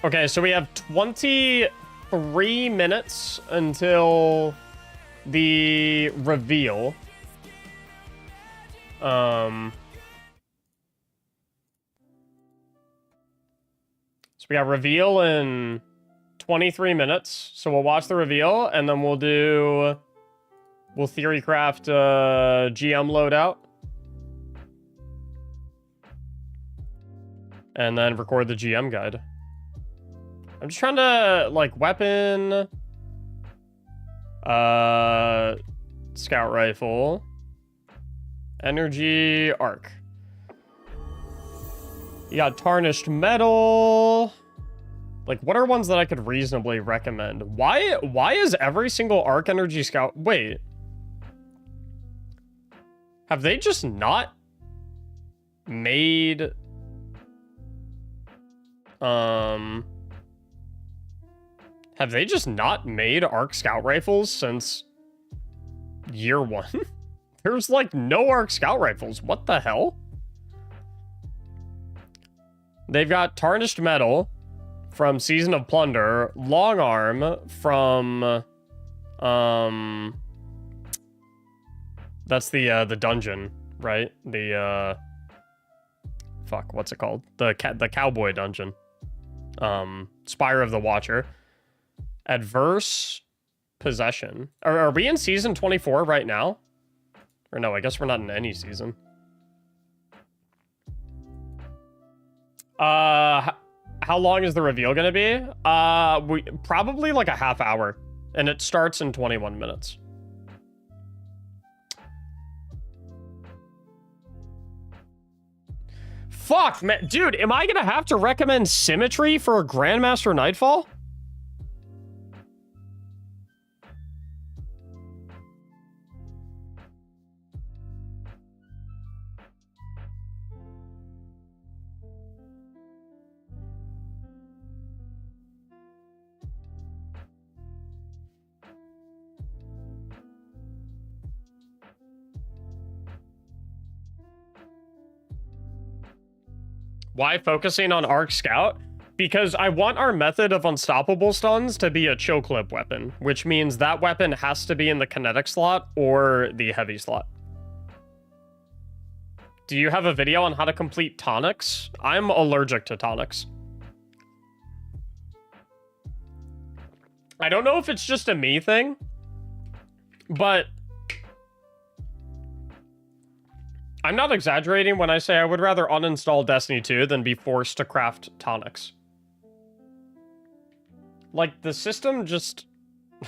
Okay, so we have 23 minutes until the reveal. So we got reveal in 23 minutes. So we'll watch the reveal, and then we'll theorycraft GM loadout. And then record the GM guide. I'm just trying to, like, weapon... Scout rifle. Energy arc. You got tarnished metal. Like, what are ones that I could reasonably recommend? Why is every single arc energy scout... Wait. Have they just not made... Have they just not made arc scout rifles since year one? There's like no arc scout rifles. What the hell? They've got tarnished metal from Season of Plunder, long arm from that's the dungeon, right? The fuck, what's it called? The cowboy dungeon. Spire of the Watcher. Adverse possession. Are we in season 24 right now? Or no, I guess we're not in any season. How long is the reveal gonna be? We probably like a half hour, and it starts in 21 minutes. Fuck, man. Dude, am I gonna have to recommend Symmetry for a Grandmaster Nightfall? Why focusing on Arc Scout? Because I want our method of unstoppable stuns to be a chill clip weapon, which means that weapon has to be in the kinetic slot or the heavy slot. Do you have a video on how to complete tonics? I'm allergic to tonics. I don't know if it's just a me thing, but I'm not exaggerating when I say I would rather uninstall Destiny 2 than be forced to craft tonics. Like, the system just...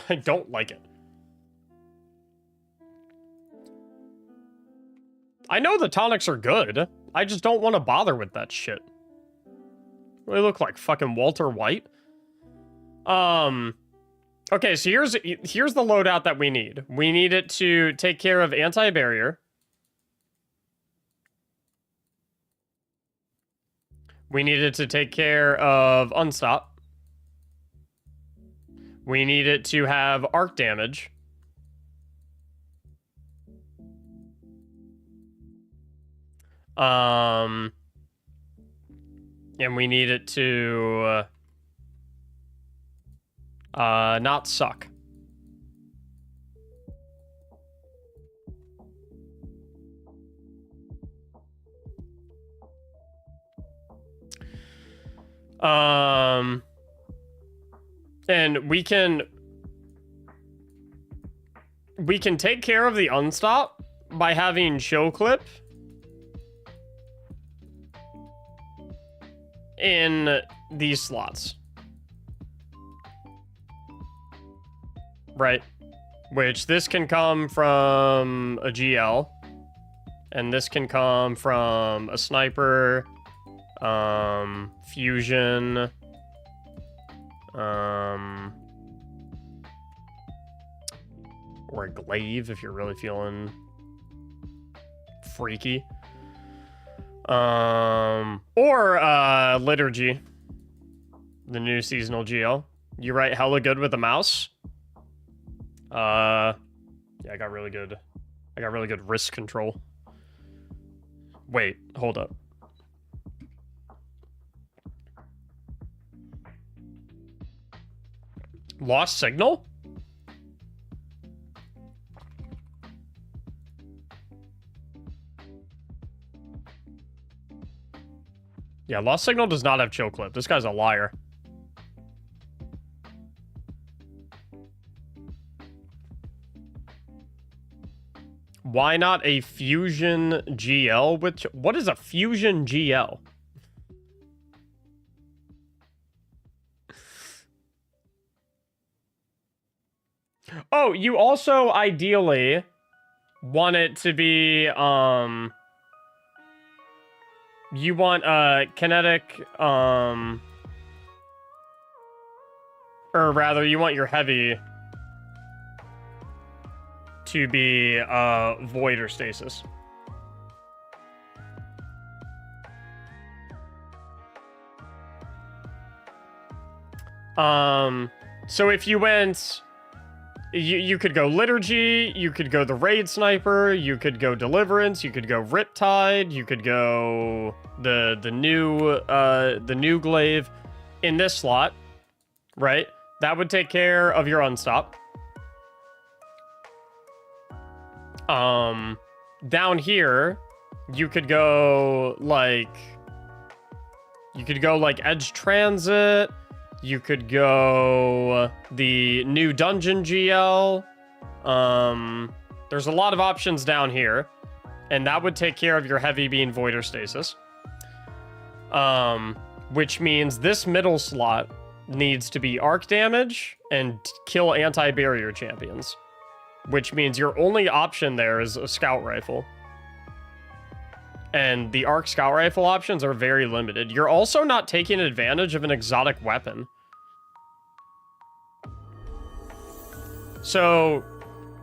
I don't like it. I know the tonics are good. I just don't want to bother with that shit. They look like fucking Walter White. Okay, so here's the loadout that we need. We need it to take care of anti-barrier. We needed to take care of Unstop. We need it to have arc damage. And we need it to not suck. And we can take care of the unstop by having show clip in these slots. Right? Which this can come from a GL, and this can come from a sniper, fusion, or a glaive if you're really feeling freaky, or liturgy, the new seasonal GL. You write hella good with the mouse. Yeah, I got really good wrist control. Wait, hold up. Lost signal? Yeah, lost signal does not have chill clip. This guy's a liar. Why not a fusion GL with... What is a fusion GL? Oh, you also ideally want it to be, you want kinetic, or rather, you want your heavy to be void or stasis. So if you went, you could go liturgy, you could go the raid sniper, you could go deliverance, you could go riptide, you could go the new glaive in this slot, right? That would take care of your unstop. Down here, you could go like edge transit. You could go the new dungeon GL. There's a lot of options down here, and that would take care of your heavy being void or stasis. Which means this middle slot needs to be arc damage and kill anti-barrier champions. Which means your only option there is a scout rifle. And the arc scout rifle options are very limited. You're also not taking advantage of an exotic weapon. So,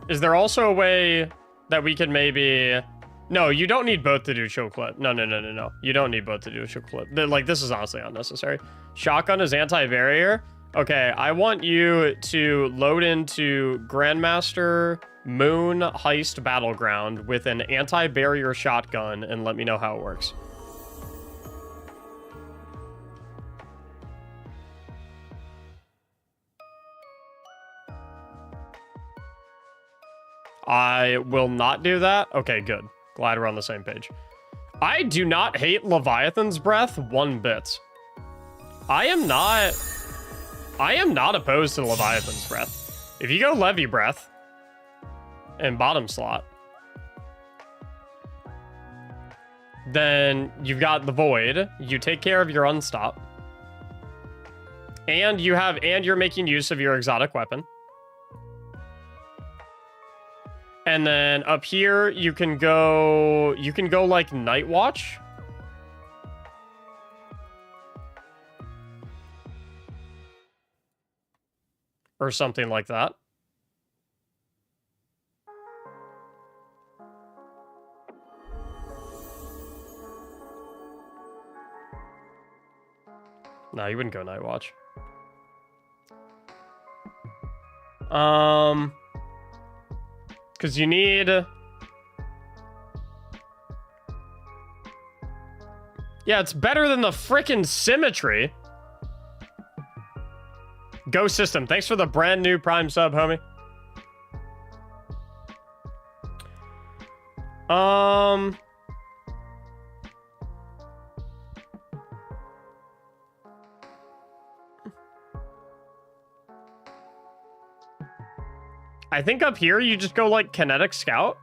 is there also a way that we could maybe... No, you don't need both to do chill clip. No. You don't need both to do a chill clip. Like, this is honestly unnecessary. Shotgun is anti-barrier. Okay, I want you to load into Grandmaster Moon Heist Battleground with an anti-barrier shotgun and let me know how it works. I will not do that. Okay, good. Glad we're on the same page. I do not hate Leviathan's Breath one bit. I am not opposed to Leviathan's Breath. If you go Levy Breath in bottom slot, then you've got the Void. You take care of your unstop. And you're making use of your exotic weapon. And then up here, you can go like Night Watch. Or something like that. No, you wouldn't go Night Watch. Because you need... Yeah, it's better than the frickin' Symmetry. Ghost System, thanks for the brand new Prime sub, homie. I think up here you just go like Kinetic Scout.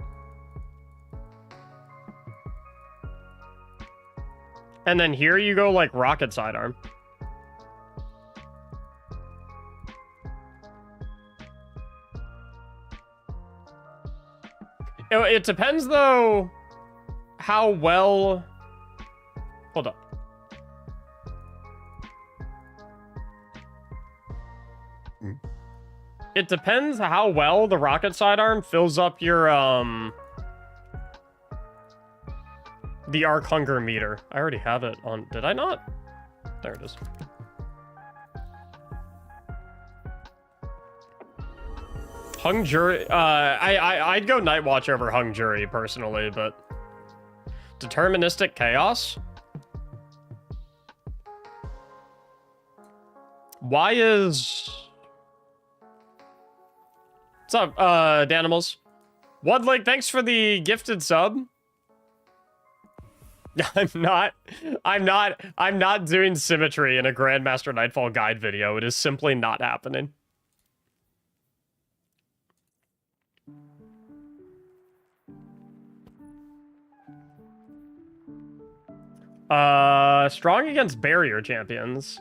And then here you go like Rocket Sidearm. It depends, though, how well... Hold up. It depends how well the rocket sidearm fills up your, the arc hunger meter. I already have it on... Did I not? There it is. Hung Jury, I'd go Night Watch over Hung Jury personally, but Deterministic Chaos? Why is What's up, Danimals? Wudlake, thanks for the gifted sub. I'm not doing symmetry in a Grandmaster Nightfall guide video. It is simply not happening. Strong against barrier champions.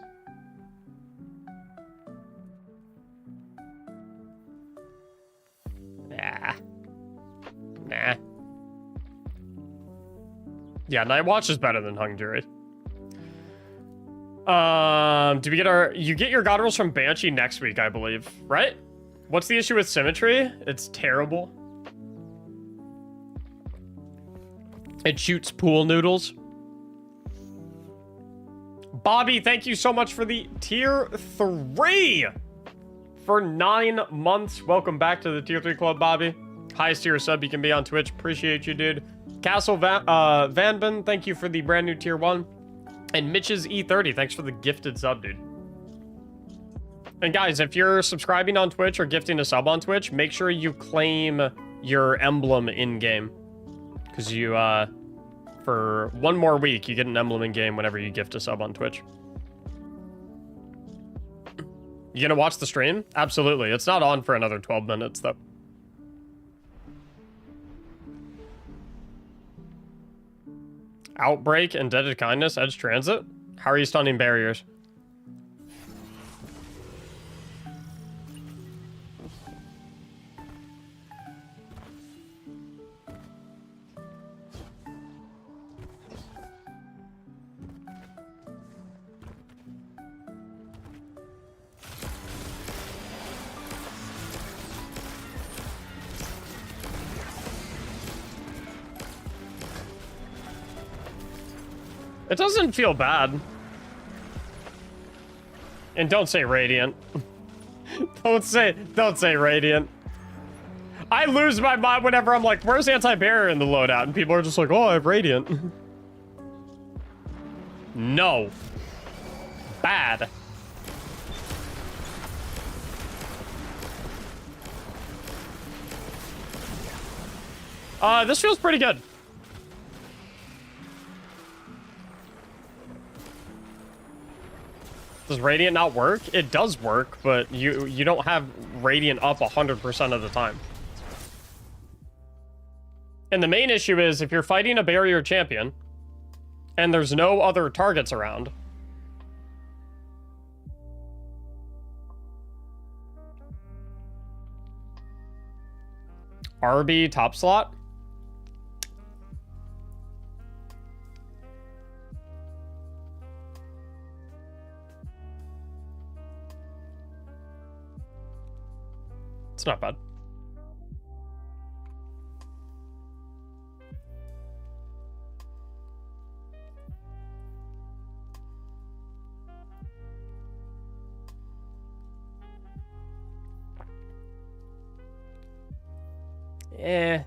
Nah. Yeah, Nightwatch is better than Hung Jury. Do we get you get your god rolls from Banshee next week, I believe, right? What's the issue with symmetry? It's terrible. It shoots pool noodles. Bobby, thank you so much for the tier 3 for 9 months. Welcome back to the tier 3 club, Bobby. Highest tier sub you can be on Twitch. Appreciate you, dude. Castle Vanben, thank you for the brand new tier 1. And Mitch's E30, thanks for the gifted sub, dude. And guys, if you're subscribing on Twitch or gifting a sub on Twitch, make sure you claim your emblem in-game. Because you, for 1 more week, you get an emblem in-game whenever you gift a sub on Twitch. You gonna watch the stream? Absolutely. It's not on for another 12 minutes, though. Outbreak, Indebted Kindness, Edge Transit? How are you stunning barriers? It doesn't feel bad. And don't say Radiant. don't say Radiant. I lose my mind whenever I'm like, where's anti-barrier in the loadout? And people are just like, oh, I have Radiant. No. Bad. This feels pretty good. Does Radiant not work? It does work, but you don't have Radiant up 100% of the time. And the main issue is if you're fighting a barrier champion and there's no other targets around, RB top slot? It's not bad. Eh.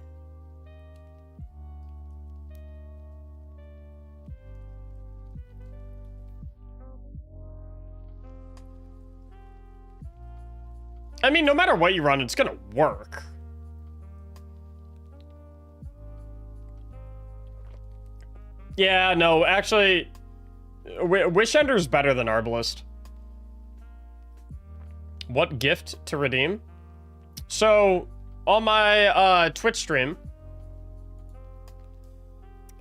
I mean, no matter what you run, it's gonna work. Yeah, no, actually, Wish Ender's better than Arbalist. What gift to redeem? So, on my Twitch stream,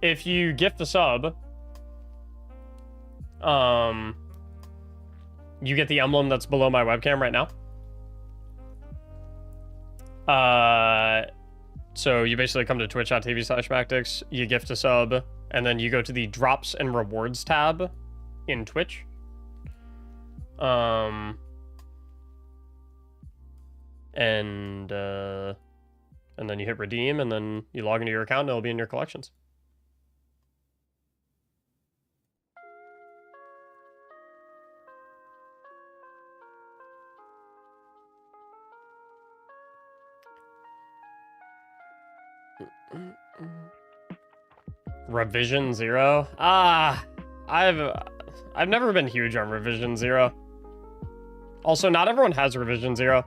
if you gift a sub, you get the emblem that's below my webcam right now. So you basically come to twitch.tv/Mactics, you gift a sub, and then you go to the drops and rewards tab in Twitch. And then you hit redeem, and then you log into your account, and it'll be in your collections. Revision 0? I've never been huge on Revision 0. Also, not everyone has Revision 0.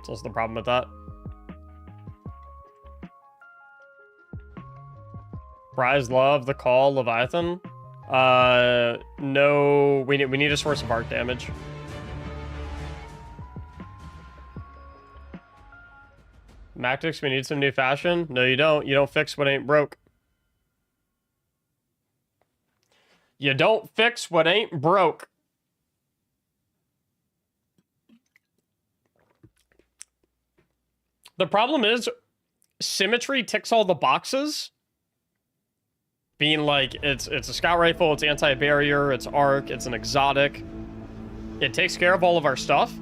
That's also the problem with that. Rise, Love, The Call, Leviathan. No, we need a source of arc damage. Mactics, we need some new fashion. No, you don't. You don't fix what ain't broke. You don't fix what ain't broke. The problem is, Symmetry ticks all the boxes. Being like, it's a scout rifle, it's anti-barrier, it's arc, it's an exotic. It takes care of all of our stuff,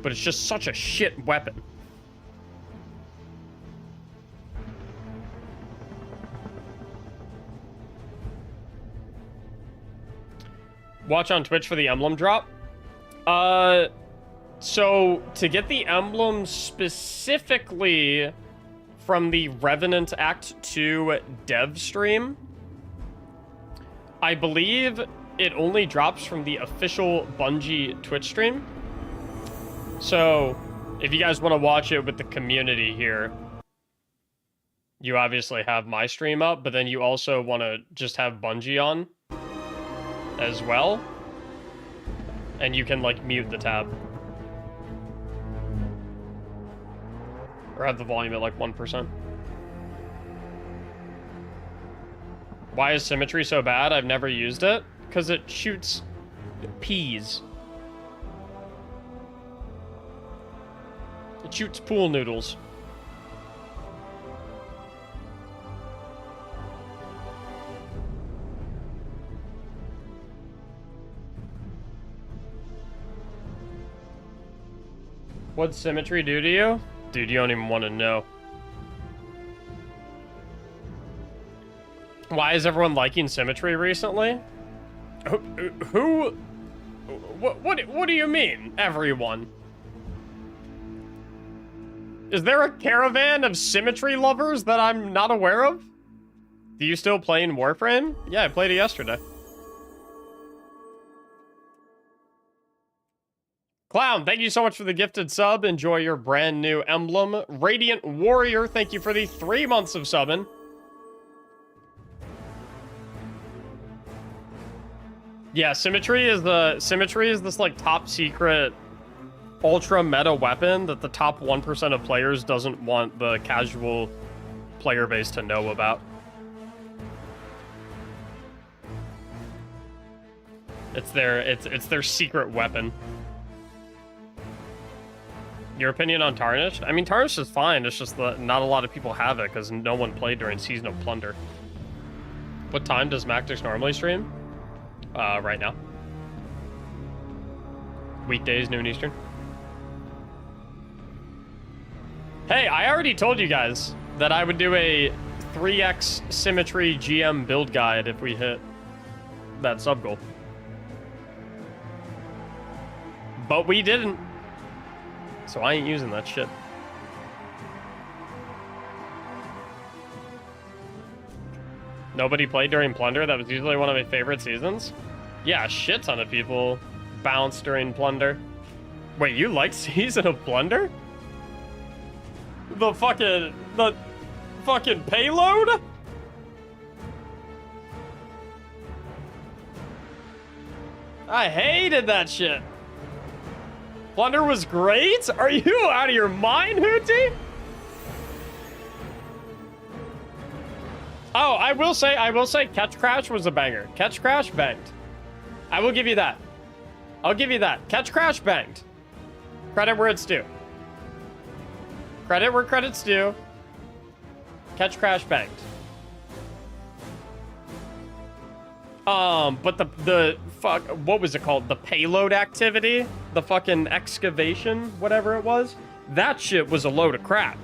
but it's just such a shit weapon. Watch on Twitch for the emblem drop. So to get the emblem specifically from the Revenant Act 2 dev stream, I believe it only drops from the official Bungie Twitch stream. So if you guys want to watch it with the community here, you obviously have my stream up, but then you also want to just have Bungie on as well, and you can like mute the tab or have the volume at like 1%. Why is Symmetry so bad? I've never used it because it shoots peas. It shoots pool noodles. What'd Symmetry do to you? Dude, you don't even want to know. Why is everyone liking Symmetry recently? Who? What do you mean, everyone? Is there a caravan of Symmetry lovers that I'm not aware of? Do you still play in Warframe? Yeah, I played it yesterday. Clown, thank you so much for the gifted sub. Enjoy your brand new emblem. Radiant Warrior, thank you for the 3 months of subbing. Yeah, Symmetry is this like top secret ultra meta weapon that the top 1% of players doesn't want the casual player base to know about. It's their secret weapon. Your opinion on Tarnished? I mean, Tarnished is fine. It's just that not a lot of people have it because no one played during Season of Plunder. What time does Mactics normally stream? Right now. Weekdays, noon Eastern. Hey, I already told you guys that I would do a 3x Symmetry GM build guide if we hit that sub goal. But we didn't. So I ain't using that shit. Nobody played during Plunder? That was usually one of my favorite seasons. Yeah, a shit ton of people bounced during Plunder. Wait, you like Season of Plunder? The fucking payload? I hated that shit. Plunder was great? Are you out of your mind, Hootie? Oh, I will say Catch Crash was a banger. Catch Crash banged. I will give you that. I'll give you that. Catch Crash banged. Credit where it's due. Credit where credit's due. Catch Crash banged. But the fuck, what was it called? The payload activity? The fucking excavation, whatever it was? That shit was a load of crap.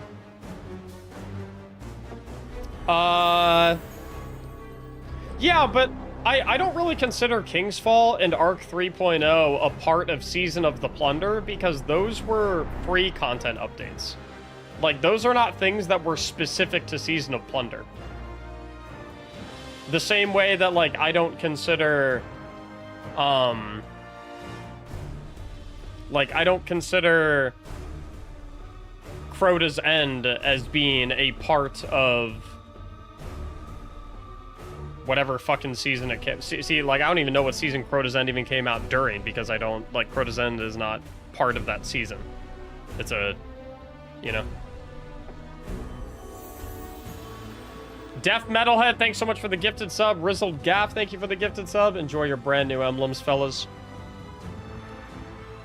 Yeah, but I don't really consider King's Fall and Arc 3.0 a part of Season of the Plunder because those were free content updates. Like, those are not things that were specific to Season of Plunder. The same way that, like, I don't consider, like, I don't consider Crota's End as being a part of whatever fucking season it came. See, like, I don't even know what season Crota's End even came out during, because I don't, like, Crota's End is not part of that season. It's a, you know. Deaf Metalhead, thanks so much for the gifted sub. Rizzled Gaff, thank you for the gifted sub. Enjoy your brand new emblems, fellas.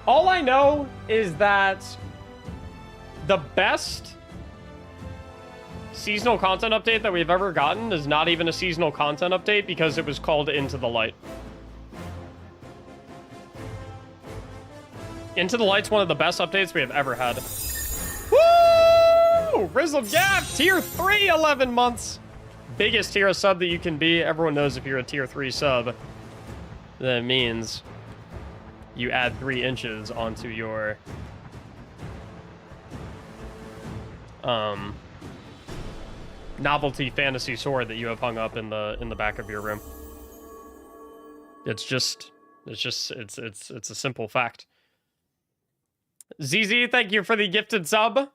All I know is that the best seasonal content update that we've ever gotten is not even a seasonal content update because it was called Into the Light. Into the Light's one of the best updates we have ever had. Woo! Rizzled Gaff, tier 3, 11 months. Biggest tier of sub that you can be. Everyone knows if you're a tier 3 sub, that means you add 3 inches onto your novelty fantasy sword that you have hung up in the back of your room. It's a simple fact. ZZ, thank you for the gifted sub.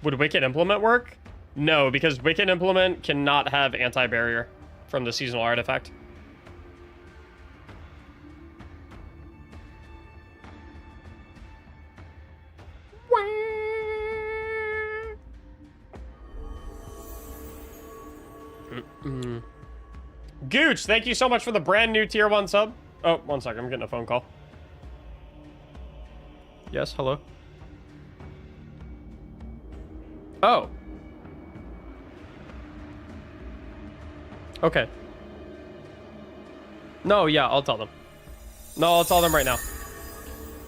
Would Wicked Implement work? No, because Wicked Implement cannot have anti-barrier from the seasonal artifact. Gooch, thank you so much for the brand new tier 1 sub. Oh, 1 second, I'm getting a phone call. Yes, hello? Oh. Okay. No, yeah, I'll tell them. No, I'll tell them right now.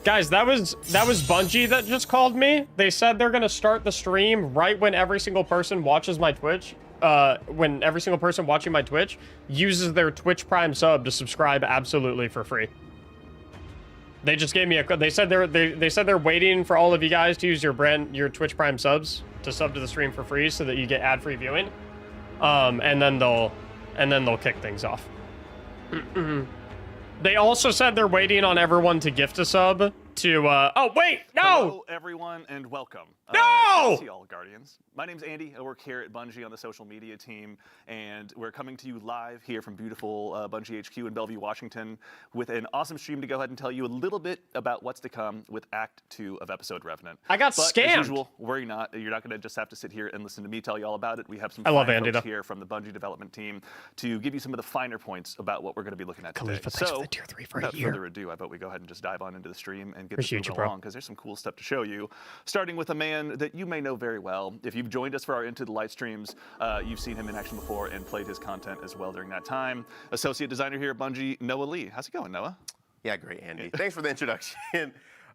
Guys, that was Bungie that just called me. They said they're gonna start the stream right when every single person watches my Twitch. When every single person watching my Twitch uses their Twitch Prime sub to subscribe absolutely for free. They just gave me a code. They said they're waiting for all of you guys to use your Twitch Prime subs to sub to the stream for free so that you get ad-free viewing. And then they'll kick things off. They also said they're waiting on everyone to gift a sub to oh wait, no! Hello everyone and welcome. No! See all Guardians. My name's Andy. I work here at Bungie on the social media team, and we're coming to you live here from beautiful Bungie HQ in Bellevue, Washington, with an awesome stream to go ahead and tell you a little bit about what's to come with Act 2 of episode Revenant. I got scammed. As usual, worry not. You're not going to just have to sit here and listen to me tell you all about it. We have some folks here from the Bungie development team to give you some of the finer points about what we're going to be looking at today. So, tier 3 for without further ado, I vote we go ahead and just dive on into the stream and get this moving along, because there's some cool stuff to show you. Starting with a man that you may know very well. If you've joined us for our Into the Light streams, you've seen him in action before and played his content as well during that time. Associate designer here at Bungie, Noah Lee. How's it going, Noah? Yeah, great, Andy. Thanks for the introduction. Is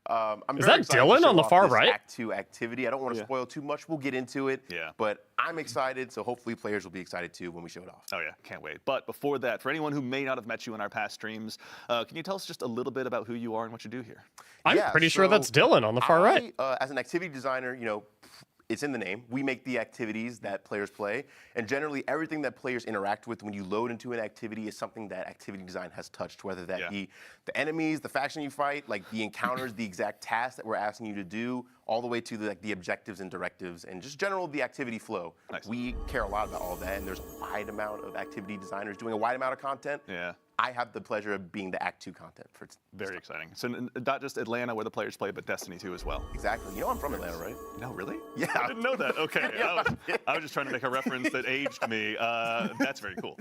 that Dylan on the far right? Act 2 activity. I don't want to spoil too much. We'll get into it. Yeah. But I'm excited, so hopefully players will be excited too when we show it off. Oh yeah, can't wait. But before that, for anyone who may not have met you in our past streams, can you tell us just a little bit about who you are and what you do here? I'm pretty sure that's Dylan on the far right. As an activity designer, you know, it's in the name. We make the activities that players play, and generally everything that players interact with when you load into an activity is something that activity design has touched, whether that be the enemies, the faction you fight, like the encounters, the exact tasks that we're asking you to do, all the way to the objectives and directives, and just general the activity flow. Nice. We care a lot about all that, and there's a wide amount of activity designers doing a wide amount of content. Yeah. I have the pleasure of being the Act 2 content for Very exciting. So not just Atlanta where the players play, but Destiny 2 as well. Exactly. You know I'm from Atlanta, right? No, really? Yeah. I didn't know that. Okay. I was just trying to make a reference that aged me. That's very cool.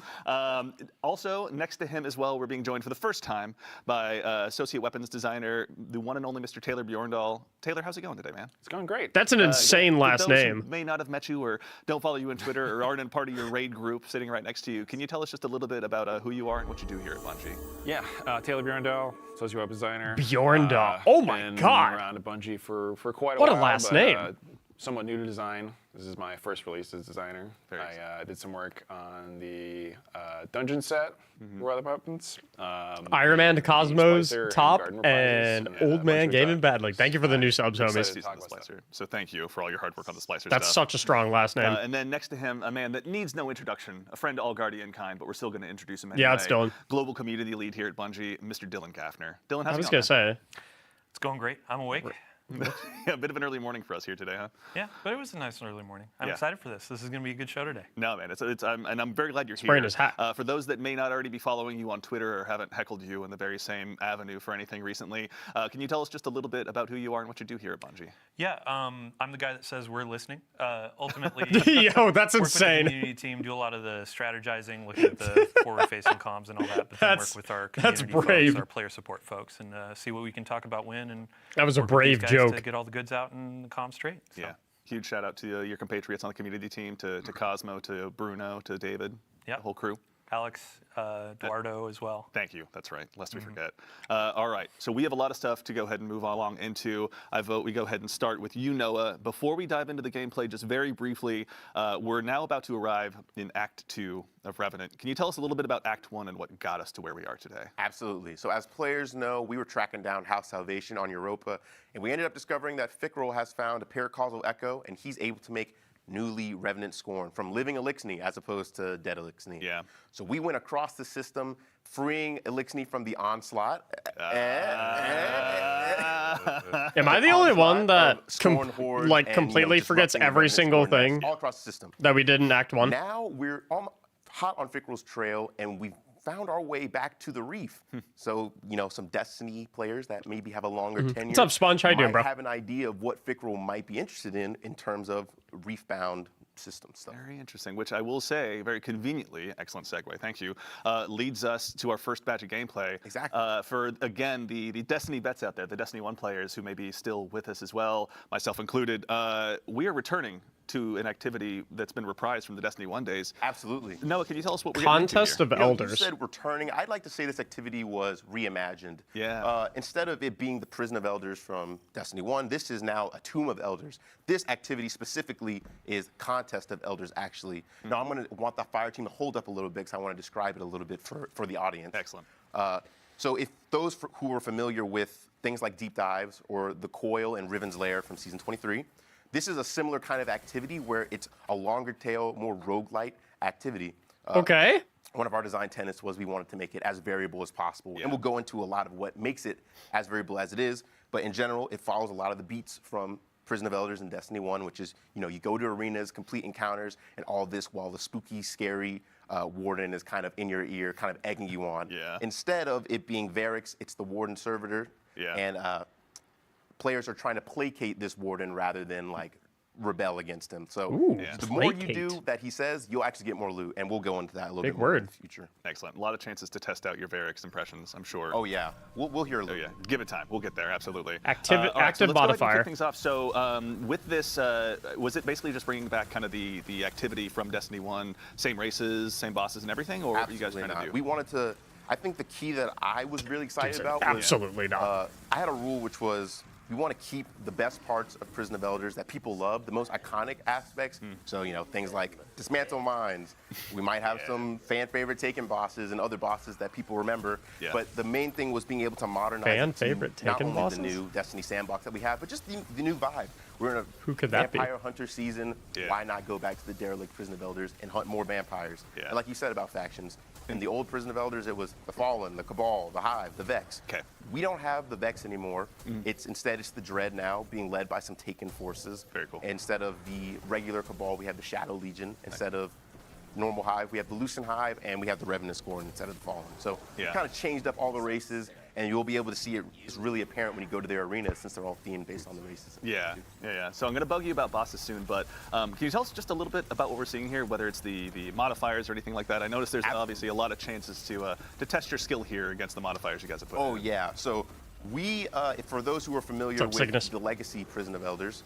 Also, next to him as well, we're being joined for the first time by associate weapons designer, the one and only Mr. Taylor Bjorndal. Taylor, how's it going today, man? It's going great. That's an insane last name. Who may not have met you or don't follow you on Twitter or aren't in part of your raid group sitting right next to you, can you tell us just a little bit about who you are and what you do here at Bungie? Yeah, Taylor Bjorndal, associate web designer. Bjorndal. Oh my been God. around at Bungie for quite a What while. a last name. somewhat new to design. This is my first release as designer. I did some work on the dungeon set for other weapons. Iron Man to Cosmos top and yeah, Old Man Gaming Badly. Thank you for the new subs, homies. So thank you for all your hard work on the Splicer That's stuff. such a strong last name. And then next to him, a man that needs no introduction, a friend to all Guardian kind, but we're still going to introduce him anyway. Yeah, it's Dylan. Global community lead here at Bungie, Mr. Dylan Gaffner. Dylan, how's it going? I was going to say. It's going great. I'm awake. Yeah, a bit of an early morning for us here today, huh? Yeah, but it was a nice early morning. I'm excited for this. This is going to be a good show today. No, man, and I'm very glad you're here. Spraying his hat. For those that may not already be following you on Twitter or haven't heckled you in the very same avenue for anything recently, can you tell us just a little bit about who you are and what you do here at Bungie? Yeah, I'm the guy that says we're listening. Ultimately, yo, that's work insane. With the community team, do a lot of the strategizing, looking at the forward-facing comms and all that, but then work with our community folks, our player support folks, and see what we can talk about when. And that was a brave joke. To get all the goods out and the comms straight. So. Yeah. Huge shout out to your compatriots on the community team, to Cosmo, to Bruno, to David, the whole crew. Alex, Eduardo as well. Thank you. That's right. Lest we forget. All right. So we have a lot of stuff to go ahead and move along into. I vote we go ahead and start with you, Noah. Before we dive into the gameplay, just very briefly, we're now about to arrive in Act 2 of Revenant. Can you tell us a little bit about Act 1 and what got us to where we are today? Absolutely. So as players know, we were tracking down House Salvation on Europa, and we ended up discovering that Fickrel has found a paracausal echo, and he's able to make newly Revenant Scorn from living Elixni as opposed to dead Elixni. Yeah. So we went across the system, freeing Elixni from the onslaught. Am I the only one that completely forgets every single thing all across the system that we did in Act 1? Now we're hot on Fickrel's trail, and we've found our way back to the reef. So, some Destiny players that maybe have a longer tenure. What's up, Sponge? How you doing, bro? Have an idea of what Fickrel might be interested in terms of reef-bound system stuff. Very interesting, which I will say, very conveniently, excellent segue, thank you, leads us to our first batch of gameplay. Exactly. For, again, the Destiny vets out there, the Destiny 1 players who may be still with us as well, myself included, we are returning to an activity that's been reprised from the Destiny 1 days. Absolutely. Noah, can you tell us what we're Contest of Elders. You said returning. I'd like to say this activity was reimagined. Yeah. Instead of it being the Prison of Elders from Destiny 1, this is now a Tomb of Elders. This activity specifically is Contest of Elders, actually. Now, I'm going to want the fire team to hold up a little bit because I want to describe it a little bit for the audience. Excellent. So if those who are familiar with things like Deep Dives or The Coil and Riven's Lair from Season 23, this is a similar kind of activity where it's a longer tail, more roguelite activity. Okay. One of our design tenets was we wanted to make it as variable as possible. And we'll go into a lot of what makes it as variable as it is. But in general, it follows a lot of the beats from Prison of Elders and Destiny 1, which is, you go to arenas, complete encounters, and all this while the spooky, scary warden is kind of in your ear, kind of egging you on. Yeah. Instead of it being Varix, it's the warden servitor. Yeah. And players are trying to placate this warden rather than rebel against him. So the more you do that he says, you'll actually get more loot, and we'll go into that a little bit more in the future. Excellent. A lot of chances to test out your Varix impressions, I'm sure. Oh yeah, we'll hear a little. Oh yeah, give it time. We'll get there. Absolutely. Active so let's go ahead and modifier. kick things off. So with this, was it basically just bringing back kind of the activity from Destiny 1, same races, same bosses, and everything, or what were you guys trying to do? We wanted to. I think the key that I was really excited about was absolutely not. I had a rule which was, we want to keep the best parts of Prison of Elders that people love, the most iconic aspects. So, things like dismantle mines. We might have some fan favorite Taken bosses and other bosses that people remember. Yeah. But the main thing was being able to modernize fan favorite Taken bosses? Not only the new Destiny sandbox that we have, but just the new vibe. We're in Who could a that be? vampire hunter season. Yeah. Why not go back to the derelict Prison of Elders and hunt more vampires? Yeah. And like you said about factions, in the old Prison of Elders, it was the Fallen, the Cabal, the Hive, the Vex. Okay. We don't have the Vex anymore. It's the Dread now, being led by some Taken forces. Very cool. Instead of the regular Cabal, we have the Shadow Legion. Instead of normal Hive, we have the Lucent Hive, and we have the Revenant Scorn instead of the Fallen. So we kind of changed up all the races, and you'll be able to see it's really apparent when you go to their arenas since they're all themed based on the races. Yeah. So I'm going to bug you about bosses soon, but can you tell us just a little bit about what we're seeing here, whether it's the modifiers or anything like that? I noticed there's obviously a lot of chances to test your skill here against the modifiers you guys have put in. Oh, yeah. So we, for those who are familiar with the Legacy Prison of Elders,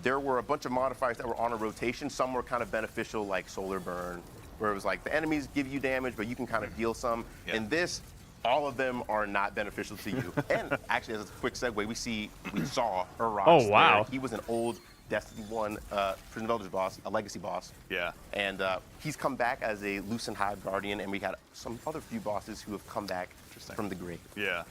there were a bunch of modifiers that were on a rotation. Some were kind of beneficial, like Solar Burn, where it was like the enemies give you damage, but you can kind of deal some. Yeah. And this, all of them are not beneficial to you. And actually, as a quick segue, we saw Urax. Oh, wow. There. He was an old Destiny 1 Prison of Elders boss, a legacy boss. Yeah. And he's come back as a Lucent Hive Guardian, and we got some other few bosses who have come back from the grave. Yeah.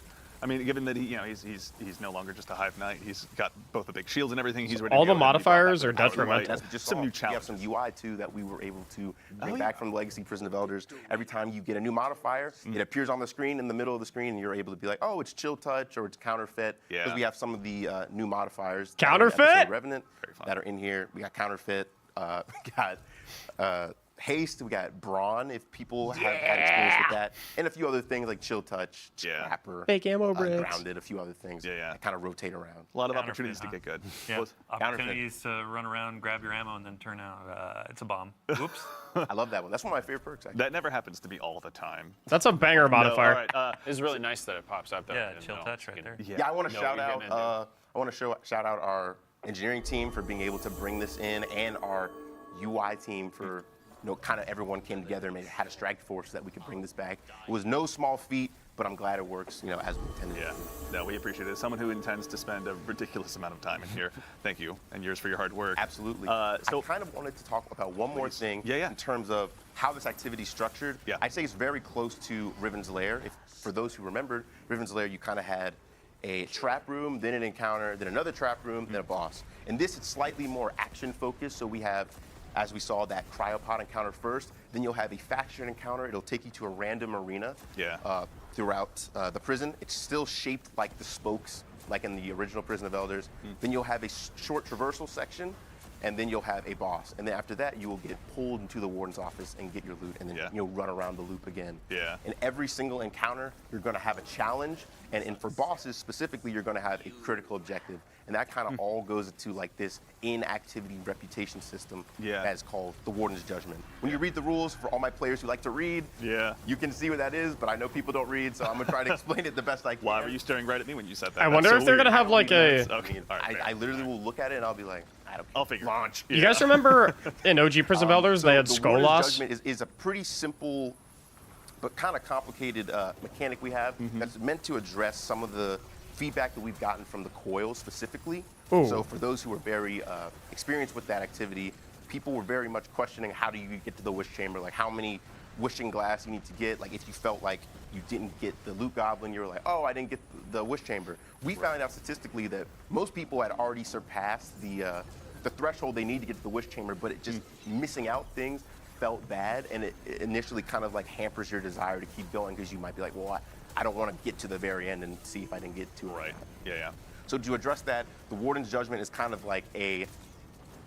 I mean, given that he's no longer just a Hive Knight, he's got both the big shields and everything. He's ready. All to the go, modifiers are and he brought back the power of the detrimental. light. Just some new challenges. We have some UI too that we were able to bring back from the Legacy Prison of Elders. Every time you get a new modifier, it appears on the screen in the middle of the screen, and you're able to be like, oh, it's Chill Touch or it's Counterfeit. Yeah. Because we have some of the new modifiers. Counterfeit? Revenant that are in here. We got Counterfeit. We got Haste. We got Brawn. If people have had experience with that, and a few other things like Chill Touch, Scrapper, Fake ammo bricks, Grounded, a few other things. that kind of rotate around. A lot of opportunities to get good. Yeah. Opportunities to run around, grab your ammo, and then turn out it's a bomb. Oops. I love that one. That's one of my favorite perks, actually. That never happens to me all the time. That's a banger modifier. All right, it's really nice that it pops up. Though. Yeah, Chill Touch right there. Yeah, I want to shout out. I want to shout out our engineering team for being able to bring this in, and our UI team for kind of everyone came together and had a strike force so that we could bring this back. It was no small feat, but I'm glad it works, as we intended. Yeah, no, we appreciate it. As someone who intends to spend a ridiculous amount of time in here, thank you, and yours for your hard work. Absolutely. So I kind of wanted to talk about one more thing Yeah. in terms of how this activity is structured. Yeah. I'd say it's very close to Riven's Lair. For those who remembered, Riven's Lair, you kind of had a trap room, then an encounter, then another trap room, then a boss. And this is slightly more action focused, so we have, as we saw, that cryopod encounter first, then you'll have a faction encounter. It'll take you to a random arena throughout the prison. It's still shaped like the spokes, like in the original Prison of Elders. Then you'll have a short traversal section, and then you'll have a boss. And then after that, you will get pulled into the warden's office and get your loot, and then you'll run around the loop again. Yeah. In every single encounter, you're going to have a challenge, and for bosses specifically, you're going to have a critical objective. And that kind of all goes into like this in-activity reputation system that's called the Warden's Judgment. When you read the rules, for all my players who like to read, you can see what that is, but I know people don't read, so I'm going to try to explain it the best I can. Why were you staring right at me when you said that? I wonder if they're going to have like a... I literally will look at it and I'll be like, I'll figure launch. You guys remember in OG Prison of Elders, they had Skull Warden's Loss? Judgment is a pretty simple but kind of complicated mechanic we have that's meant to address some of the feedback that we've gotten from the coil specifically. Ooh. So for those who are very experienced with that activity, people were very much questioning how do you get to the wish chamber, like how many wishing glass you need to get, like if you felt like you didn't get the loot goblin, you were like, oh, I didn't get the wish chamber. We found out statistically that most people had already surpassed the threshold they need to get to the wish chamber, but it just missing out things felt bad, and it initially kind of like hampers your desire to keep going because you might be like, well, I don't want to get to the very end and see if I didn't get to it. Right. Yeah. So to address that, the Warden's Judgment is kind of like a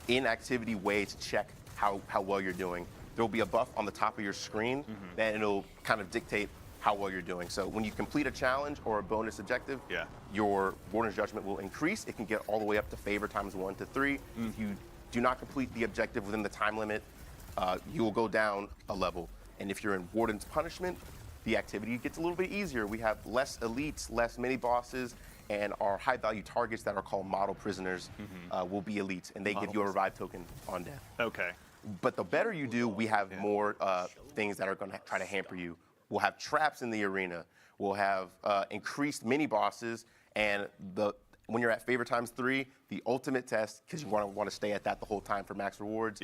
in-activity way to check how well you're doing. There'll be a buff on the top of your screen, and it'll kind of dictate how well you're doing. So when you complete a challenge or a bonus objective, your Warden's Judgment will increase. It can get all the way up to favor times 1 to 3. If you do not complete the objective within the time limit, you will go down a level. And if you're in Warden's Punishment, the activity gets a little bit easier. We have less elites, less mini bosses, and our high value targets that are called model prisoners will be elites, and they give you a revive token on death. Okay. But the better you do, we have more things that are going to try to hamper you. We'll have traps in the arena. We'll have increased mini bosses, and when you're at favor times 3, the ultimate test, because you want to stay at that the whole time for max rewards.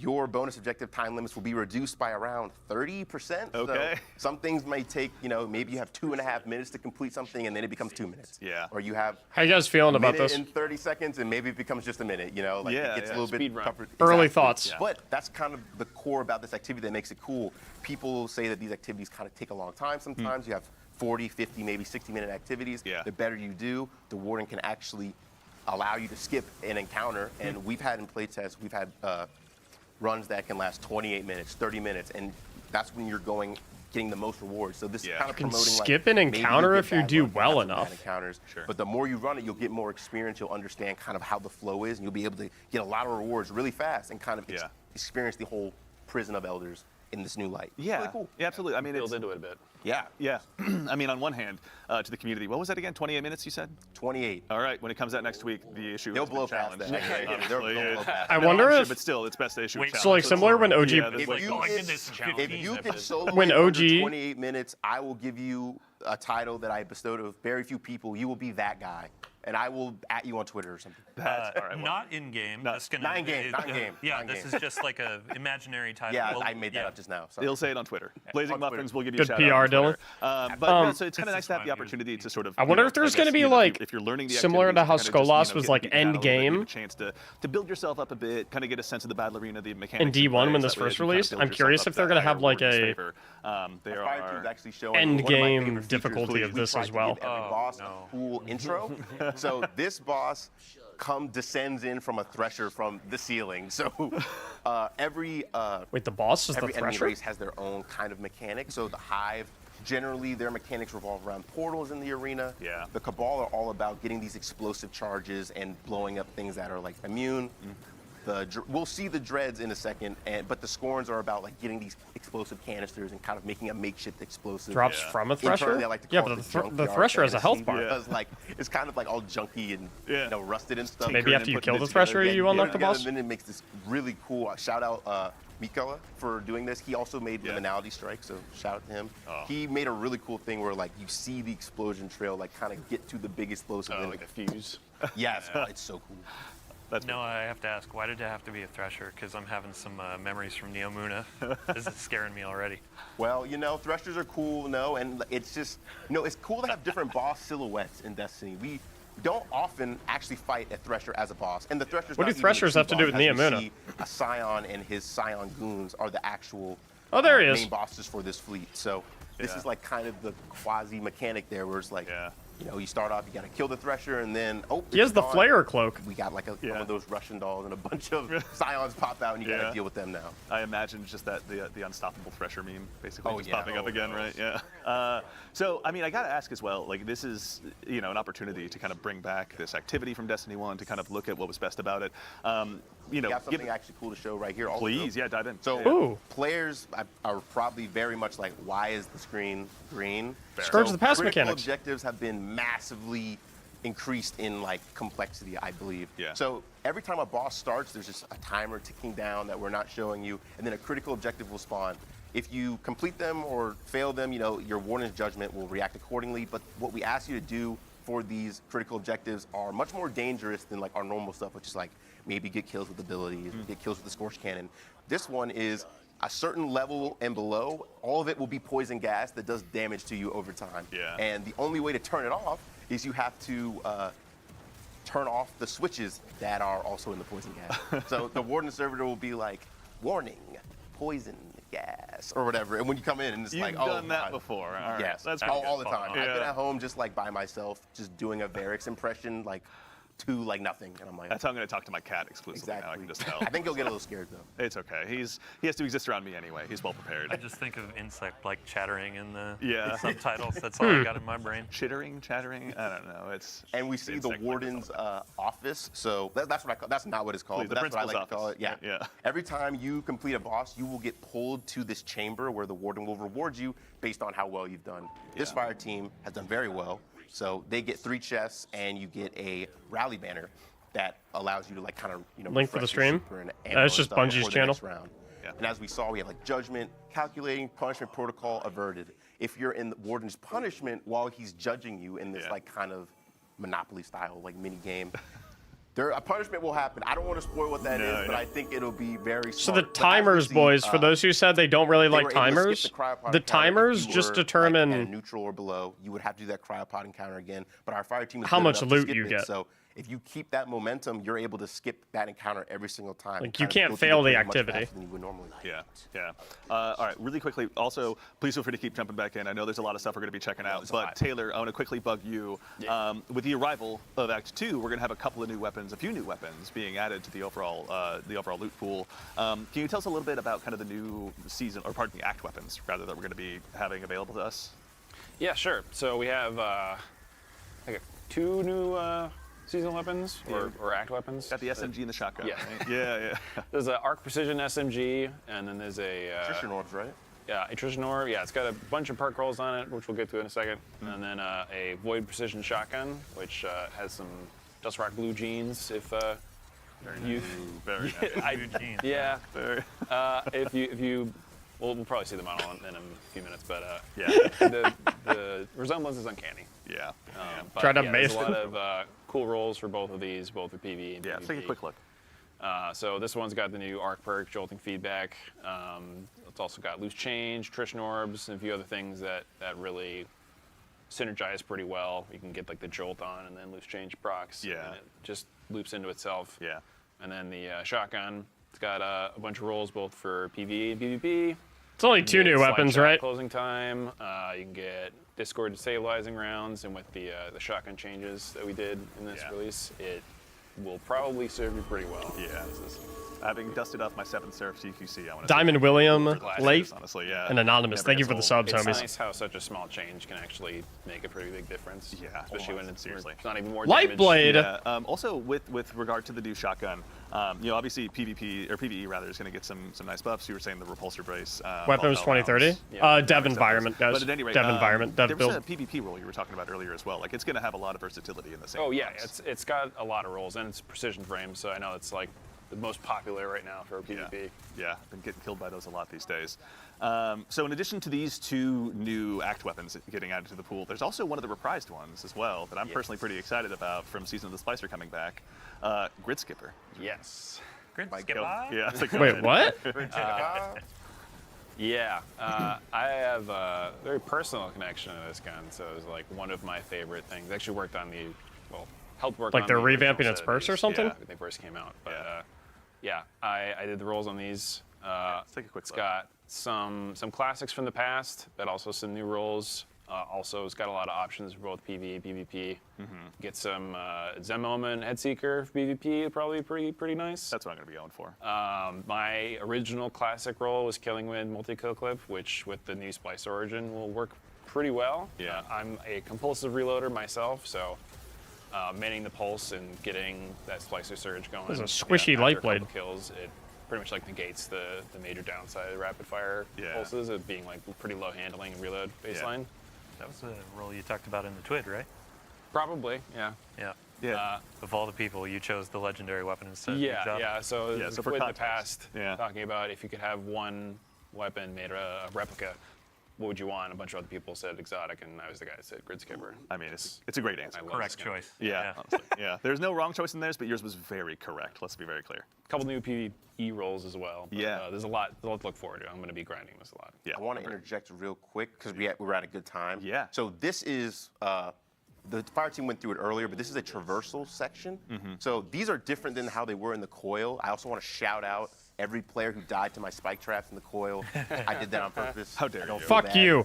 Your bonus objective time limits will be reduced by around 30%. Okay. So some things may take, maybe you have 2.5 minutes to complete something, and then it becomes 2 minutes. Or you have how you guys feeling about minute this? in 30 seconds, and maybe it becomes just a minute. It gets a little bit tougher. Early thoughts. But that's kind of the core about this activity that makes it cool. People say that these activities kind of take a long time sometimes. You have 40, 50, maybe 60-minute activities. The better you do, the Warden can actually allow you to skip an encounter. And we've had in playtests, we've had runs that can last 28 minutes, 30 minutes, and that's when you're getting the most rewards. So this is kind of promoting skip an encounter if you do well enough. Encounters. But the more you run it, you'll get more experience. You'll understand kind of how the flow is, and you'll be able to get a lot of rewards really fast and kind of experience the whole Prison of Elders in this new light. Yeah, really cool. Yeah, absolutely. I mean, build into it a bit. Yeah. I mean, on one hand, to the community, what was that again? 28 minutes, you said? 28. All right. When it comes out next week, the issue They'll has blow been past challenged. that. They'll blow past I that. wonder I'm if sure, but still, it's best to issue. Wait, so like similar when OG Yeah, If like, you I get- did this in if 15 you can minutes. solo When it under OG 28 minutes, I will give you a title that I bestowed of very few people. You will be that guy, and I will at you on Twitter or something. That's all right. Well, Not in game. No, That's gonna, not in game, not in game, Yeah, not in this game. is just like a imaginary title. Yeah, Well, I made that up just now. Sorry. He'll say it on Twitter. Blazing On Twitter. Muffins will give you Good a shout out PR, on Twitter. But yeah, so it's kind This of nice is to have why the I'm using opportunity to sort of. I wonder if there's gonna be, like, if you're learning the similar to activities, how kinda just, Skolas was, get like, geeking out a end little bit, give you game. a chance to build yourself up a bit, kind of get a sense of the battle arena, the mechanics. in and D1 when plays. this That way as first you kinda released. build I'm yourself curious up if they're that gonna higher have like Warden's a favor. There Fire Team's are. actually showing end one of my game favorite features. difficulty of We this tried as to well. give every Oh, boss no. a cool intro. So this boss descends in from a thresher from the ceiling. So every Wait, the boss is the every enemy Thresher? race has their own kind of mechanic. So the Hive, generally their mechanics revolve around portals in the arena. Yeah. The Cabal are all about getting these explosive charges and blowing up things that are like immune. We'll see the Dreads in a second, but the Scorns are about like getting these explosive canisters and kind of making a makeshift explosive. Drops Yeah. from a Internally, Thresher? I like to Yeah, call but it the junkyard Thresher has a health fantasy bar. because like it's kind of like all junky and Yeah. rusted and stuff. Maybe after you putting kill it the together. Thresher, Yeah, you put it unlock the together, boss? And then it makes this really cool. Shout out Mikola for doing this. He also made Yeah. Liminality Strike, so shout out to him. Oh. He made a really cool thing where like you see the explosion trail like kind of get to the big explosive. and Like a fuse. yes, it's so cool. That's No, I have to ask, why did it have to be a Thresher? Because I'm having some memories from Neomuna. This is scaring me already. Well, Threshers are cool, and it's just, it's cool to have different boss silhouettes in Destiny. We don't often actually fight a Thresher as a boss, and the Thresher's What not do even Threshers the have to do boss, with as we Neomuna? see a Scion and his Scion goons are the actual Oh, there he is. main bosses for this fleet. So this Yeah. is like kind of the quasi mechanic there, where it's like, Yeah. you start off, you got to kill the Thresher, and then He has it's the gone. flare cloak. We got like one Yeah. of those Russian dolls, and a bunch of Scions pop out, and you got Yeah. to deal with them now. I imagine just that the unstoppable Thresher meme basically Oh, just yeah. popping up Oh, again, no. right? Yeah. So I mean, I gotta ask as well. Like, this is an opportunity to kind of bring back this activity from Destiny 1 to kind of look at what was best about it. We got something actually cool to show right here. Also. Please, yeah, dive in. So Ooh. players are probably very much like, why is the screen green? Scourge of the Past critical mechanics. objectives have been massively increased in like complexity, I believe. Yeah. So every time a boss starts, there's just a timer ticking down that we're not showing you, and then a critical objective will spawn. If you complete them or fail them, your Warden's Judgment will react accordingly. But what we ask you to do for these critical objectives are much more dangerous than like our normal stuff, which is like maybe get kills with abilities, get kills with the Scorch Cannon. This one is a certain level and below. All of it will be poison gas that does damage to you over time. Yeah. And the only way to turn it off is you have to turn off the switches that are also in the poison gas. So the Warden Servitor will be like, warning, poison gas, or whatever. And when you come in, and it's You've like, done that God. before. All right. Yes, That's all, pretty all good. the time. Yeah. I've been at home just like by myself, just doing a Varix impression, like to like nothing, and I'm like, That's how I'm going to talk to my cat exclusively now. I exactly. can just tell. I think he'll get a little scared though. It's okay. He has to exist around me anyway. He's well prepared. I just think of insect like chattering in the Yeah. subtitles. That's all I got in my brain. Chittering, chattering. I don't know. It's And we see the insect Warden's office. So that's what I call. That's not what it's called, Please, but the that's what I like principal's to call it. office. Yeah. Yeah. Every time you complete a boss, you will get pulled to this chamber where the Warden will reward you based on how well you've done. This Yeah. fire team has done very well. So they get 3 chests, and you get a rally banner that allows you to like kind of Link for the refresh your stream? super and It's ammo just and stuff Bungie's before the channel. next round. Yeah. And as we saw, we have like judgment, calculating, punishment protocol averted. If you're in the Warden's punishment while he's judging you in this Yeah. like kind of Monopoly style like mini game, a punishment will happen. I don't want to spoil what that is, but I think it'll be very So smart. the But as timers, we see, boys, for those who said they don't really they like were able to skip timers, the cryopod the encounter if timers you just were, like, determine at a neutral or below. You would have to do that cryopod encounter again, but our fire team is How good much enough to loot skip you it. get. So if you keep that momentum, you're able to skip that encounter every single time. Like, and you kind of can't go through fail the play much activity. faster than you would normally. Yeah, yeah. All right, really quickly. Also, please feel free to keep jumping back in. I know there's a lot of stuff we're going to be checking out. there's a But lot. Taylor, I want to quickly bug you. With the arrival of Act 2, we're going to have a couple of new weapons, a few new weapons being added to the overall loot pool. Can you tell us a little bit about kind of the new season, or pardon me, Act weapons, rather, that we're going to be having available to us? Yeah, sure. So we have like 2 new seasonal weapons or act weapons. Got the SMG and the shotgun. Yeah. Right? Yeah. There's an Arc Precision SMG, and then there's a Attrition orbs, right? Yeah, attrition orb. Yeah, it's got a bunch of perk rolls on it, which we'll get to in a second. And then a Void Precision Shotgun, which has some Dust Rock blue jeans. If you, Very nice. yeah. If you, we'll probably see the model in a few minutes, but Yeah. the resemblance is uncanny. Yeah. But, Try to there's mace a lot of cool rolls for both of these, both for PvE and Yeah. PvP. Let's take a quick look. So this one's got the new arc perk, jolting feedback. It's also got loose change, attrition orbs, and a few other things that really synergize pretty well. You can get like the jolt on and then loose change procs. Yeah. And it just loops into itself. Yeah. And then the shotgun, it's got a bunch of rolls both for PvE and PvP. It's only 2 new Slide weapons, shot right? Closing time. You can get Discord destabilizing rounds, and with the shotgun changes that we did in this release, it will probably serve you pretty well. Yeah. Having dusted off my 7th Surf CQC, I want to Diamond William, Late, honestly, yeah. and Anonymous. Never Thank you gets for the old. subs, It's homies. nice how such a small change can actually make a pretty big difference. Yeah, especially when almost, seriously. it's not even more Light damage. Blade. Yeah. Also, with regard to the new shotgun, obviously PvP or PvE rather is going to get some nice buffs. You were saying the repulsor brace. Weapons all-bell 2030. rounds. Yeah. Dev environment, guys. But at any rate, Dev environment, dev there build. was a PvP role you were talking about earlier as well. Like it's going to have a lot of versatility in the same. Oh yeah, box. it's got a lot of rolls and it's precision frames, so I know it's like the most popular right now for PvP. Yeah, been getting killed by those a lot these days. So in addition to these 2 new act weapons getting added to the pool, there's also one of the reprised ones as well that I'm personally pretty excited about from Season of the Splicer coming back, Grid Skipper. Yes. Grid Go- skip Yeah. it's like, go Wait, ahead. what? Yeah, I have a very personal connection to this gun, so it was like one of my favorite things. I actually worked on helped work Like on they're the original revamping its set of perks or these, something? Yeah, when they first came out. But I did the rolls on these. Let's take a quick It's look. got some classics from the past, but also some new rolls. Also, it's got a lot of options for both PvE and PvP. Get some Zen Moment Headseeker for PvP, would probably be pretty nice. That's what I'm going to be going for. My original classic roll was Killing Wind multi-kill clip, which with the new Splice Origin will work pretty well. Yeah. I'm a compulsive reloader myself, so manning the pulse and getting that Splicer Surge going. There's a squishy after light a couple blade. Kills, it pretty much like negates the major downside of rapid fire pulses of being like pretty low handling and reload baseline. That was the role you talked about in the TWID, right? Probably, yeah. Yeah. Yeah. Of all the people, you chose the legendary weapon instead. Good Yeah, job. yeah. So, So for with the context, past, talking about if you could have one weapon made a replica, what would you want? A bunch of other people said exotic, and I was the guy that said Grid Skipper. I mean, it's a great answer. I love Correct this gun. choice. Yeah, honestly, yeah. There's no wrong choice in theirs, but yours was very correct. Let's be very clear. A couple new PvE rolls as well. But, Yeah. there's a lot to look forward to. I'm going to be grinding this a lot. Yeah. I want to interject real quick because we were at a good time. Yeah. So this is the fire team went through it earlier, but this is a traversal section. So these are different than how they were in the coil. I also want to shout out every player who died to my spike traps in the coil. I did that on purpose. How dare I don't you. feel Fuck bad. you.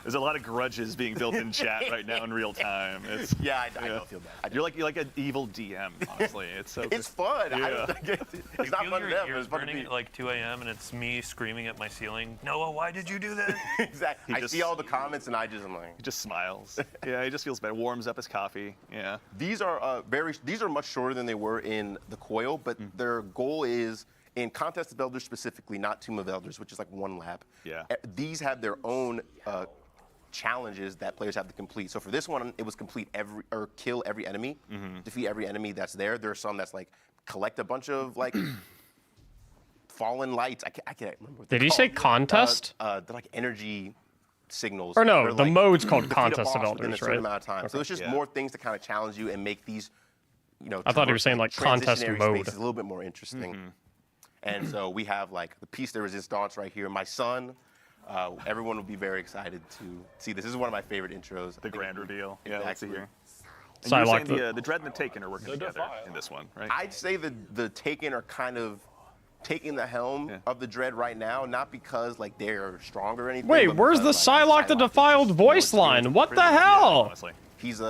There's a lot of grudges being built in chat right now in real time. It's, Yeah, I don't feel bad. I you're like an evil DM, honestly. It's so. It's fun. Yeah. It's not Feel fun to your them, but ears it's fun to burning me. at like 2 a.m. and it's me screaming at my ceiling. Noah, why did you do that? Exactly. He I just- see all the comments and I'm like, He just smiles. Yeah, he just feels better. Warms up his coffee. Yeah. these are these are much shorter than they were in the coil, but their goal is in Contest of Elders specifically, not Tomb of Elders, which is like 1 lap. Yeah. These have their own challenges that players have to complete. So for this one, it was kill every enemy, defeat every enemy that's there. There are some that's like collect a bunch of like fallen lights. I can't remember what they're Did he say called. contest? They're like energy signals. Or no, They're the like, mode's called defeat a Contest of boss within a Elders, certain right? amount of time. So it's just Yeah. more things to kind of challenge you and make these, I thought he was saying, like, contest transitionary mode. spaces a little bit more interesting. And so we have like the piece de resistance right here. My son, everyone will be very excited to see this. This is one of my favorite intros. The grand reveal. Yeah, let's see Exactly. here. And So you I were like saying the Dread and the Taken are working together Defile. in this one, right? I'd say the Taken are kind of taking the helm of the Dread right now, not because like they're strong or anything. Wait, but where's the because, like, Psylocke the Psylocke is Defiled just voice more line? experienced What the prison. hell? Honestly. He's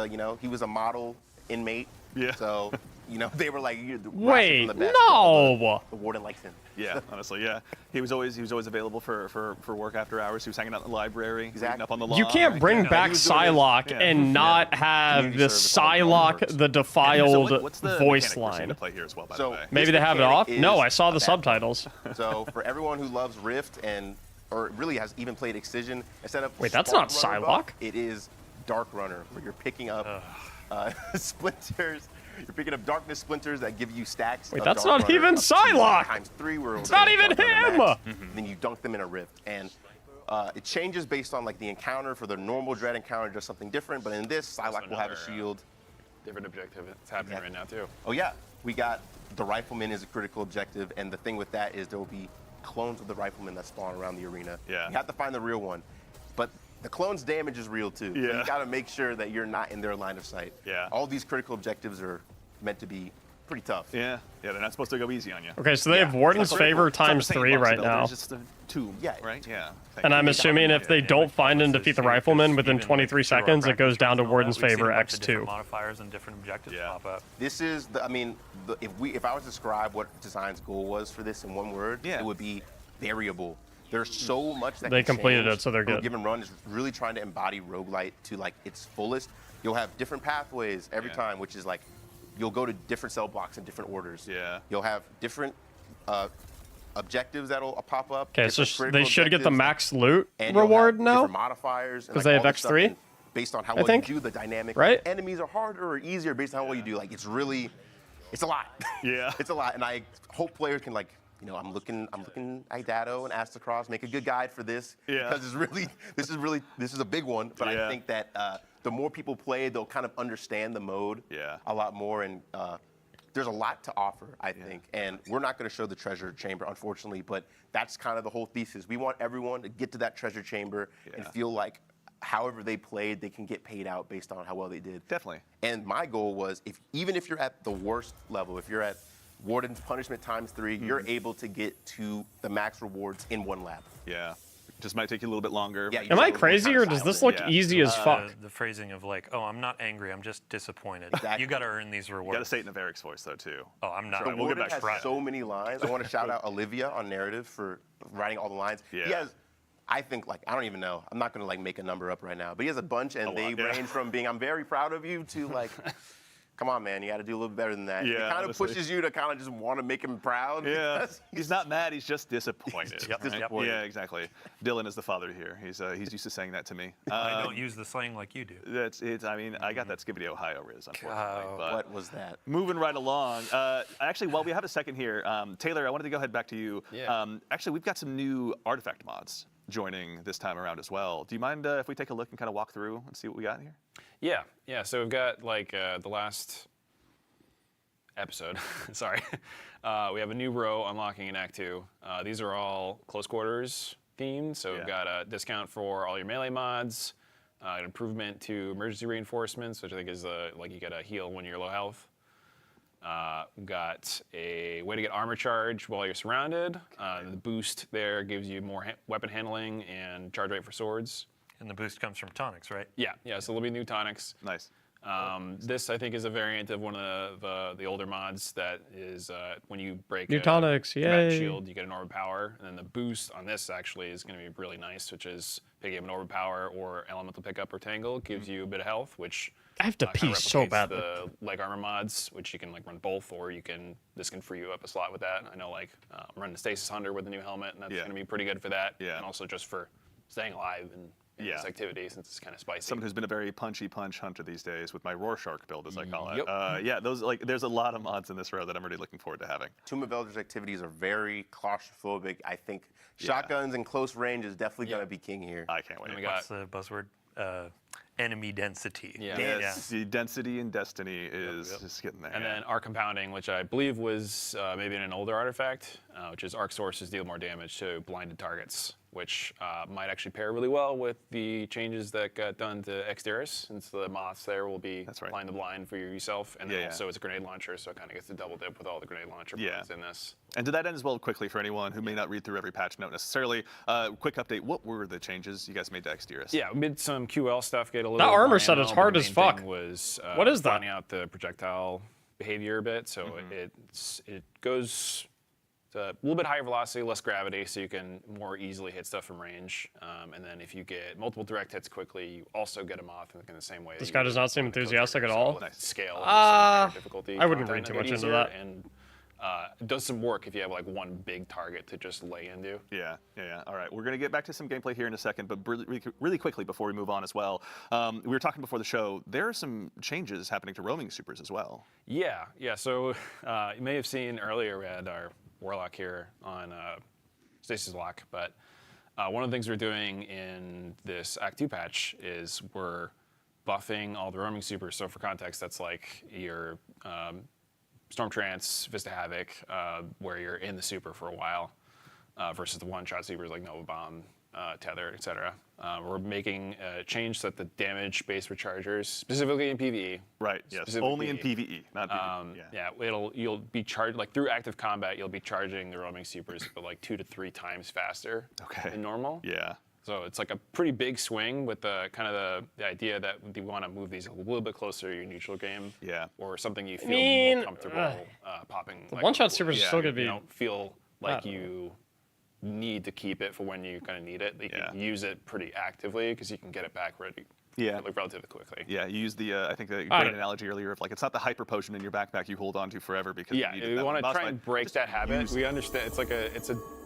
he was a model inmate. Yeah. So, You know, they were like, wait, from the best, no. The warden likes him. Yeah, honestly, yeah. He was always available for work after hours. He was hanging out in the library, reading up on the law. You can't bring back Psylocke and not have the Psylocke the Defiled what's the voice mechanic we're seeing line. to play here as well, by the way? Maybe they have it off? No, I saw the subtitles. So for everyone who loves Rift or really has even played Excision, instead of wait, that's not Psylocke. It is Dark Runner, where you're picking up splinters. You're picking up darkness splinters that give you stacks. Wait, of that's Dark not Runner even up to Psylocke. ×3. It's not even him. Then you dunk them in a Rift, and it changes based on like the encounter. For the normal Dread encounter, just something different. But in this, Psylocke will have a shield. Different objective. It's happening right now too. Oh yeah, we got the Rifleman is a critical objective, and the thing with that is there will be clones of the Rifleman that spawn around the arena. Yeah. You have to find the real one, but the clone's damage is real too. Yeah. So you got to make sure that you're not in their line of sight. Yeah. All these critical objectives are meant to be pretty tough. Yeah, they're not supposed to go easy on you. Okay, so they have Warden's Favor ×3 right now. There's just a tomb, right? Yeah. And I'm assuming if they don't find and defeat the Rifleman within 23 seconds, it goes down to Warden's Favor X2. Modifiers and different objectives pop up. This is the, I mean, if I was to describe what design's goal was for this in one word, it would be variable. There's so much that they can completed change it, so they're good. A given run is really trying to embody roguelite to like its fullest. You'll have different pathways every time, which is like you'll go to different cell blocks in different orders. Yeah. You'll have different objectives that'll pop up. Okay, so they should get the max loot reward now? Different modifiers. Because they have X3? Based on how well you do, the dynamic. Right? Enemies are harder or easier based on how well you do. Like, it's a lot. Yeah. It's a lot. And I hope players can, like, you know, I'm looking at Dado and Astacross, make a good guide for this. Yeah. Because this is a big one. But I think that the more people play, they'll kind of understand the mode a lot more. And there's a lot to offer, I think. And we're not going to show the treasure chamber, unfortunately, but that's kind of the whole thesis. We want everyone to get to that treasure chamber and feel like however they played, they can get paid out based on how well they did. Definitely. And my goal was, even if you're at the worst level, if you're at Warden's Punishment ×3, you're able to get to the max rewards in one lap. Yeah. Just might take you a little bit longer. Yeah, am I crazy or does this look easy as fuck? The phrasing of like, oh, I'm not angry, I'm just disappointed. Exactly. You got to earn these rewards. You got to say it in a Varric's voice, though, too. Oh, I'm not. The Warden has so many lines. I want to shout out Olivia on narrative for writing all the lines. Yeah. He has, I think, like, I don't even know. I'm not going to, like, make a number up right now. But he has a bunch, and they range from being, I'm very proud of you, to, like, come on, man, you got to do a little better than that. Yeah, it kind of pushes you to kind of just want to make him proud. Yeah, he's not mad, he's just disappointed. Disappointed. Yeah, exactly. Dylan is the father here. He's used to saying that to me. I don't use the slang like you do. That's it. I mean, I got that Skibbity Ohio riz, unfortunately. But what was that? Moving right along. Actually, while we have a second here, Taylor, I wanted to go ahead back to you. Yeah. Actually, we've got some new artifact mods joining this time around as well. Do you mind if we take a look and kind of walk through and see what we got here? Yeah. So we've got like the last episode. Sorry. We have a new row unlocking in Act 2. These are all close quarters themed. So we've got a discount for all your melee mods, an improvement to emergency reinforcements, which I think is like you get a heal when you're low health. We've got a way to get armor charge while you're surrounded. The boost there gives you more weapon handling and charge rate for swords. And the boost comes from tonics, right? Yeah. So there'll be new tonics. Nice. This, I think, is a variant of one of the older mods that is when you break New a tonics, combatant yay. shield, you get an orb power. And then the boost on this actually is going to be really nice, which is picking up an orb power or elemental pickup or tangle. Gives you a bit of health, which I have to pee so badly. The leg armor mods, which you can like run both, or this can free you up a slot with that. I know like I'm running Stasis Hunter with the new helmet, and that's going to be pretty good for that. Yeah. And also just for staying alive and this activity, since it's kind of spicy. Someone who's been a very punchy punch hunter these days with my Rorschach build, as I call it. Yeah, those there's a lot of mods in this row that I'm really looking forward to having. Tomb of Elders activities are very claustrophobic. I think shotguns in close range is definitely going to be king here. I can't wait. What's the buzzword? Enemy density. The density in Destiny is just getting there. And then arc compounding, which I believe was maybe in an older artifact, which is arc sources deal more damage to blinded targets, which might actually pair really well with the changes that got done to Exteris, since the moths there will be blind the blind for yourself, and then also it's a grenade launcher, so it kind of gets to double dip with all the grenade launcher mods in this. And to that end as well, quickly for anyone who may not read through every patch note necessarily, quick update, what were the changes you guys made to Exteris? Yeah, we made some QL stuff, get a little That armor set is ammo, hard but as the main fuck. thing was what is that? finding out the projectile behavior a bit, so it goes a little bit higher velocity, less gravity, so you can more easily hit stuff from range. And then if you get multiple direct hits quickly, you also get them off in the same way. This guy does not seem enthusiastic at all. Scale difficulty. I wouldn't read too much into that. And it does some work if you have like one big target to just lay into. Yeah. All right, we're gonna get back to some gameplay here in a second, but really quickly before we move on as well, we were talking before the show. There are some changes happening to roaming supers as well. Yeah. So you may have seen earlier we had our Warlock here on Stasis Lock, but one of the things we're doing in this Act 2 patch is we're buffing all the roaming supers. So for context, that's like your Storm Trance, Vista Havoc, where you're in the super for a while, versus the one-shot supers like Nova Bomb, Tether, etc. We're making a change so that the damage-based rechargers, specifically in PvE. Right. Yes. Only in PvE, not PvE. Yeah. You'll be charged like through active combat. You'll be charging the roaming supers, but like 2 to 3 times faster than normal. Yeah. So it's like a pretty big swing with the kind of the idea that you want to move these a little bit closer to your neutral game. Yeah. Or something you feel more comfortable popping. The one-shot supers is still gonna be. You don't feel like you need to keep it for when you kind of need it. You can use it pretty actively because you can get it back ready. Like relatively quickly. Yeah, you used the I think the great analogy earlier of like it's not the hyper potion in your backpack you hold on to forever because you need we want to try and break that habit. We understand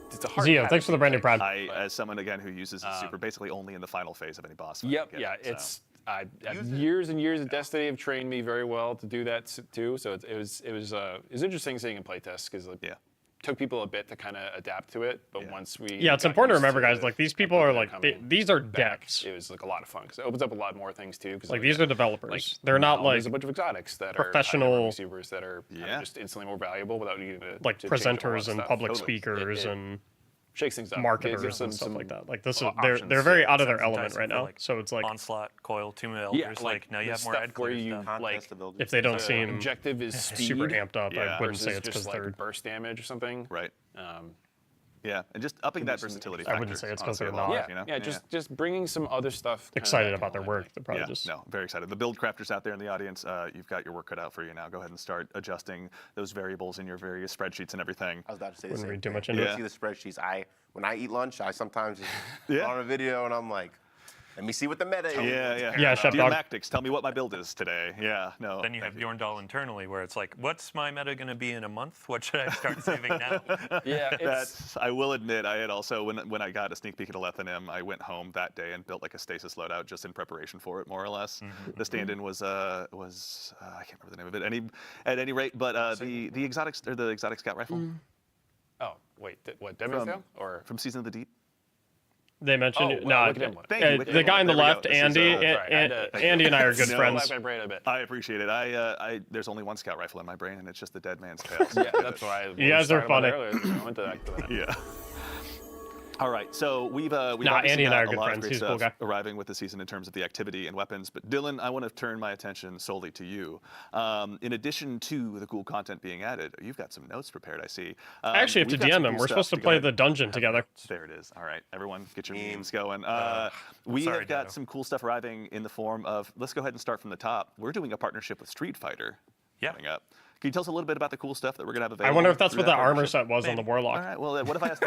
it's a hard Zio, thanks for the branding, Brad. As someone again who uses the super basically only in the final phase of any boss fight. Yep. It's years and years of Destiny have trained me very well to do that too. So it was interesting seeing in playtest because took people a bit to kind of adapt to it, but once we it's important to remember, guys. Like these people are like these are devs. It was like a lot of fun because it opens up a lot more things too. Like these are developers. They're not like there's a bunch of exotics that professional are receivers that are just instantly more valuable without needing to like to presenters and stuff. public speakers and shakes things up. marketers and stuff like that. Like this is they're very out of their element right now. So it's like Onslaught, Coil, 2 mil. There's like now you have more stuff ad where clear you stuff. like if they don't seem objective is speed, super amped up, I wouldn't say versus it's because just like they're burst damage or something. Right. And just upping that versatility factor. I wouldn't say it's because they're honestly, not. Just bringing some other stuff. Excited about their work. They're probably just no, very excited. The build crafters out there in the audience, you've got your work cut out for you now. Go ahead and start adjusting those variables in your various spreadsheets and everything. I was about to say wouldn't read too much into into it. See the spreadsheets. When I eat lunch, I sometimes just Yeah. on a video and I'm like, let me see what the meta is. Yeah, Chef Dear Dog. Mactics, tell me what my build is today. Yeah, no. Then you have Bjorndal internally where it's like, what's my meta going to be in a month? What should I start saving now? I will admit, I had also, when I got a sneak peek at Alethanim, I went home that day and built like a stasis loadout just in preparation for it, more or less. The stand-in was I can't remember the name of it at any rate, but the exotic scout rifle. Oh wait, what Demon's or from Season of the Deep. They mentioned the guy on the There we left, go. Andy. Andy and I are good friends. I appreciate it. I there's only one scout rifle in my brain, and it's just the dead man's tail. That's why you guys are funny. Yeah. All right, so we've Andy and I are good a lot friends. of great He's a cool stuff guy. arriving with the season in terms of the activity and weapons. But Dylan, I want to turn my attention solely to you. In addition to the cool content being added, you've got some notes prepared. I see. I actually have to DM him. We're supposed to play the dungeon together. There it is. All right, everyone, get your memes going. We have got some cool stuff arriving in the form of. Let's go ahead and start from the top. We're doing a partnership with Street Fighter coming up. Can you tell us a little bit about the cool stuff that we're going to have available? I wonder if that's what the armor set was on the Warlock. All right, well, what if I ask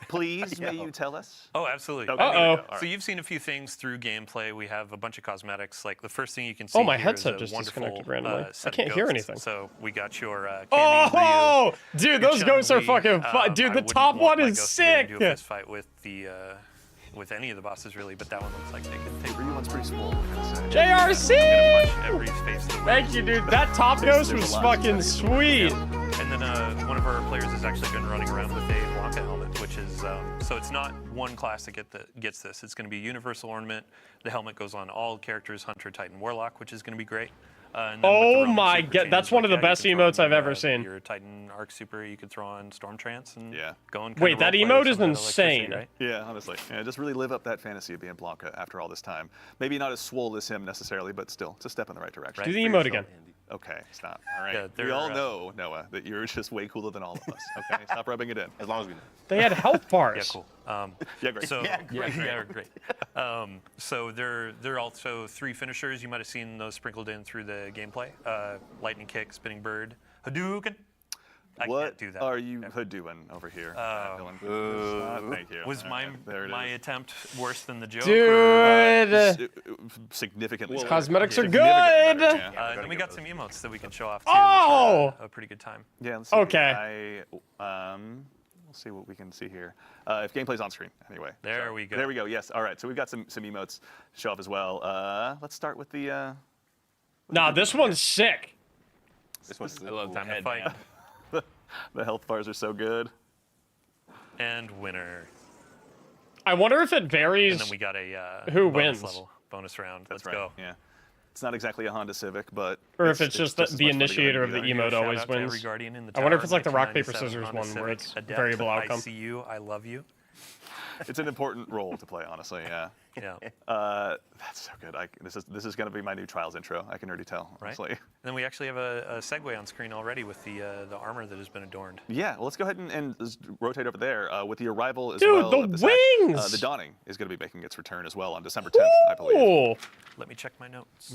please, may you tell us? Oh, absolutely. Uh-oh. So you've seen a few things through gameplay. We have a bunch of cosmetics. Like the first thing you can see my here headset is a just wonderful, disconnected randomly. set I can't of hear ghosts. anything. So we got your Oh, dude, those Chun ghosts are Li. fucking fun. Dude, the I top wouldn't one want my is ghost to get sick. into a fist fight with the with any of the bosses really, but that one looks like they could take One's pretty small. JRC! every face. Thank you, dude. That top ghost was fucking sweet. And then one of our players has actually been running around with a Blanca helmet, which is so it's not one class that gets this. It's going to be universal ornament. The helmet goes on all characters, Hunter, Titan, Warlock, which is going to be great. And then with the Oh Roman my super god, that's changes, one of the like that, best you can throw emotes I've on ever seen. Your Titan Arc Super, you could throw on Storm Trance and go and Wait, that emote is insane. Right? Yeah, honestly. Yeah, just really live up that fantasy of being Blanca after all this time. Maybe not as swole as him necessarily, but still, it's a step in the right direction. Do the emote again. Okay, stop. All right. Yeah, we all know, Noah, that you're just way cooler than all of us. Okay, stop rubbing it in. As long as we know. They had health bars. Yeah, cool. Yeah, great. So, Yeah, great. Yeah, great. So there are also 3 finishers. You might have seen those sprinkled in through the gameplay. Lightning kick, spinning bird, Hadouken. I What can't do that. are you doing over here, Dylan? Thank you. Was All right, there it my is. attempt worse than the joke? Dude. Significantly. so. cosmetics are Significantly good. better, yeah. Then we got some emotes that we can show off too. Oh! Which are a pretty good time. Yeah, let's see. Okay. We'll see what we can see here. If gameplay's on screen, anyway. There we go. There we go. Yes. All right. So we've got some emotes to show off as well. Let's start with the. Nah, this one's sick. This one's I love Time to head, fight. man. The health bars are so good. And winner. I wonder if it varies. And then we got a Who bonus wins? level, bonus round. That's Let's right. go. Yeah. It's not exactly a Honda Civic, but. Or if it's just as the much fun to go initiator and of the do that. emote Shout always out to every wins. guardian in the I wonder if tower, it's like the rock, paper, 1997 scissors Honda one where Civic, it's Adept, variable I outcome. see you. I love you. It's an important role to play, honestly. Yeah. Yeah. That's so good. This is going to be my new Trials intro. I can already tell. Right. Honestly. And then we actually have a segue on screen already with the armor that has been adorned. Yeah, well, let's go ahead and just rotate over there with the arrival as Dude, well. the of this act. wings! The Dawning is going to be making its return as well on December 10th, I believe. Ooh. Let me check my notes.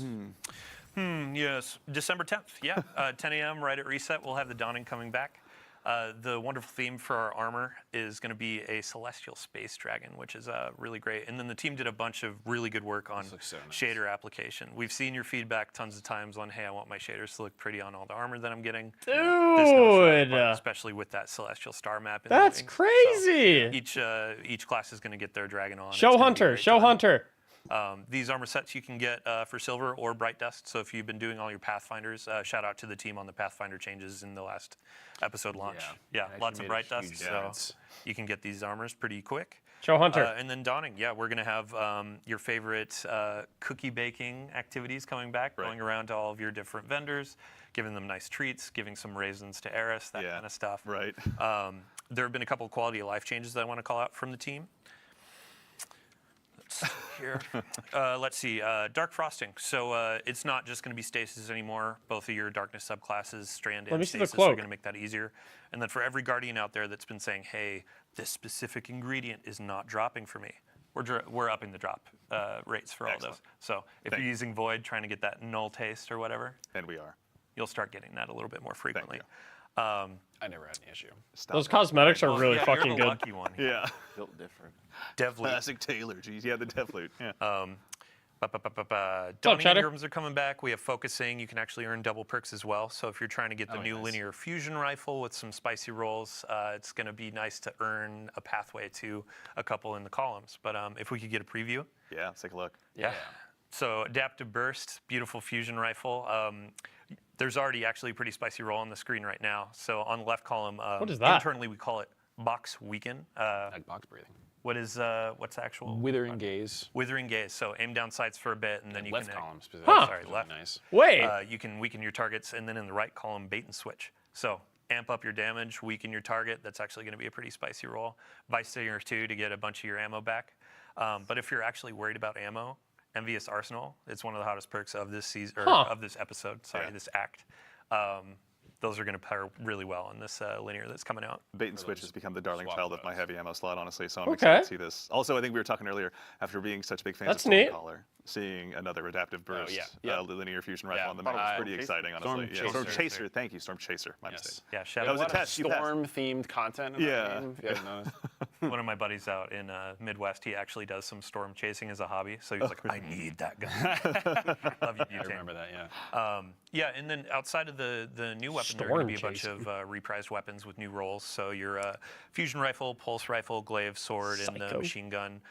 Yes, December 10th. Yeah, 10 a.m. right at reset. We'll have the Dawning coming back. The wonderful theme for our armor is going to be a celestial space dragon, which is really great. And then the team did a bunch of really good work on looks so nice. shader application. We've seen your feedback tons of times on, hey, I want my shaders to look pretty on all the armor that I'm getting. This no shot, Dude. especially with that celestial star map. In the That's wing. crazy. So each class is going to get their dragon on. It's Show gonna be a Hunter. great Show time. Hunter. These armor sets you can get for silver or bright dust. So if you've been doing all your Pathfinders, shout out to the team on the Pathfinder changes in the last episode launch. Yeah, It lots actually of made a bright dust. huge So difference. you can get these armors pretty quick. Show Hunter. And then Dawning, yeah, we're gonna have your favorite cookie baking activities coming back, Right. going around to all of your different vendors, giving them nice treats, giving some raisins to Eris, that kind of stuff. Right. There have been a couple of quality of life changes that I want to call out from the team. Let's see here. Let's see. Dark Frosting. So it's not just going to be stasis anymore. Both of your darkness subclasses, Strand Let and me see the stasis, are cloak. going to make that easier. And then for every guardian out there that's been saying, hey, this specific ingredient is not dropping for me, we're upping the drop rates for all Excellent. those. So if you're using Void, trying to get that null taste or whatever, And we are. you'll start getting that a little bit more frequently. you. I never had any issue. Stop Those it. cosmetics are Well, really yeah, fucking you're the good. lucky one. Yeah. built different. Devloot. Classic Taylor. Geez. Yeah, the Deathloot. Yeah. Dawning Cheddar? Ingrams are coming back. We have focusing. You can actually earn double perks as well. So if you're trying to get the new nice. linear fusion rifle with some spicy rolls, it's going to be nice to earn a pathway to a couple in the columns. But if we could get a preview. Yeah, let's take a look. Yeah. So adaptive burst, beautiful fusion rifle. There's already actually a pretty spicy roll on the screen right now. So on the left column, What is that? internally we call it box weaken. Like box breathing. What's the actual? Withering gaze. Withering gaze. So aim down sights for a bit, and then you Left can column specifically. Huh. Sorry, Really left. Nice. Wait. You can weaken your targets, and then in the right column, bait and switch. So amp up your damage, weaken your target. That's actually going to be a pretty spicy roll. Vice Stinger 2 to get a bunch of your ammo back. But if you're actually worried about ammo, Envious Arsenal, it's one of the hottest perks of this season or Huh. of this episode. Sorry, Yeah. this act. Those are going to pair really well on this linear that's coming out. Bait and switch has become the darling swap child of my bows. heavy ammo slot, honestly. So I'm Okay. excited to see this. Also, I think we were talking earlier, after being such big fans That's of neat. Stormcaller, seeing another adaptive burst, yeah. linear fusion rifle Yeah, on the map was pretty exciting, honestly. Storm Storm Chaser. Chaser. Thank you, Storm Chaser. My Yes. mistake. Yeah, shout That out was a A lot of test. You passed. storm-themed content. In Yeah. That game, if you haven't noticed. one of my buddies out in Midwest, he actually does some storm chasing as a hobby. So he was like, I need that gun. Love you, I Butane. remember that. Yeah. Yeah, and then outside of the new weapon, there are going to be a Storm bunch of reprised weapons with new roles. So your fusion rifle, pulse rifle, glaive, sword, and the Psycho. machine gun.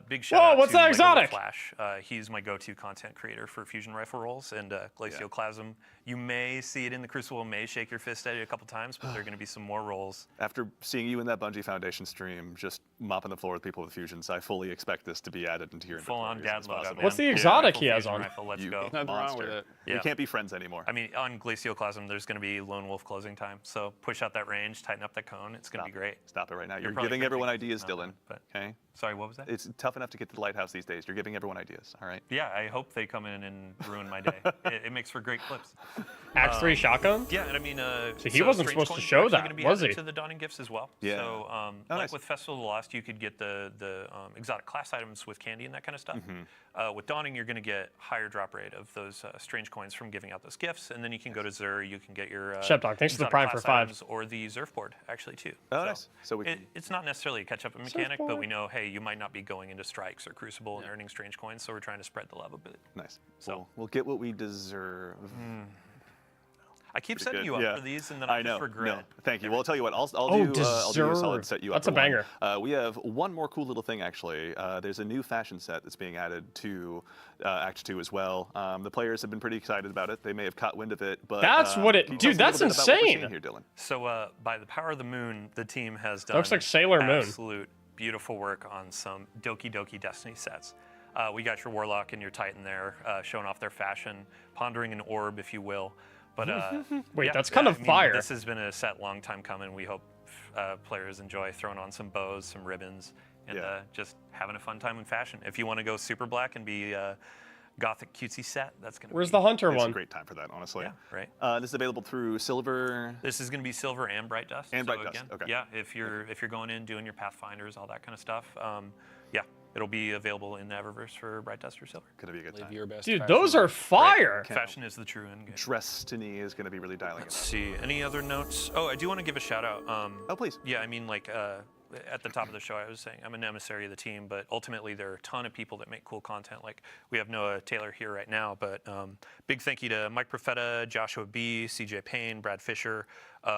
Big shout Whoa, out what's to that Lego exotic? Flash. He's my go-to content creator for fusion rifle rolls and Glacioclasm. You may see it in the Crucible, may shake your fist at it a couple times, but there are going to be some more rolls. After seeing you in that Bungie Foundation stream, just mopping the floor with people with fusions. I fully expect this to be added into your Full-on inventory as dad loadout, possible. man. What's the exotic he has Fusion on? Rifle, let's You go. Nothing wrong monster. with it. We Yeah. can't be friends anymore. I mean, on Glacioclasm, there's going to be Lone Wolf closing time. So push out that range, tighten up that cone. It's going to be great. Stop it right now. You're probably giving gonna everyone take ideas, another Dylan. one, but- Okay? Sorry, what was that? It's tough enough to get to the lighthouse these days. You're giving everyone ideas, all right? Yeah, I hope they come in and ruin my day. It makes for great clips. Act 3 shotgun? Yeah, and I mean, So he wasn't Strange supposed to Coins show are actually that, gonna be was added he? To the Dawning Gifts as well. Yeah. So, nice. like with Festival of the Lost, you could get the exotic class items with candy and that kind of stuff. With Dawning, you're going to get higher drop rate of those Strange Coins from giving out those gifts, and then you can go to Zur. You can get your Shepdog, thanks for the exotic Prime class for 5. items or the Zerf board actually too. Oh, nice. So we It's not necessarily a catch-up mechanic, but board. we know, hey, you might not be going into Strikes or Crucible and earning Strange Coins, so we're trying to spread the love a bit. nice. So- We'll get what we deserve. I keep Pretty setting good. you up Yeah. for these, and then I I know. just regret. No, thank you. Well, I'll tell you what. I'll Oh, do a solid deserve. set you up. That's a for one. banger. We have one more cool little thing actually. There's a new fashion set that's being added to Act 2 as well. The players have been pretty excited about it. They may have caught wind of it, but That's what it- can you tell dude, us a little that's bit about what we're insane. seeing here, Dylan? So, by the power of the moon, the team has done Looks like Sailor Moon. absolute beautiful work on some Doki Doki Destiny sets. We got your Warlock and your Titan there, showing off their fashion, pondering an orb, if you will. But Wait, yeah, that's kind of fire. This has been a set long time coming. We hope players enjoy throwing on some bows, some ribbons, and Yeah. just having a fun time in fashion. If you want to go super black and be gothic cutesy set, that's gonna. Where's be, the Hunter It's a one? great time for that, honestly. Yeah, right. This is available through Silver. This is going to be silver and bright dust. And so bright dust, again, okay. Yeah, if you're going in doing your pathfinders, all that kind of stuff, yeah, it'll be available in the Eververse for bright dust or silver. Gonna be a good Live time. your best Dude, fashion those are life. fire. Fashion is the true end game. Destiny is gonna be really dialing it Let's up. see. Any other notes? Oh, I do want to give a shout out. Oh, please. Yeah, I mean, like at the top of the show, I was saying I'm an emissary of the team, but ultimately there are a ton of people that make cool content. Like we have Noah Taylor here right now, but big thank you to Mike Profeta, Joshua B, CJ Payne, Brad Fisher,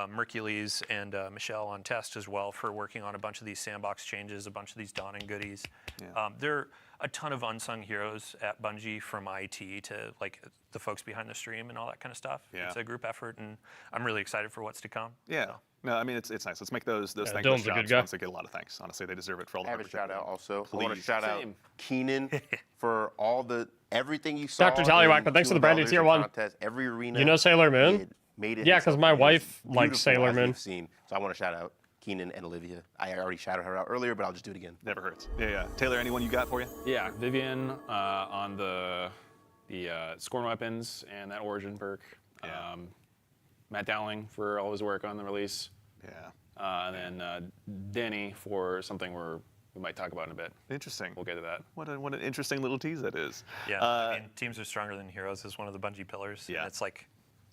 Mercules, and Michelle on test as well for working on a bunch of these sandbox changes, a bunch of these Dawning goodies. Yeah. There are a ton of unsung heroes at Bungie, from IT to like the folks behind the stream and all that kind of stuff. Yeah. It's a group effort, and I'm really excited for what's to come. Yeah. No, I mean it's nice. Let's make those Yeah, thankless Dylan's a good jobs guy. ones that get a lot of thanks. Honestly, they deserve it for all the I have hard a work shout they've out done. also. I want to Please. shout out Same. Keenan for everything you saw. Dr. Tallywhack, but thanks for the branded tier 1. Contest, every arena. You know Sailor Moon? did, made it Yeah, into 'cause my something wife as likes beautiful Sailor as Moon. we've seen. So I want to shout out Keenan and Olivia. I already shouted her out earlier, but I'll just do it again. Never hurts. Yeah. Taylor, anyone you got for you? Yeah, Vivian on the Scorn weapons and that origin perk. Yeah. Matt Dowling for all his work on the release. Yeah. And then Denny for something we might talk about in a bit. Interesting. We'll get to that. What an interesting little tease that is. Yeah, I mean, teams are stronger than heroes is one of the Bungie pillars. Yeah. And it's like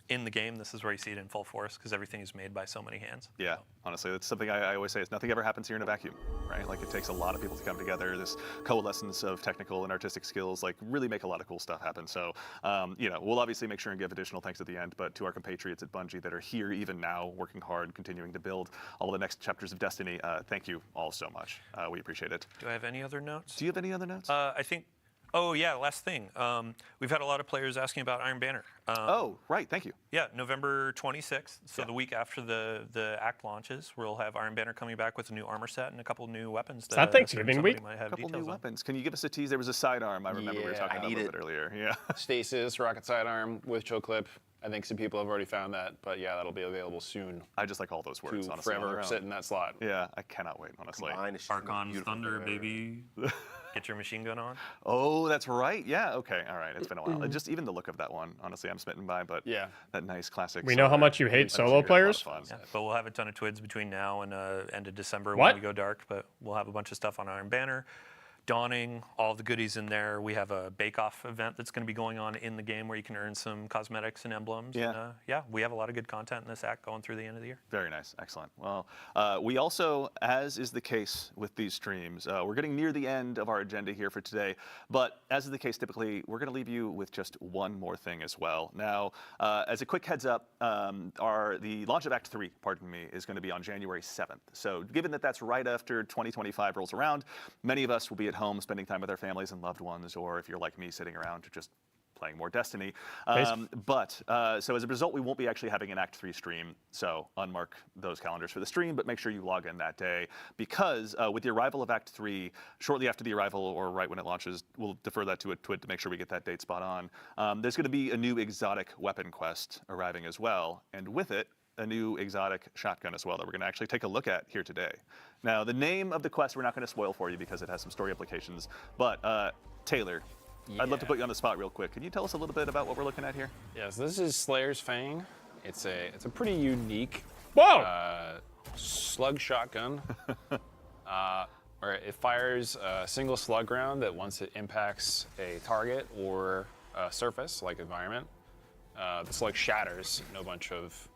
in the game, this is where you see it in full force because everything is made by so many hands. Yeah, honestly, that's something I always say is nothing ever happens here in a vacuum, right? Like it takes a lot of people to come together. This coalescence of technical and artistic skills, like really make a lot of cool stuff happen. So, we'll obviously make sure and give additional thanks at the end, but to our compatriots at Bungie that are here even now, working hard, continuing to build all the next chapters of Destiny, thank you all so much. We appreciate it. Do I have any other notes? Do you have any other notes? I think. Oh yeah, last thing. We've had a lot of players asking about Iron Banner. oh, right, thank you. Yeah, November 26th. So Yeah. the week after the act launches, we'll have Iron Banner coming back with a new armor set and a couple new weapons. that Thanksgiving somebody week? might have A couple new details on. weapons. Can you give us a tease? There was a sidearm. I remember we were Yeah, talking I about need a little it. bit earlier. Yeah. Stasis, rocket sidearm with choke clip. I think some people have already found that, but yeah, that'll be available soon I just like all those words, to honestly. on forever their own. sit in that slot. Yeah, I cannot wait, honestly. Combine is just the most Archon's beautiful Thunder, thing I've ever- baby. Get your machine gun on. Oh, that's right. Yeah. Okay. All right. It's been a while. Just even the look of that one, honestly, I'm smitten by. But Yeah. that nice classic. We know how silver, much you hate that's solo a lot of players. fun. Yeah, but we'll have a ton of twids between now and end of December What? when we go dark. But we'll have a bunch of stuff on Iron Banner, Dawning, all the goodies in there. We have a bake-off event that's going to be going on in the game where you can earn some cosmetics and emblems. Yeah. And, yeah, we have a lot of good content in this act going through the end of the year. Very nice. Excellent. Well, we also, as is the case with these streams, we're getting near the end of our agenda here for today. But as is the case, typically, we're going to leave you with just one more thing as well. Now, as a quick heads up, the launch of Act 3, pardon me, is going to be on January 7th. So given that that's right after 2025 rolls around, many of us will be at home spending time with our families and loved ones, or if you're like me, sitting around just playing more Destiny. Nice. So as a result, we won't be actually having an Act 3 stream. So unmark those calendars for the stream, but make sure you log in that day because with the arrival of Act 3, shortly after the arrival or right when it launches, we'll defer that to a twit to make sure we get that date spot on. There's going to be a new exotic weapon quest arriving as well, and with it, a new exotic shotgun as well that we're going to actually take a look at here today. Now, the name of the quest we're not going to spoil for you because it has some story implications, but Taylor, I'd love to put you on the spot real quick. Can you tell us a little bit about what we're looking at here? Yes, this is Slayer's Fang. It's a pretty unique slug shotgun. Where it fires a single slug round that once it impacts a target or a surface, like environment, the slug shatters in a bunch of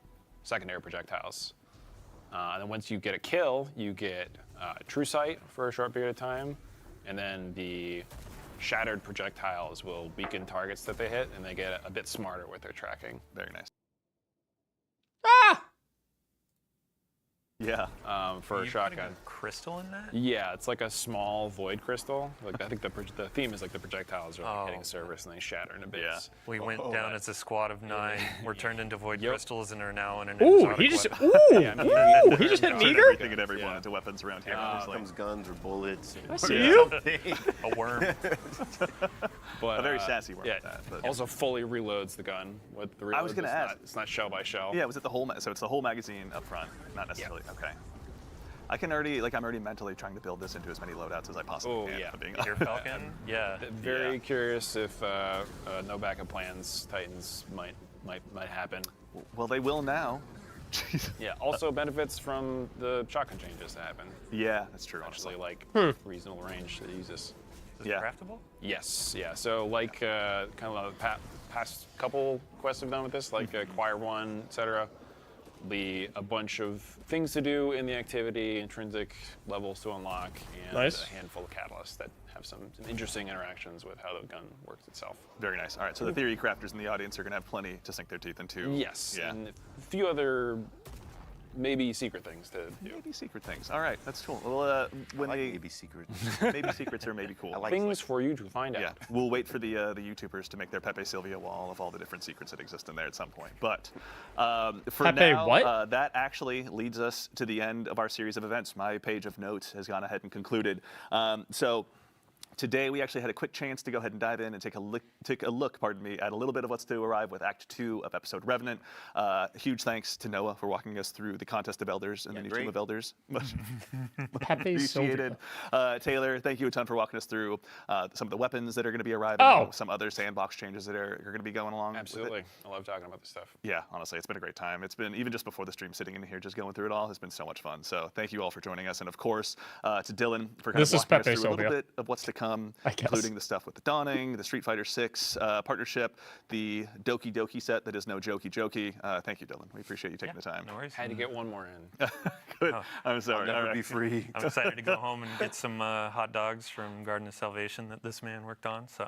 secondary projectiles. And then once you get a kill, you get true sight for a short period of time, and then the shattered projectiles will weaken targets that they hit, and they get a bit smarter with their tracking. Very nice. Ah! Yeah. For a shotgun. Crystal in that? Yeah, it's like a small void crystal. Like I think the theme is like the projectiles are like hitting surface and they shatter into bits. Yeah. We went down as a squad of 9. We're turned into void crystals and are now in an Ooh, exotic he just weapon. he just hit Turn meager. everything and everyone into weapons around here. Here comes guns or bullets. I see you. A worm. But, A very sassy worm yeah, at that. But also fully reloads the gun with the reloads. I was gonna ask. It's not shell by shell. yeah, was it the whole? So it's the whole magazine up front, not necessarily. Okay. I'm already mentally trying to build this into as many loadouts as I possibly can. Yeah. if I'm being Your Falcon? Yeah. Very curious if no backup plans Titans might happen. Well, they will now. Yeah. Also benefits from the shotgun changes that happen. Yeah, that's true. Actually, Honestly. like reasonable range to use this. Is it Yeah. craftable? Yes, yeah. So like kind of the past couple quests I've done with this, like Choir 1, etc. Be a bunch of things to do in the activity, intrinsic levels to unlock, and Nice. a handful of catalysts that have some interesting interactions with how the gun works itself. Very nice. All right, so the theory crafters in the audience are going to have plenty to sink their teeth into. Yes, Yeah. and a few other maybe secret things to do. Maybe secret things. All right, that's cool. Well, when they Maybe secret. maybe secrets are maybe cool. I like Things for you to find Yeah, out. we'll wait for the YouTubers to make their Pepe Sylvia wall of all the different secrets that exist in there at some point. But for Pepe now, what? that actually leads us to the end of our series of events. My page of notes has gone ahead and concluded. So today we actually had a quick chance to go ahead and dive in and take a look, at a little bit of what's to arrive with Act 2 of episode Revenant. Huge thanks to Noah for walking us through the Contest of Elders and the new great. Team of Elders. Much Pepe Sylvia. appreciated. Taylor, thank you a ton for walking us through some of the weapons that are going to be arriving, some other sandbox changes that are going to be going along. with it. Absolutely. I love talking about this stuff. Yeah, honestly, it's been a great time. It's been, even just before the stream, sitting in here, just going through it all has been so much fun. So thank you all for joining us. And of course, to Dylan for kind This of is walking us Pepe through a little Sylvia. bit of what's to come, I guess. including the stuff with the Dawning, the Street Fighter 6 partnership, the Doki Doki set that is no jokey jokey. Thank you, Dylan. We appreciate you taking the time. No worries. Had to get one more in. Good. I'm sorry. Never All right. be free. I'm excited to go home and get some hot dogs from Garden of Salvation that this man worked on. So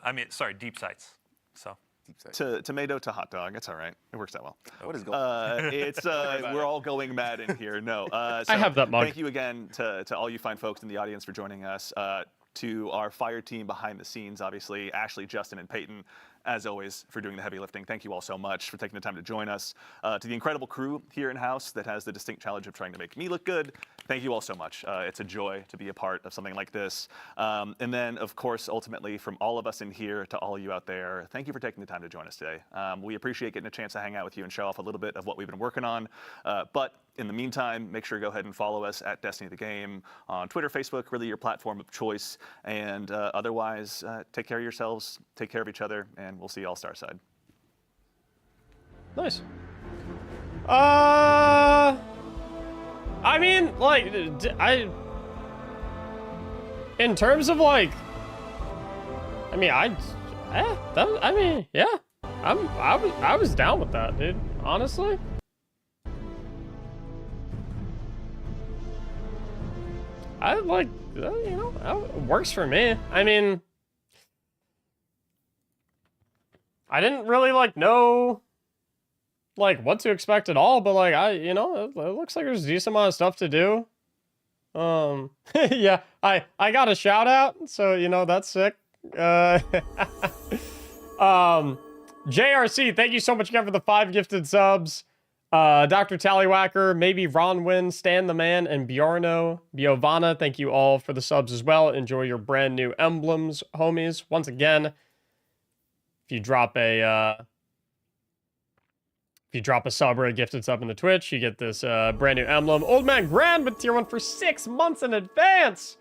deep sights. So Deep side. Tomato to hot dog. It's all right. It works out well. What is going It's we're all going mad in here. No, so I have that mug. Thank you again to all you fine folks in the audience for joining us. To our fire team behind the scenes, obviously Ashley, Justin, and Peyton, as always, for doing the heavy lifting. Thank you all so much for taking the time to join us. To the incredible crew here in house that has the distinct challenge of trying to make me look good. Thank you all so much. It's a joy to be a part of something like this. And then, of course, ultimately, from all of us in here to all of you out there, thank you for taking the time to join us today. We appreciate getting a chance to hang out with you and show off a little bit of what we've been working on. But in the meantime, make sure to go ahead and follow us at Destiny the Game on Twitter, Facebook, really your platform of choice. And otherwise, take care of yourselves, take care of each other, and we'll see you all Starside. Nice. I mean, like, in terms of like, I mean, yeah, I was down with that, dude. Honestly. I like, it works for me. I mean, I didn't really like know like what to expect at all, but like it looks like there's a decent amount of stuff to do. Yeah, I got a shout out, so that's sick. JRC, thank you so much again for the 5 gifted subs. Dr. Tallywhacker, maybe Ronwin, Stan the Man, and Bjarno, Biovana, thank you all for the subs as well. Enjoy your brand new emblems, homies. Once again, if you drop a sub or a gifted sub in the Twitch, you get this brand new emblem. Old Man Grand with tier 1 for 6 months in advance.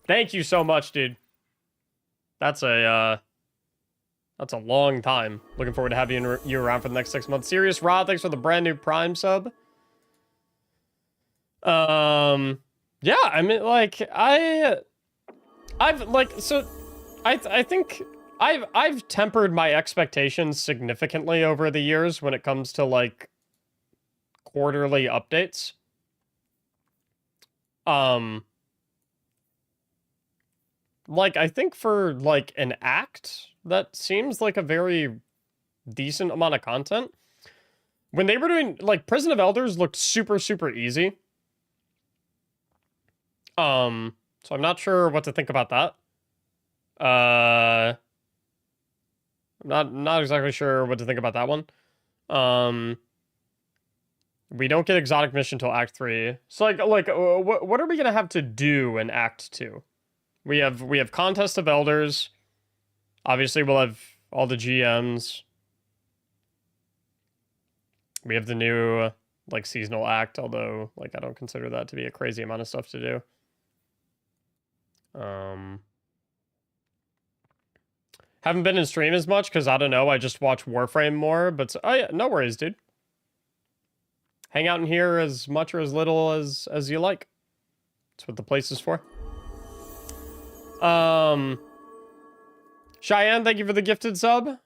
Thank you so much, dude. That's a long time. Looking forward to having you around for the next 6 months. Serious Rod, thanks for the brand new Prime sub. Yeah, I mean, like, I think I've tempered my expectations significantly over the years when it comes to, like, quarterly updates. Like, I think for, like, an act, that seems like a very decent amount of content. When they were doing, like, Prison of Elders looked super, super easy. So I'm not sure what to think about that. I'm not exactly sure what to think about that one. We don't get exotic mission until Act 3. So, what are we gonna have to do in Act 2? We have Contest of Elders. Obviously, we'll have all the GMs. We have the new, like, seasonal act, although, like, I don't consider that to be a crazy amount of stuff to do. Haven't been in stream as much, because, I don't know, I just watch Warframe more, but, oh yeah, no worries, dude. Hang out in here as much or as little as you like. That's what the place is for. Cheyenne, thank you for the gifted sub.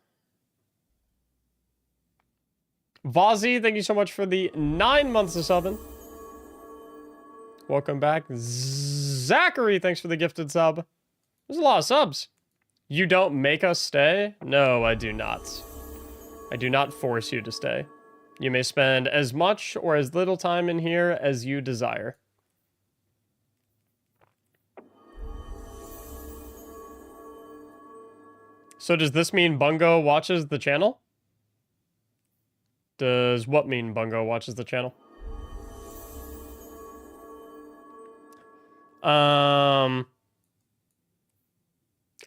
Vazi, thank you so much for the 9 months of subbing. Welcome back. Zachary, thanks for the gifted sub. There's a lot of subs. You don't make us stay? No, I do not. I do not force you to stay. You may spend as much or as little time in here as you desire. So does this mean Bungo watches the channel? Does what mean Bungo watches the channel?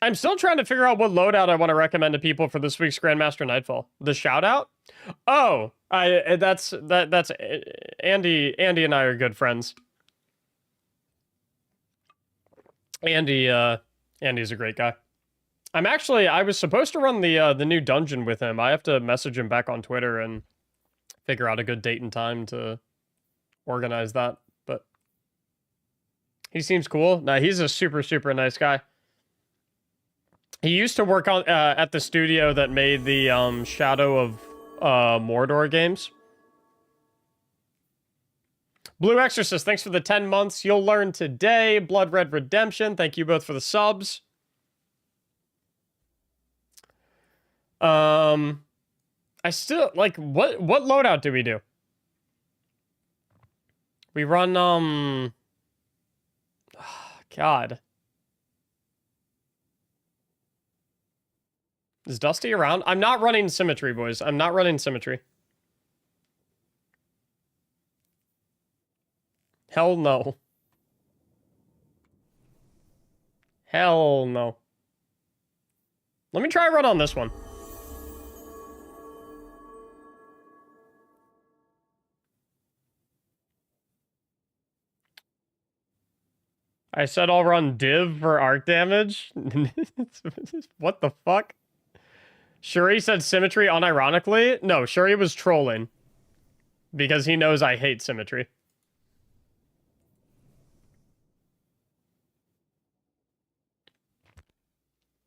I'm still trying to figure out what loadout I want to recommend to people for this week's Grandmaster Nightfall. The shout out? Oh, that's Andy and I are good friends. Andy's a great guy. I was supposed to run the new dungeon with him. I have to message him back on Twitter and figure out a good date and time to organize that, but he seems cool. Nah, he's a super, super nice guy. He used to work on at the studio that made the Shadow of Mordor games. Blue Exorcist, thanks for the 10 months. You'll learn today. Blood Red Redemption, thank you both for the subs. I still, like, what loadout do we do? We run, God. Is Dusty around? I'm not running Symmetry, boys. I'm not running Symmetry. Hell no. Hell no. Let me try a run on this one. I said I'll run div for arc damage. What the fuck? Shuri said Symmetry unironically? No, Shuri was trolling. Because he knows I hate Symmetry.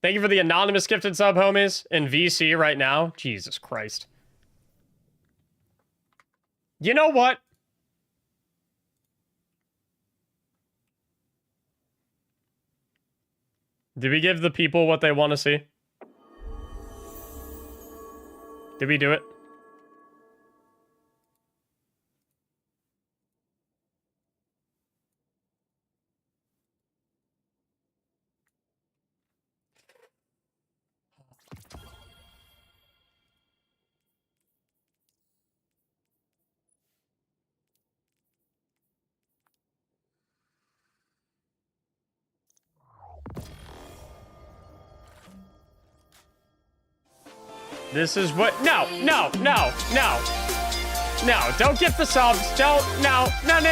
Thank you for the anonymous gifted sub, homies. In VC right now. Jesus Christ. You know what? Did we give the people what they want to see? Did we do it? This is what... No. No, don't get the subs. Don't. No. Don't.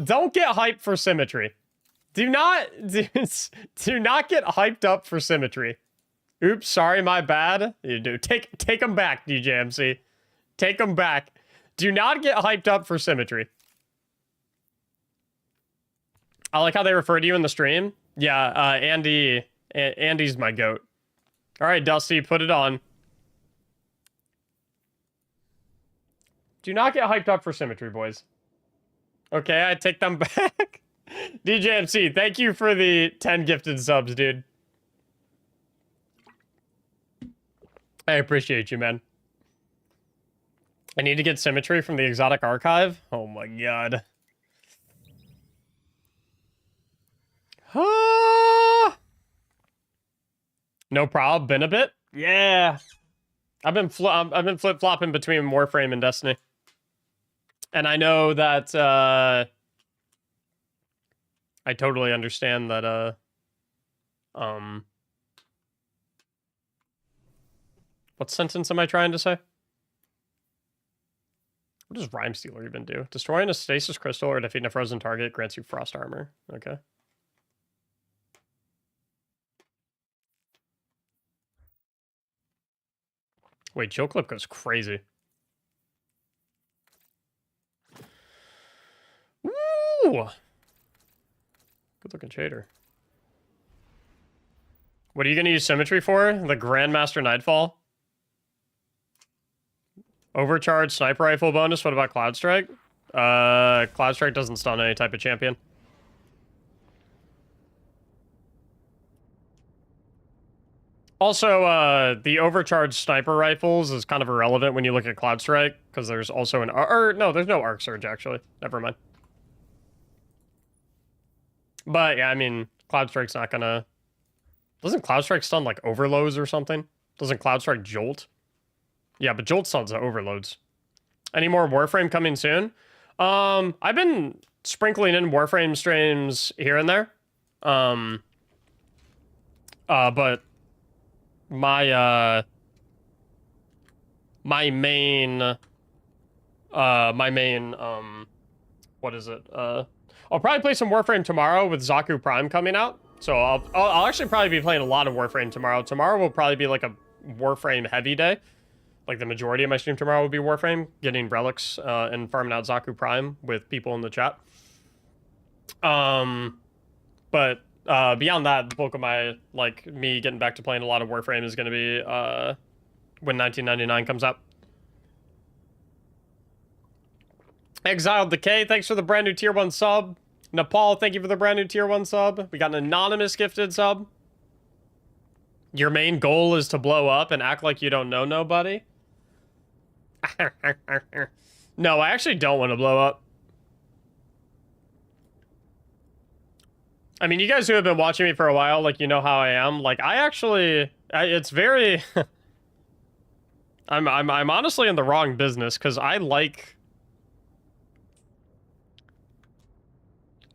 Don't get hyped for symmetry. Do not get hyped up for symmetry. Oops, sorry, my bad. You do. Take them back, DJMC. Take them back. Do not get hyped up for symmetry. I like how they refer to you in the stream. Yeah, Andy's my goat. All right, Dusty, put it on. Do not get hyped up for symmetry, boys. Okay, I take them back. DJMC, thank you for the 10 gifted subs, dude. I appreciate you, man. I need to get symmetry from the exotic archive. Oh my god. No problem. Been a bit. Yeah. I've been flip-flopping between Warframe and Destiny. And I know that I totally understand that what sentence am I trying to say? What does Rhyme Stealer even do? Destroying a stasis crystal or defeating a frozen target grants you frost armor. Okay. Wait, Joe Clip goes crazy. Woo! Good looking shader. What are you going to use symmetry for? The Grandmaster Nightfall? Overcharge sniper rifle bonus. What about Cloud Strike? Cloud Strike doesn't stun any type of champion. Also, the overcharged sniper rifles is kind of irrelevant when you look at Cloud Strike, because there's also an... no, there's no Arc Surge, actually. Never mind. But, yeah, I mean, Cloud Strike's not gonna... Doesn't Cloud Strike stun, like, overloads or something? Doesn't Cloud Strike jolt? Yeah, but jolt stuns overloads. Any more Warframe coming soon? I've been sprinkling in Warframe streams here and there. But... My main, what is it? I'll probably play some Warframe tomorrow with Zaku Prime coming out. So I'll actually probably be playing a lot of Warframe tomorrow. Tomorrow will probably be like a Warframe heavy day. Like the majority of my stream tomorrow will be Warframe, getting relics, and farming out Zaku Prime with people in the chat. But beyond that, the bulk of my, like, me getting back to playing a lot of Warframe is going to be when 1999 comes out. Exiled Decay, thanks for the brand new tier 1 sub. Nepal, thank you for the brand new tier 1 sub. We got an anonymous gifted sub. Your main goal is to blow up and act like you don't know nobody? No, I actually don't want to blow up. I mean, you guys who have been watching me for a while, like, you know how I am. Like, it's very... I'm honestly in the wrong business, because I like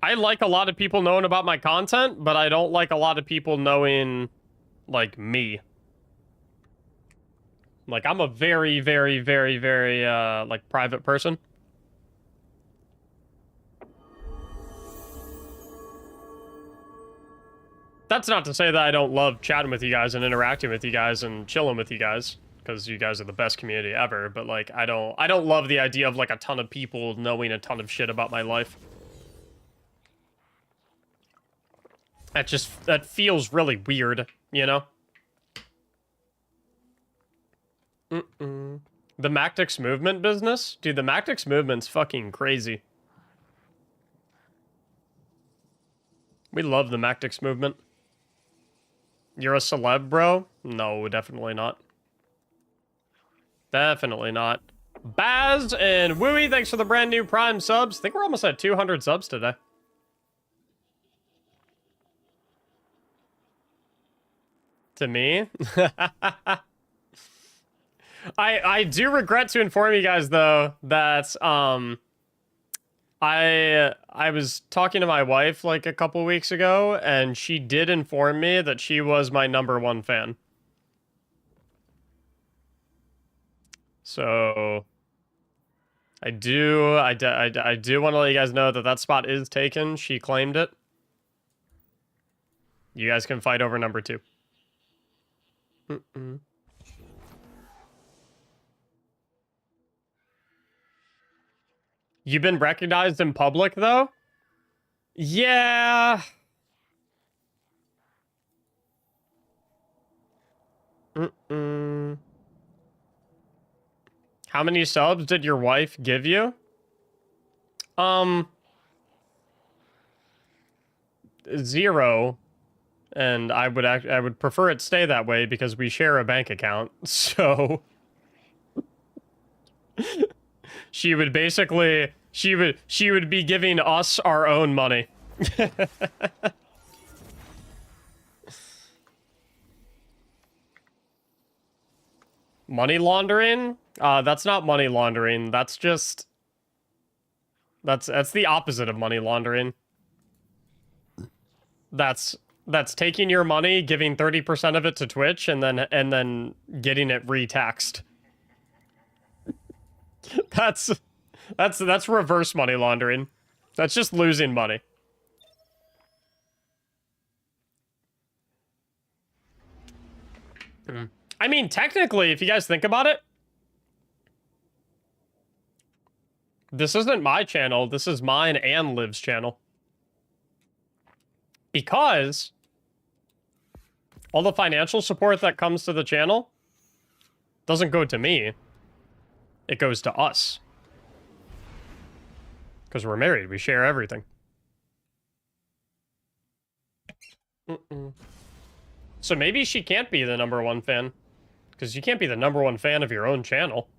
a lot of people knowing about my content, but I don't like a lot of people knowing, like, me. Like, I'm a very, very, very, very, like, private person. That's not to say that I don't love chatting with you guys and interacting with you guys and chilling with you guys, because you guys are the best community ever, but, like, I don't love the idea of, like, a ton of people knowing a ton of shit about my life. That feels really weird, you know? The Mactics movement business? Dude, the Mactics movement's fucking crazy. We love the Mactics movement. You're a celeb, bro? No, definitely not. Definitely not. Baz and Wooey, thanks for the brand new Prime subs. I think we're almost at 200 subs today. To me? I do regret to inform you guys, though, that I was talking to my wife like a couple weeks ago, and she did inform me that she was my #1 fan. So I do want to let you guys know that that spot is taken. She claimed it. You guys can fight over #2. You've been recognized in public, though? Yeah. How many subs did your wife give you? 0. And I would prefer it stay that way because we share a bank account. So she would basically she would be giving us our own money. Money laundering? That's not money laundering. That's just that's the opposite of money laundering. That's taking your money, giving 30% of it to Twitch, and then getting it re-taxed. That's reverse money laundering. That's just losing money. I mean, technically, if you guys think about it, this isn't my channel. This is mine and Liv's channel. Because all the financial support that comes to the channel doesn't go to me. It goes to us. Because we're married. We share everything. So maybe she can't be the #1 fan. Because you can't be the #1 fan of your own channel.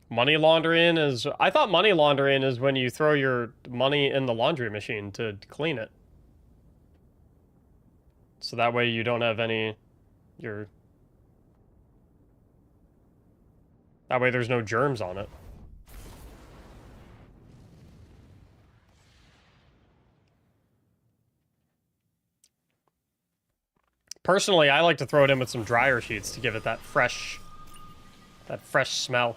Money laundering is... I thought money laundering is when you throw your money in the laundry machine to clean it. So that way you don't have any... That way there's no germs on it. Personally, I like to throw it in with some dryer sheets to give it that fresh smell.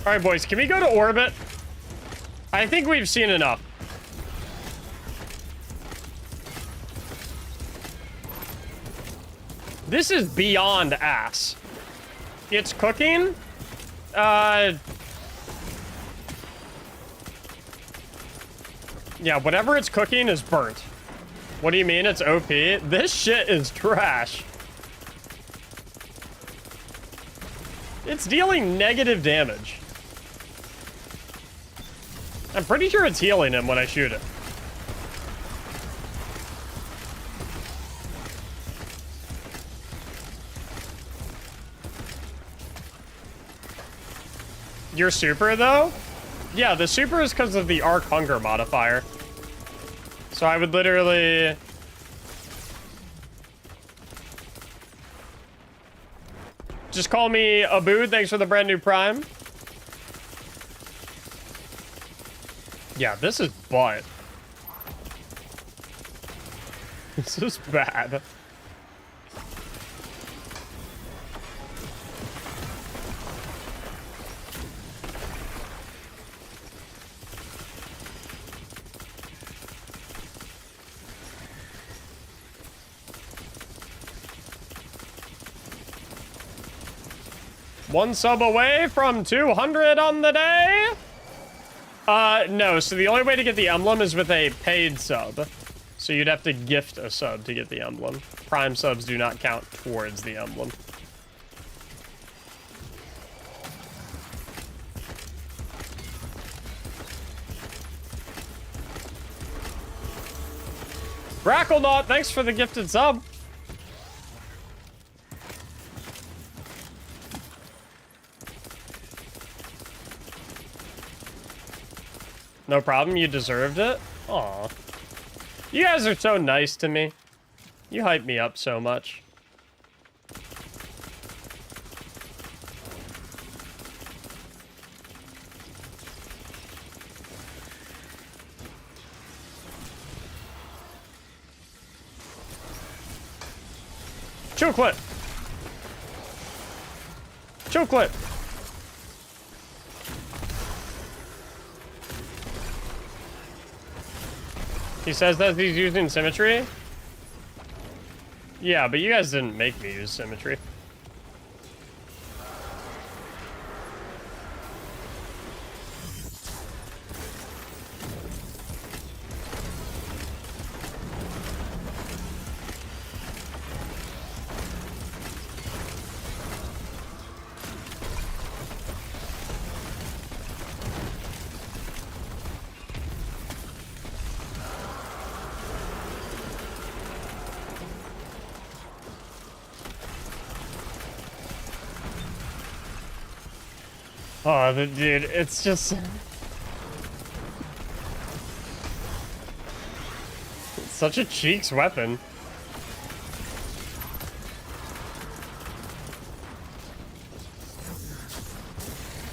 Alright, boys, can we go to orbit? I think we've seen enough. This is beyond ass. It's cooking? Yeah, whatever it's cooking is burnt. What do you mean it's OP? This shit is trash. It's dealing negative damage. I'm pretty sure it's healing him when I shoot it. Your super, though? Yeah, the super is because of the Arc Hunger modifier. So I would literally... Just call me Abu, thanks for the brand new Prime. Yeah, this is butt. This is bad. One sub away from 200 on the day. No, so the only way to get the emblem is with a paid sub. So you'd have to gift a sub to get the emblem. Prime subs do not count towards the emblem. Brackleknot, thanks for the gifted sub. No problem, you deserved it. Aw. You guys are so nice to me. You hype me up so much. Chill clip. Chill clip. He says that he's using symmetry. Yeah, but you guys didn't make me use symmetry. Oh, dude, it's just... It's such a cheeks weapon.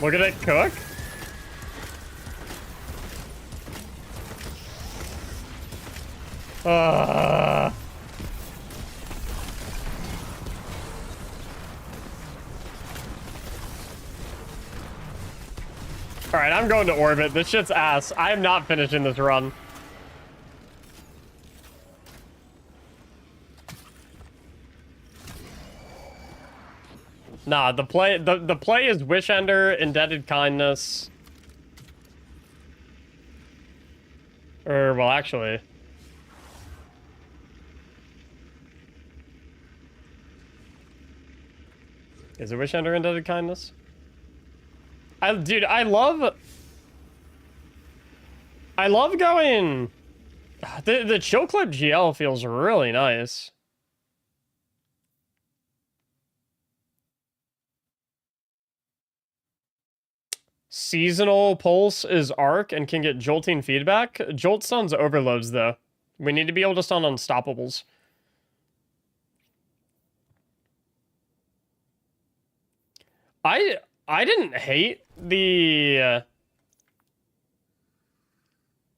Look at it cook. Alright, I'm going to orbit. This shit's ass. I am not finishing this run. Nah, the play is Wish Ender, Indebted Kindness. Well, actually. Is it Wish Ender, Indebted Kindness? Dude, I love going... The Chill Clip GL feels really nice. Seasonal Pulse is arc and can get jolting feedback. Jolt stuns overloads, though. We need to be able to stun unstoppables. I didn't hate the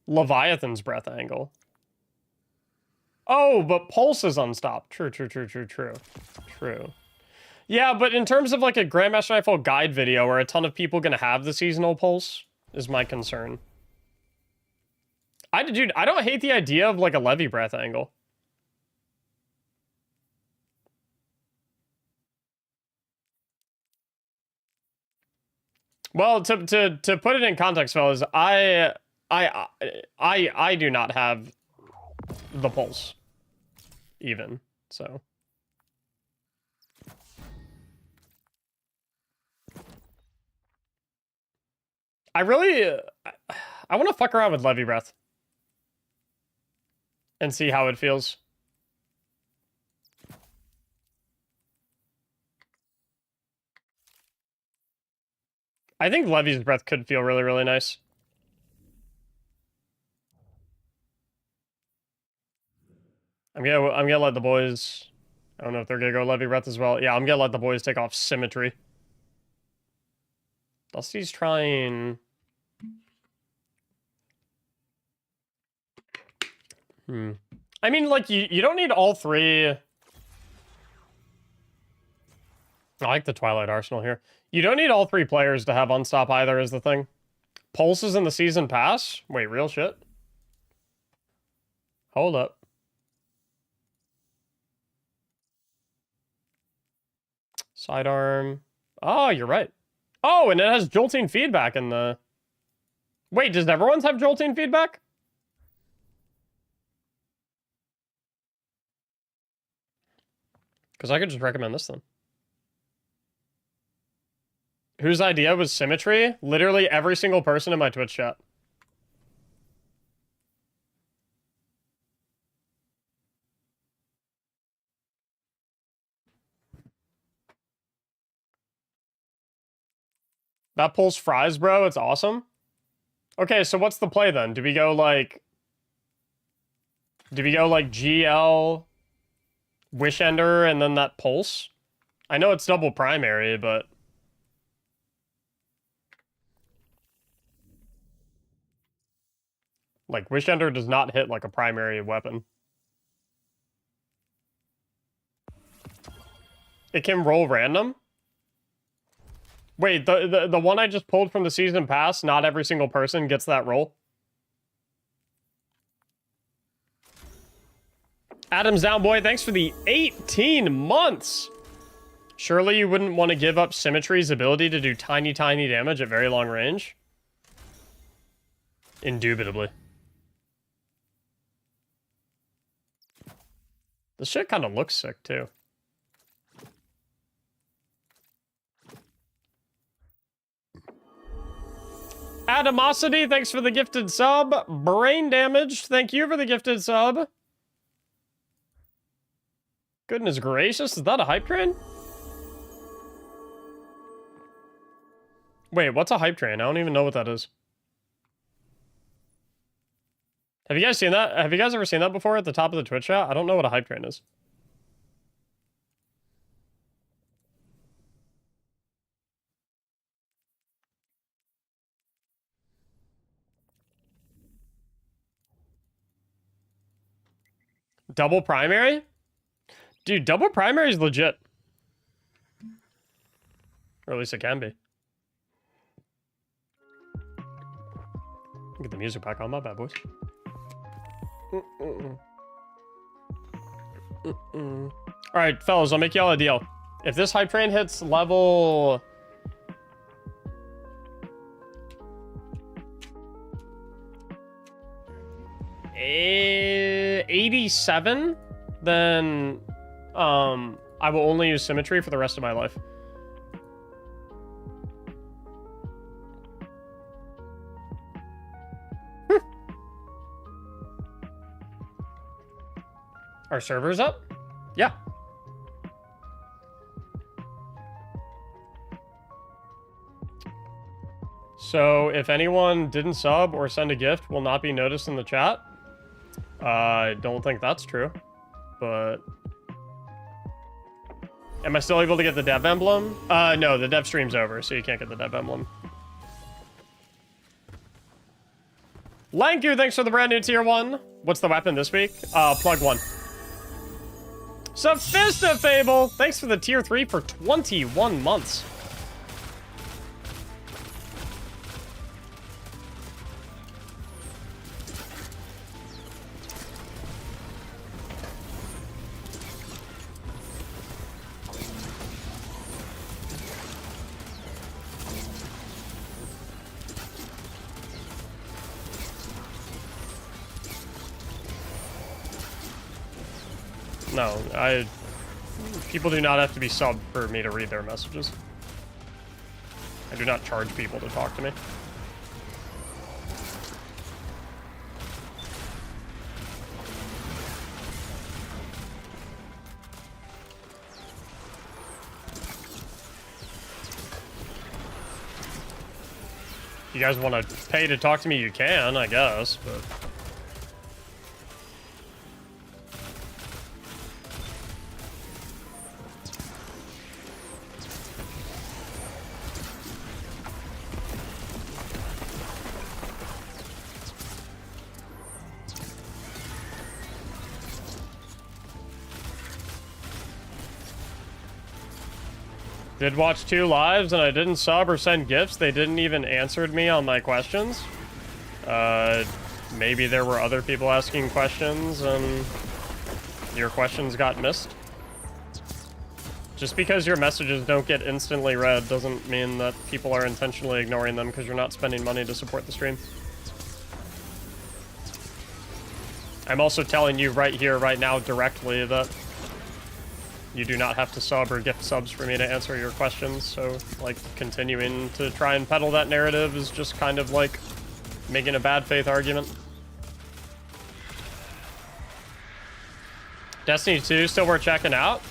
Leviathan's breath angle. Oh, but Pulse is unstopped. True. Yeah, but in terms of like a Grandmaster Nightfall guide video, are a ton of people gonna have the seasonal Pulse? Is my concern. Dude, I don't hate the idea of like a Levy breath angle. Well, to put it in context, fellas, I do not have the Pulse, even, so. I want to fuck around with Levy Breath and see how it feels. I think Levy's Breath could feel really, really nice. I'm gonna let the boys... I don't know if they're gonna go Levy Breath as well. Yeah, I'm gonna let the boys take off Symmetry. Dusty's trying... I mean, like, you don't need all three... I like the Twilight Arsenal here. You don't need all three players to have Unstop either, is the thing. Pulse is in the Season Pass? Wait, real shit? Hold up. Sidearm. Oh, you're right. Oh, and it has jolting feedback in the... Wait, does everyone's have jolting feedback? Because I could just recommend this then. Whose idea was symmetry? Literally every single person in my Twitch chat. That pulls fries, bro. It's awesome. Okay, so what's the play then? Do we go like GL, Wishender, and then that pulse? I know it's double primary, but... Like, Wishender does not hit like a primary weapon. It can roll random? Wait, the one I just pulled from the season pass, not every single person gets that roll? Adam's down, boy. Thanks for the 18 months. Surely you wouldn't want to give up Symmetry's ability to do tiny, tiny damage at very long range? Indubitably. This shit kind of looks sick, too. Adamosity, thanks for the gifted sub. Brain Damage, thank you for the gifted sub. Goodness gracious, is that a hype train? Wait, what's a hype train? I don't even know what that is. Have you guys seen that? Have you guys ever seen that before at the top of the Twitch chat? I don't know what a hype train is. Double primary? Dude, double primary is legit. Or at least it can be. Get the music back on, my bad, boys. Alright, fellas, I'll make y'all a deal. If this hype train hits level... $87, then I will only use Symmetry for the rest of my life. Are servers up? Yeah. So if anyone didn't sub or send a gift, will not be noticed in the chat. I don't think that's true, but... Am I still able to get the dev emblem? No, the dev stream's over, so you can't get the dev emblem. Lanku, thanks for the brand new tier 1. What's the weapon this week? Plug 1. Sophistafable, thanks for the tier 3 for 21 months. No, people do not have to be subbed for me to read their messages. I do not charge people to talk to me. If you guys want to pay to talk to me, you can, I guess, but... Did watch 2 lives and I didn't sub or send gifts. They didn't even answer me on my questions. Maybe there were other people asking questions and your questions got missed. Just because your messages don't get instantly read doesn't mean that people are intentionally ignoring them because you're not spending money to support the stream. I'm also telling you right here, right now, directly that you do not have to sub or gift subs for me to answer your questions, so, like, continuing to try and peddle that narrative is just kind of like making a bad faith argument. Destiny 2 still worth checking out?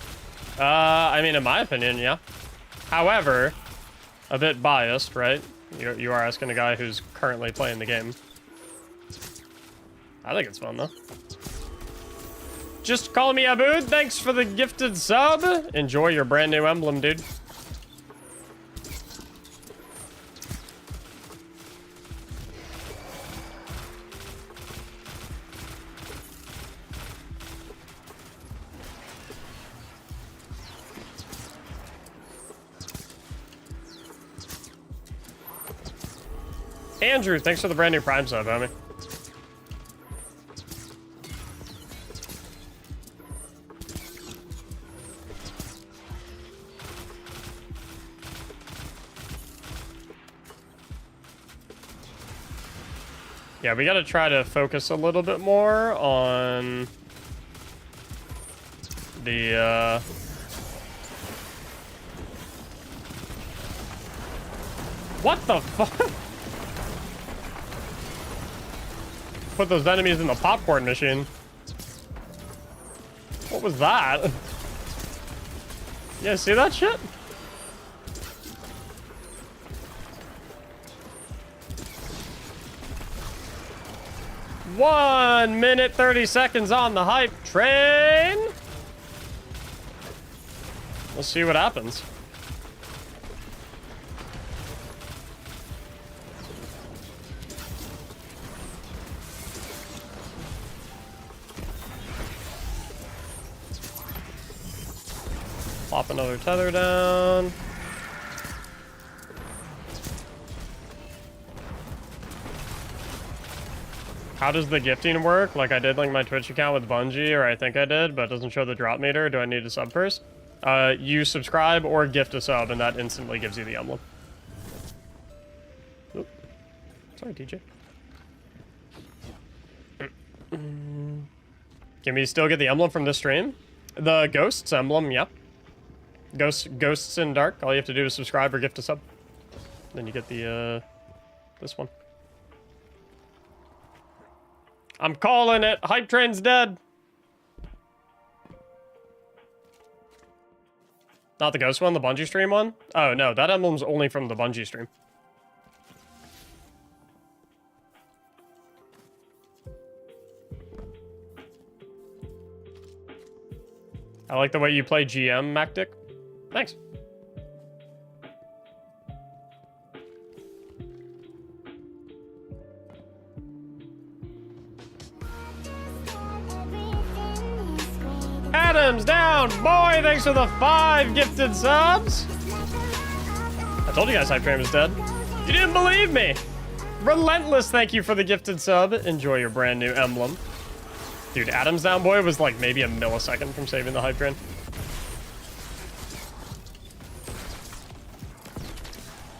I mean, in my opinion, yeah. However, a bit biased, right? You are asking a guy who's currently playing the game. I think it's fun, though. Just call me Abood. Thanks for the gifted sub. Enjoy your brand new emblem, dude. Andrew, thanks for the brand new Prime sub, homie. Yeah, we gotta try to focus a little bit more on the, What the fuck? Put those enemies in the popcorn machine. What was that? You guys see that shit? One minute, 30 seconds on the hype train. We'll see what happens. Pop another tether down. How does the gifting work? Like, I did link my Twitch account with Bungie, or I think I did, but it doesn't show the drop meter. Do I need to sub first? You subscribe or gift a sub, and that instantly gives you the emblem. Oop. Sorry, DJ. Can we still get the emblem from this stream? The Ghosts emblem, yeah. Ghosts in Dark. All you have to do is subscribe or gift a sub. Then you get the, this one. I'm calling it. Hype train's dead. Not the Ghost one, the Bungie stream one? Oh, no, that emblem's only from the Bungie stream. I like the way you play GM, Mactic. Thanks. Adam's down, boy. Thanks for the 5 gifted subs. I told you guys Hype Train was dead. You didn't believe me. Relentless, thank you for the gifted sub. Enjoy your brand new emblem. Dude, Adam's down, boy, was like maybe a millisecond from saving the Hype Train.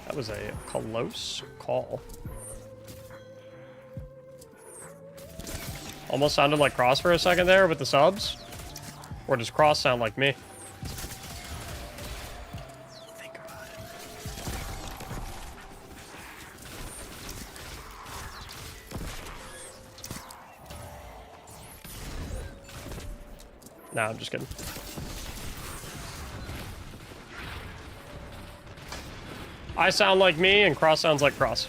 That was a close call. Almost sounded like Cross for a second there with the subs. Or does Cross sound like me? Think about it. Nah, I'm just kidding. I sound like me, and Cross sounds like Cross.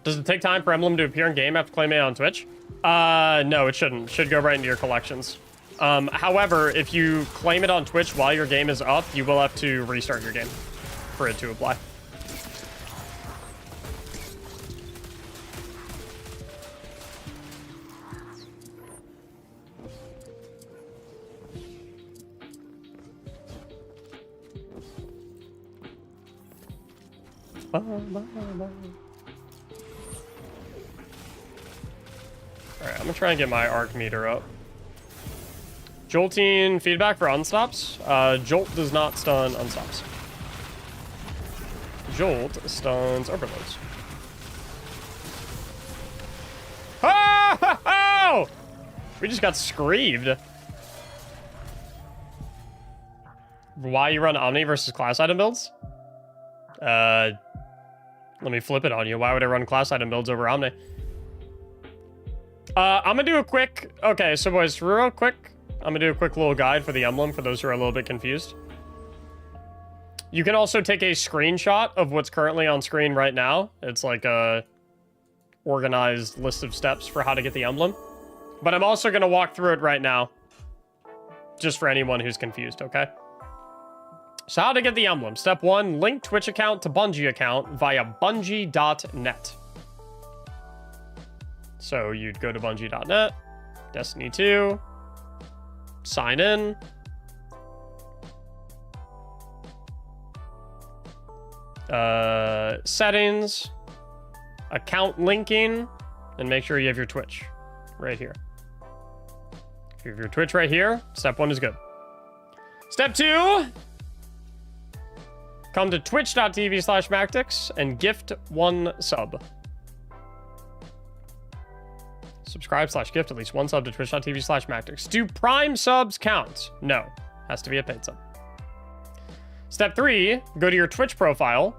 Does it take time for Emblem to appear in game after claiming it on Twitch? No, it shouldn't. It should go right into your collections. However, if you claim it on Twitch while your game is up, you will have to restart your game for it to apply. Alright, I'm gonna try and get my arc meter up. Jolting feedback for unstops. Jolt does not stun unstops. Jolt stuns overloads. Oh! We just got screamed. Why you run Omni versus class item builds? Let me flip it on you. Why would I run class item builds over Omni? I'm gonna do a quick... Okay, so boys, real quick, I'm gonna do a quick little guide for the emblem for those who are a little bit confused. You can also take a screenshot of what's currently on screen right now. It's like a organized list of steps for how to get the emblem. But I'm also gonna walk through it right now, just for anyone who's confused, okay? So how to get the emblem. Step 1, link Twitch account to Bungie account via bungie.net. So you'd go to bungie.net, Destiny 2, sign in. Settings, account linking, and make sure you have your Twitch right here. If you have your Twitch right here, step 1 is good. Step 2, come to twitch.tv/Mactics and gift 1 sub. Subscribe/gift at least 1 sub to twitch.tv/Mactics. Do Prime subs count? No. Has to be a paid sub. Step 3, go to your Twitch profile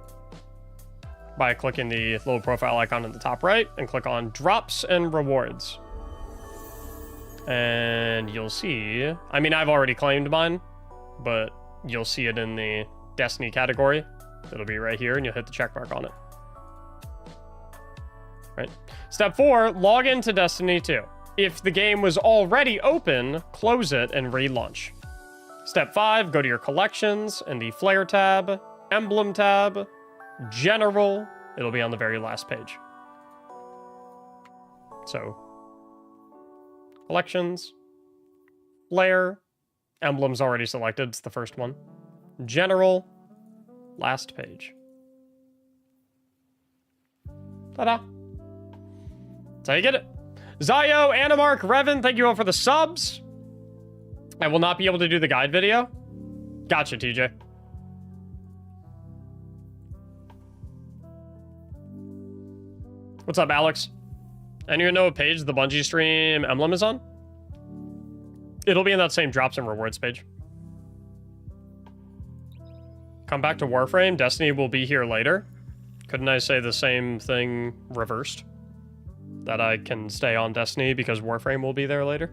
by clicking the little profile icon in the top right and click on Drops and Rewards. And you'll see, I mean, I've already claimed mine, but you'll see it in the Destiny category. It'll be right here and you'll hit the check mark on it. Right. Step 4, log into Destiny 2. If the game was already open, close it and relaunch. Step 5, go to your collections and the Flare tab, Emblem tab, General. It'll be on the very last page. So, collections, Flare, Emblem's already selected, it's the first one. General, last page. Ta-da! That's how you get it. Zio, Animark, Revan, thank you all for the subs. I will not be able to do the guide video. Gotcha, TJ. What's up, Alex? Anyone know what page the Bungie stream emblem is on? It'll be in that same drops and rewards page. Come back to Warframe. Destiny will be here later. Couldn't I say the same thing reversed? That I can stay on Destiny because Warframe will be there later?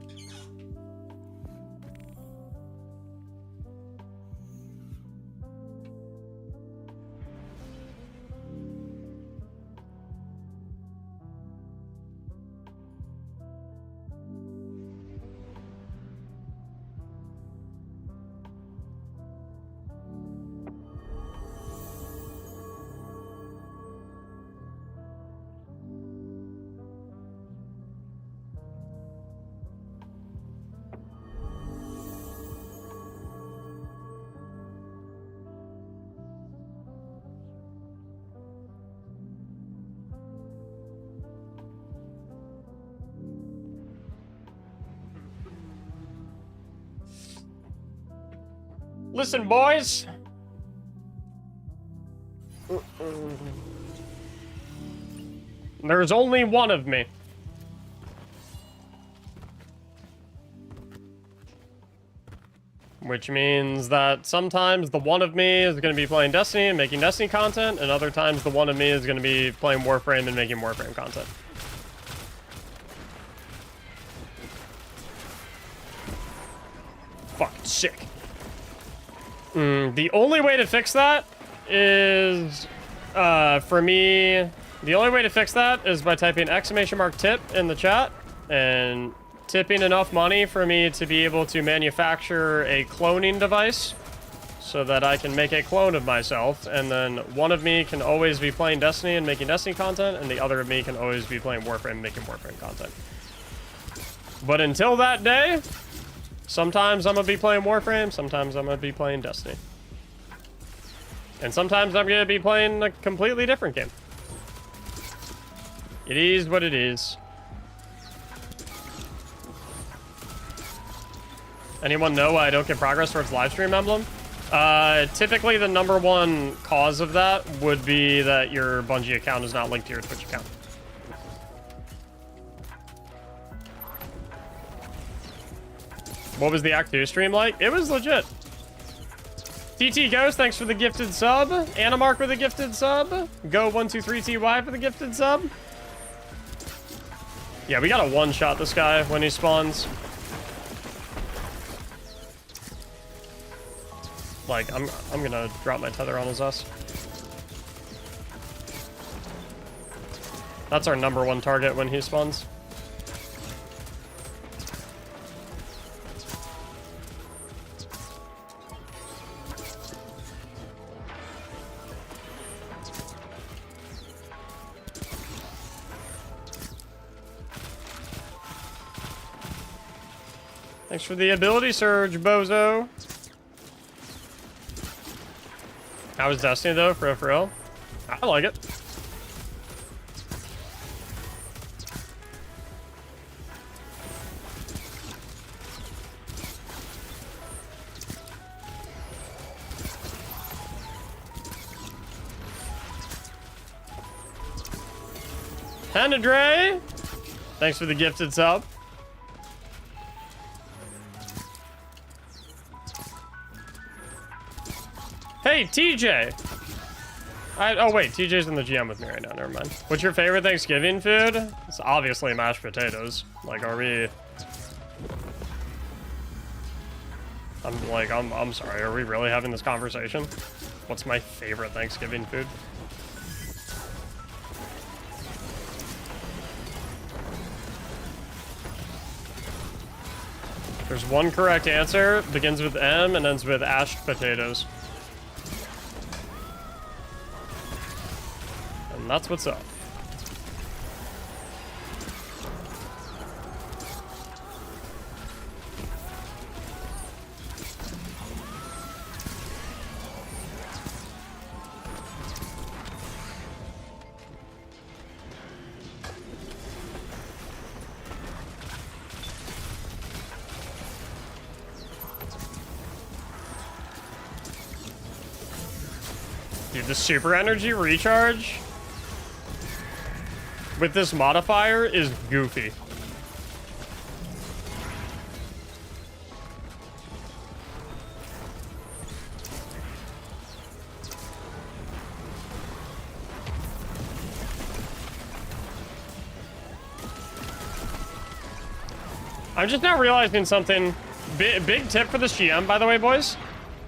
Listen, boys. There's only one of me. Which means that sometimes the one of me is going to be playing Destiny and making Destiny content, and other times the one of me is going to be playing Warframe and making Warframe content. Fucking sick. The only way to fix that is, for me, the only way to fix that is by typing !tip in the chat and tipping enough money for me to be able to manufacture a cloning device so that I can make a clone of myself, and then one of me can always be playing Destiny and making Destiny content, and the other of me can always be playing Warframe and making Warframe content. But until that day, sometimes I'm going to be playing Warframe, sometimes I'm going to be playing Destiny. And sometimes I'm going to be playing a completely different game. It is what it is. Anyone know why I don't get progress towards live stream emblem? Typically the #1 cause of that would be that your Bungie account is not linked to your Twitch account. What was the Act 2 stream like? It was legit. TT Ghost, thanks for the gifted sub. Anamark with a gifted sub. Go123TY for the gifted sub. Yeah, we gotta one-shot this guy when he spawns. Like, I'm gonna drop my tether on his ass. That's our #1 target when he spawns. Thanks for the ability surge, bozo. How was Destiny though, for real? I like it. Henadre, thanks for the gifted sub. Hey, TJ! Oh wait, TJ's in the GM with me right now, never mind. What's your favorite Thanksgiving food? It's obviously mashed potatoes. Like, are we... I'm sorry, are we really having this conversation? What's my favorite Thanksgiving food? There's one correct answer, begins with M and ends with ashed potatoes. And that's what's up. Dude, the super energy recharge with this modifier is goofy. I'm just now realizing something. Big tip for this GM, by the way, boys.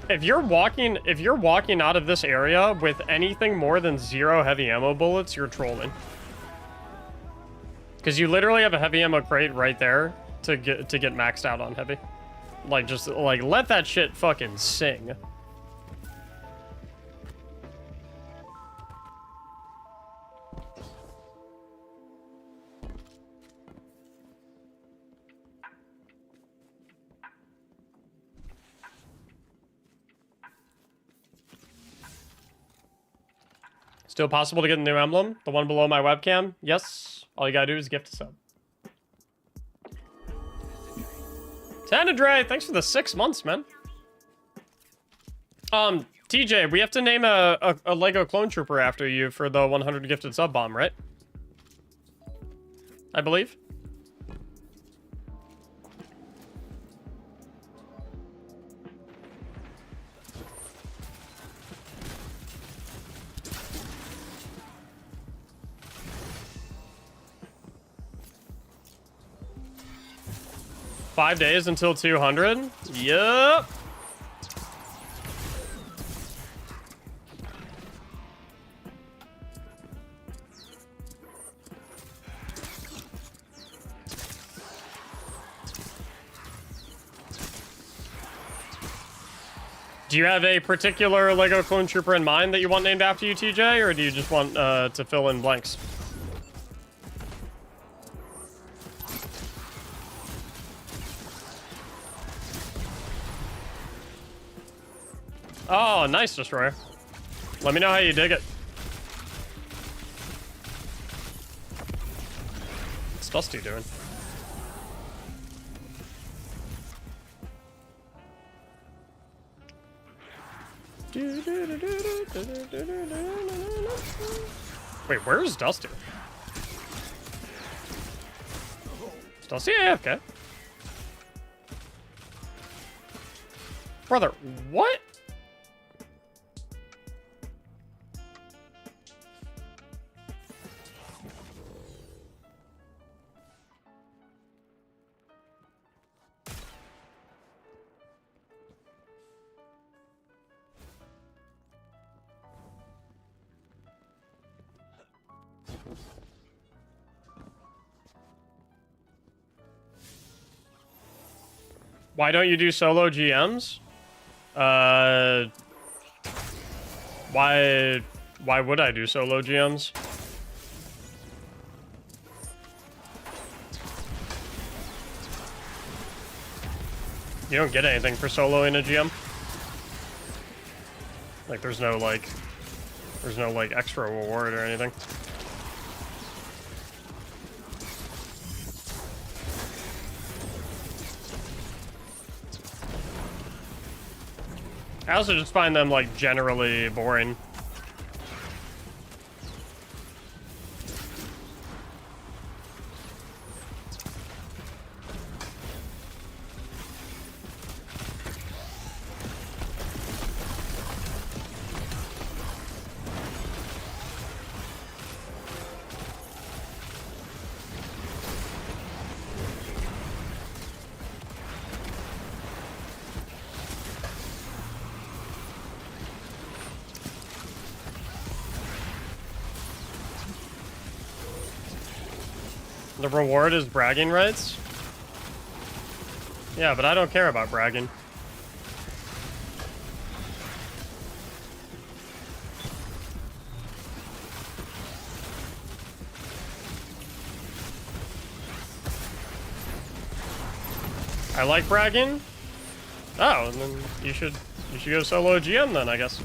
If you're walking out of this area with anything more than 0 heavy ammo bullets, you're trolling. Because you literally have a heavy ammo crate right there to get maxed out on heavy. Like, just like let that shit fucking sing. Still possible to get a new emblem? The one below my webcam? Yes. All you gotta do is gift a sub. Tanadre, thanks for the 6 months, man. TJ, we have to name a Lego clone trooper after you for the 100 gifted sub bomb, right? I believe. $5 days until 200. Yup. Do you have a particular Lego clone trooper in mind that you want named after you, TJ, or do you just want to fill in blanks? Oh, nice, Destroyer. Let me know how you dig it. What's Dusty doing? Wait, where's Dusty? Is Dusty AFK? Brother, what? Why don't you do solo GMs? Why would I do solo GMs? You don't get anything for soloing a GM. Like there's no like extra reward or anything. I also just find them, like, generally boring. The reward is bragging rights? Yeah, but I don't care about bragging. I like bragging? Oh, and then you should go solo GM then, I guess.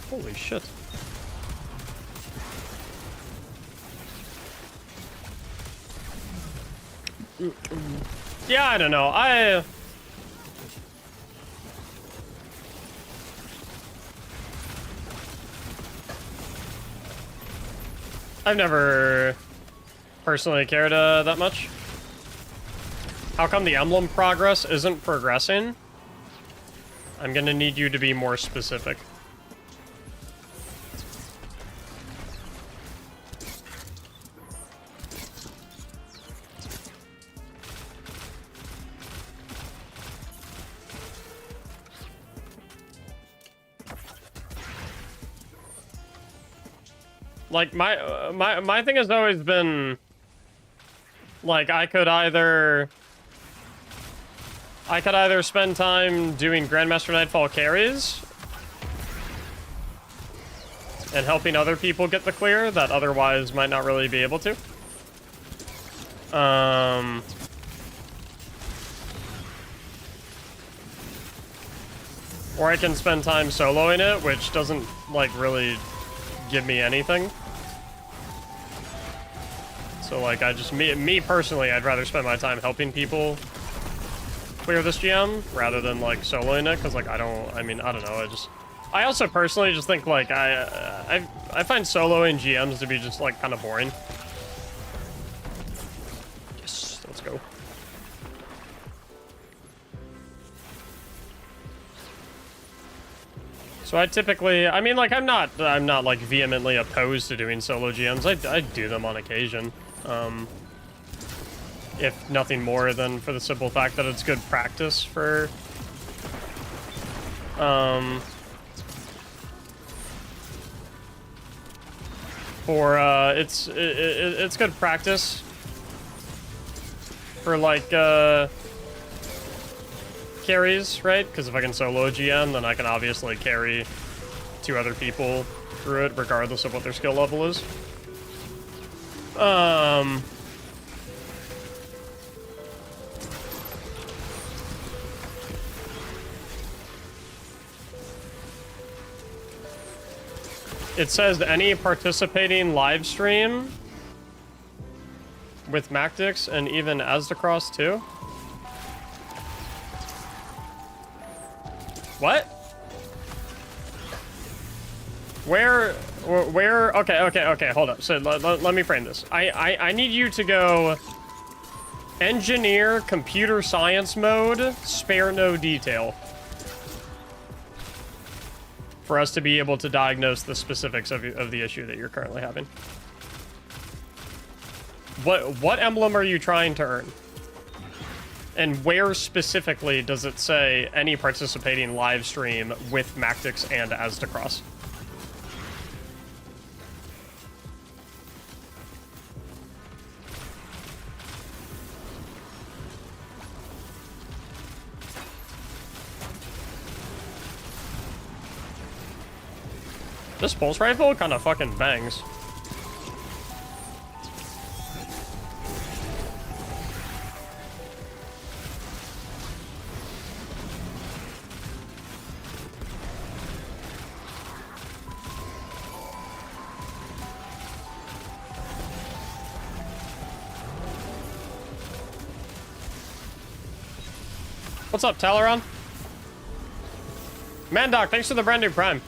Holy shit. Yeah, I don't know. I've never personally cared that much. How come the emblem progress isn't progressing? I'm gonna need you to be more specific. Like, my thing has always been, like, I could either spend time doing Grandmaster Nightfall carries and helping other people get the clear that otherwise might not really be able to. Or I can spend time soloing it, which doesn't, like, really give me anything. So, like, me personally, I'd rather spend my time helping people clear this GM rather than, like, soloing it, because, like, I don't know, I also personally just think, like, I find soloing GMs to be just, like, kind of boring. Yes, let's go. So I typically, I mean, like, I'm not like vehemently opposed to doing solo GMs. I do them on occasion. If nothing more than for the simple fact that it's good practice for it's good practice for, like, carries, right? Because if I can solo a GM, then I can obviously carry 2 other people through it, regardless of what their skill level is. It says any participating live stream with Mactics and even Asdacross too. What? Where, okay, hold up. So let me frame this. I need you to go engineer computer science mode, spare no detail. For us to be able to diagnose the specifics of the issue that you're currently having. What emblem are you trying to earn? And where specifically does it say any participating live stream with Mactics and Asdacross? This pulse rifle kind of fucking bangs. What's up, Teleron? Mandoc, thanks for the brand new Prime.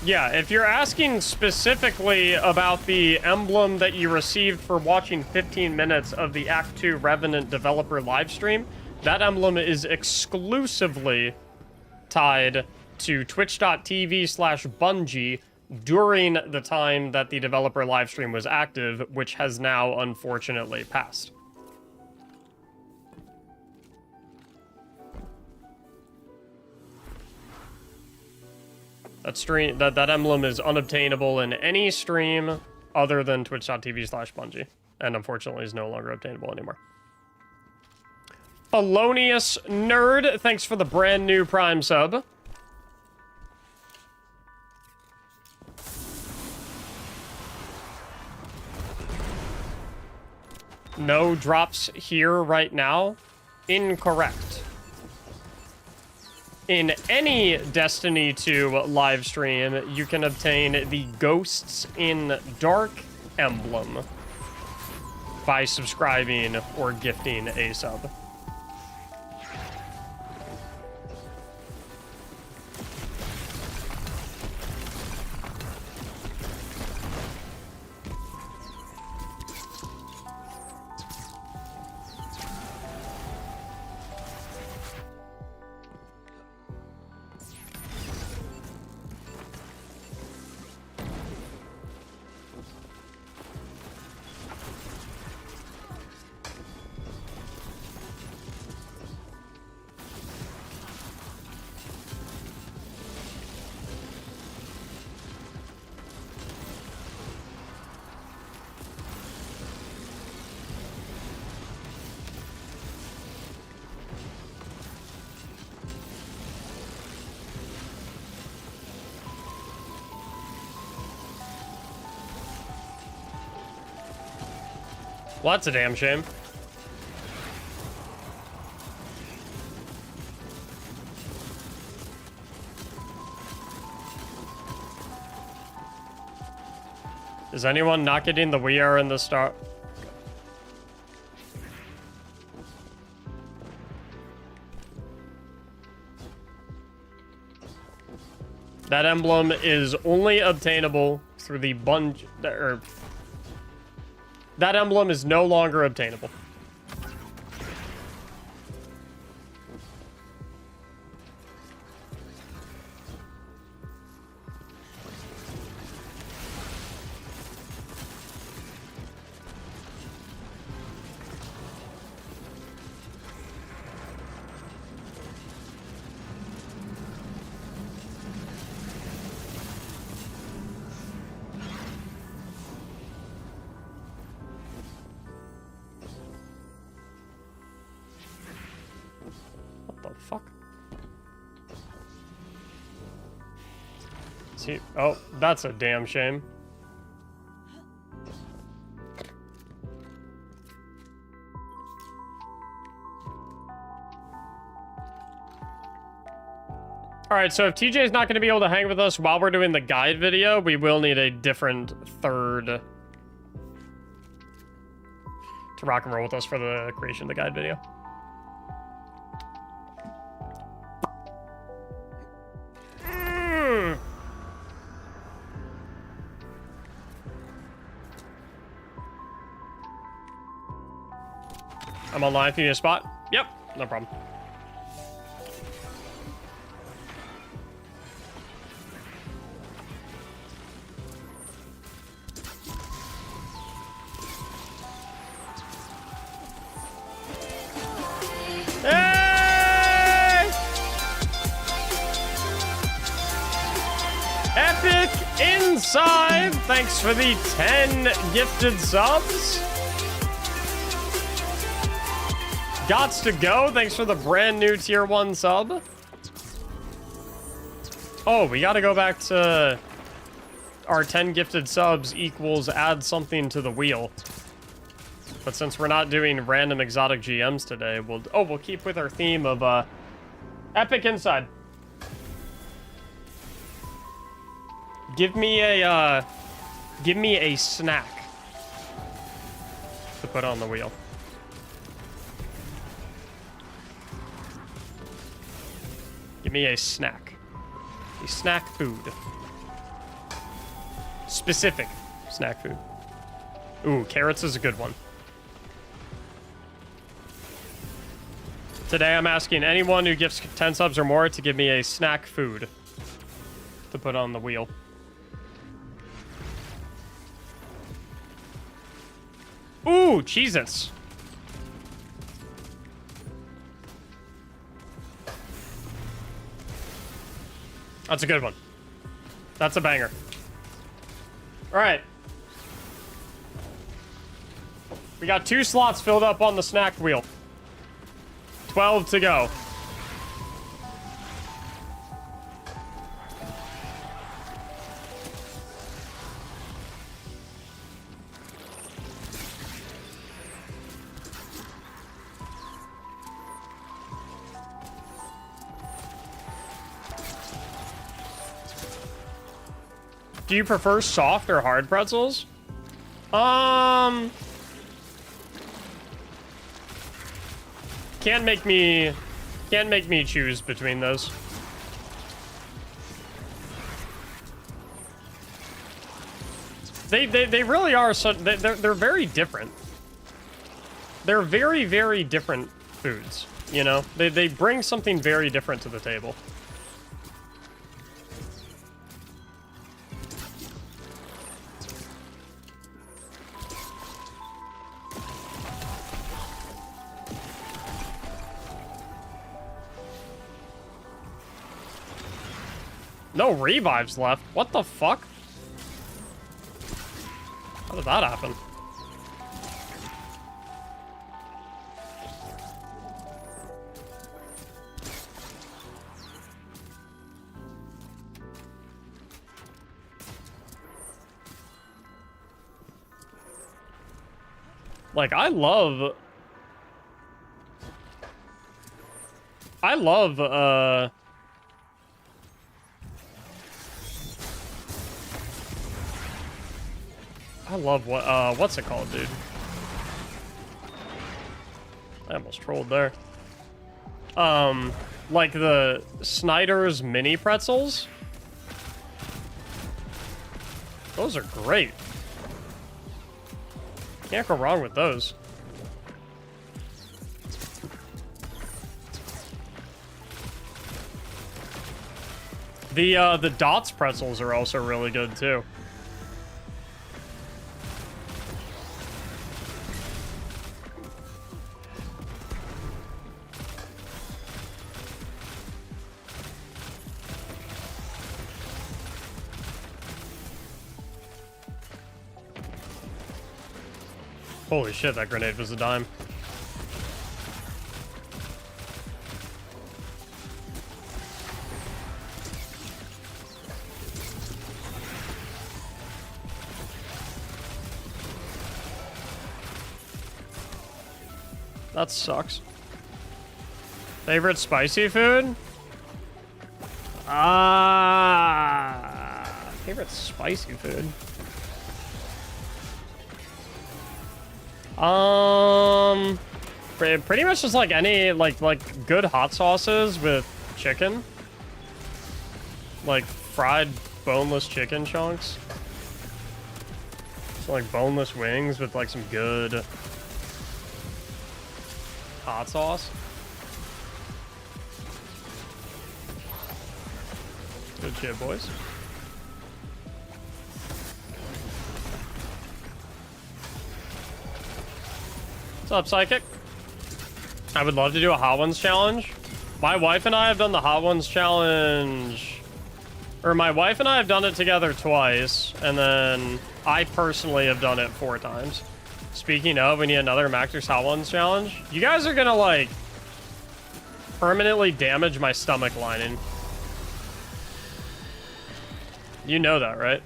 Yeah, if you're asking specifically about the emblem that you received for watching 15 minutes of the Act 2 Revenant developer livestream, that emblem is exclusively tied to twitch.tv/Bungie during the time that the developer livestream was active, which has now unfortunately passed. That emblem is unobtainable in any stream other than twitch.tv/Bungie, and unfortunately is no longer obtainable anymore. Felonious Nerd, thanks for the brand new Prime sub. No drops here right now. Incorrect. In any Destiny 2 live stream, you can obtain the Ghosts in Dark emblem by subscribing or gifting a sub. Well, that's a damn shame. Is anyone not getting the We Are in the Star? That emblem is only obtainable through the Bungie, or that emblem is no longer obtainable. See, oh, that's a damn shame. All right, so if TJ is not going to be able to hang with us while we're doing the guide video, we will need a different third to rock and roll with us for the creation of the guide video. I'm online if you need a spot. Yep, no problem. Hey! Epic Inside, thanks for the 10 gifted subs. Gots to go, thanks for the brand new tier 1 sub. Oh, we gotta go back to our 10 gifted subs equals add something to the wheel. But since we're not doing random exotic GMs today, we'll keep with our theme of Epic Inside. Give me a snack to put on the wheel. Give me a snack. A snack food. Specific snack food. Ooh, carrots is a good one. Today I'm asking anyone who gifts 10 subs or more to give me a snack food to put on the wheel. Ooh, Cheez-Its. That's a good one. That's a banger. All right. We got 2 slots filled up on the snack wheel. 12 to go. Do you prefer soft or hard pretzels? Can't make me choose between those. They really are so they're very different. They're very, very different foods, you know? They bring something very different to the table. No revives left. What the fuck? How did that happen? Like, I love what's it called, dude? I almost trolled there. Like the Snyder's mini pretzels. Those are great. Can't go wrong with those. The Dots pretzels are also really good too. Holy shit, that grenade was a dime. That sucks. Favorite spicy food? Favorite spicy food? Pretty much just like any like good hot sauces with chicken. Like fried boneless chicken chunks. So like boneless wings with like some good hot sauce. Good shit, boys. What's up, Psychic? I would love to do a Hot Ones challenge. My wife and I have done the Hot Ones challenge. Or my wife and I have done it together twice. And then I personally have done it 4 times. Speaking of, we need another Mactics Hot Ones challenge. You guys are gonna, like, permanently damage my stomach lining. You know that, right?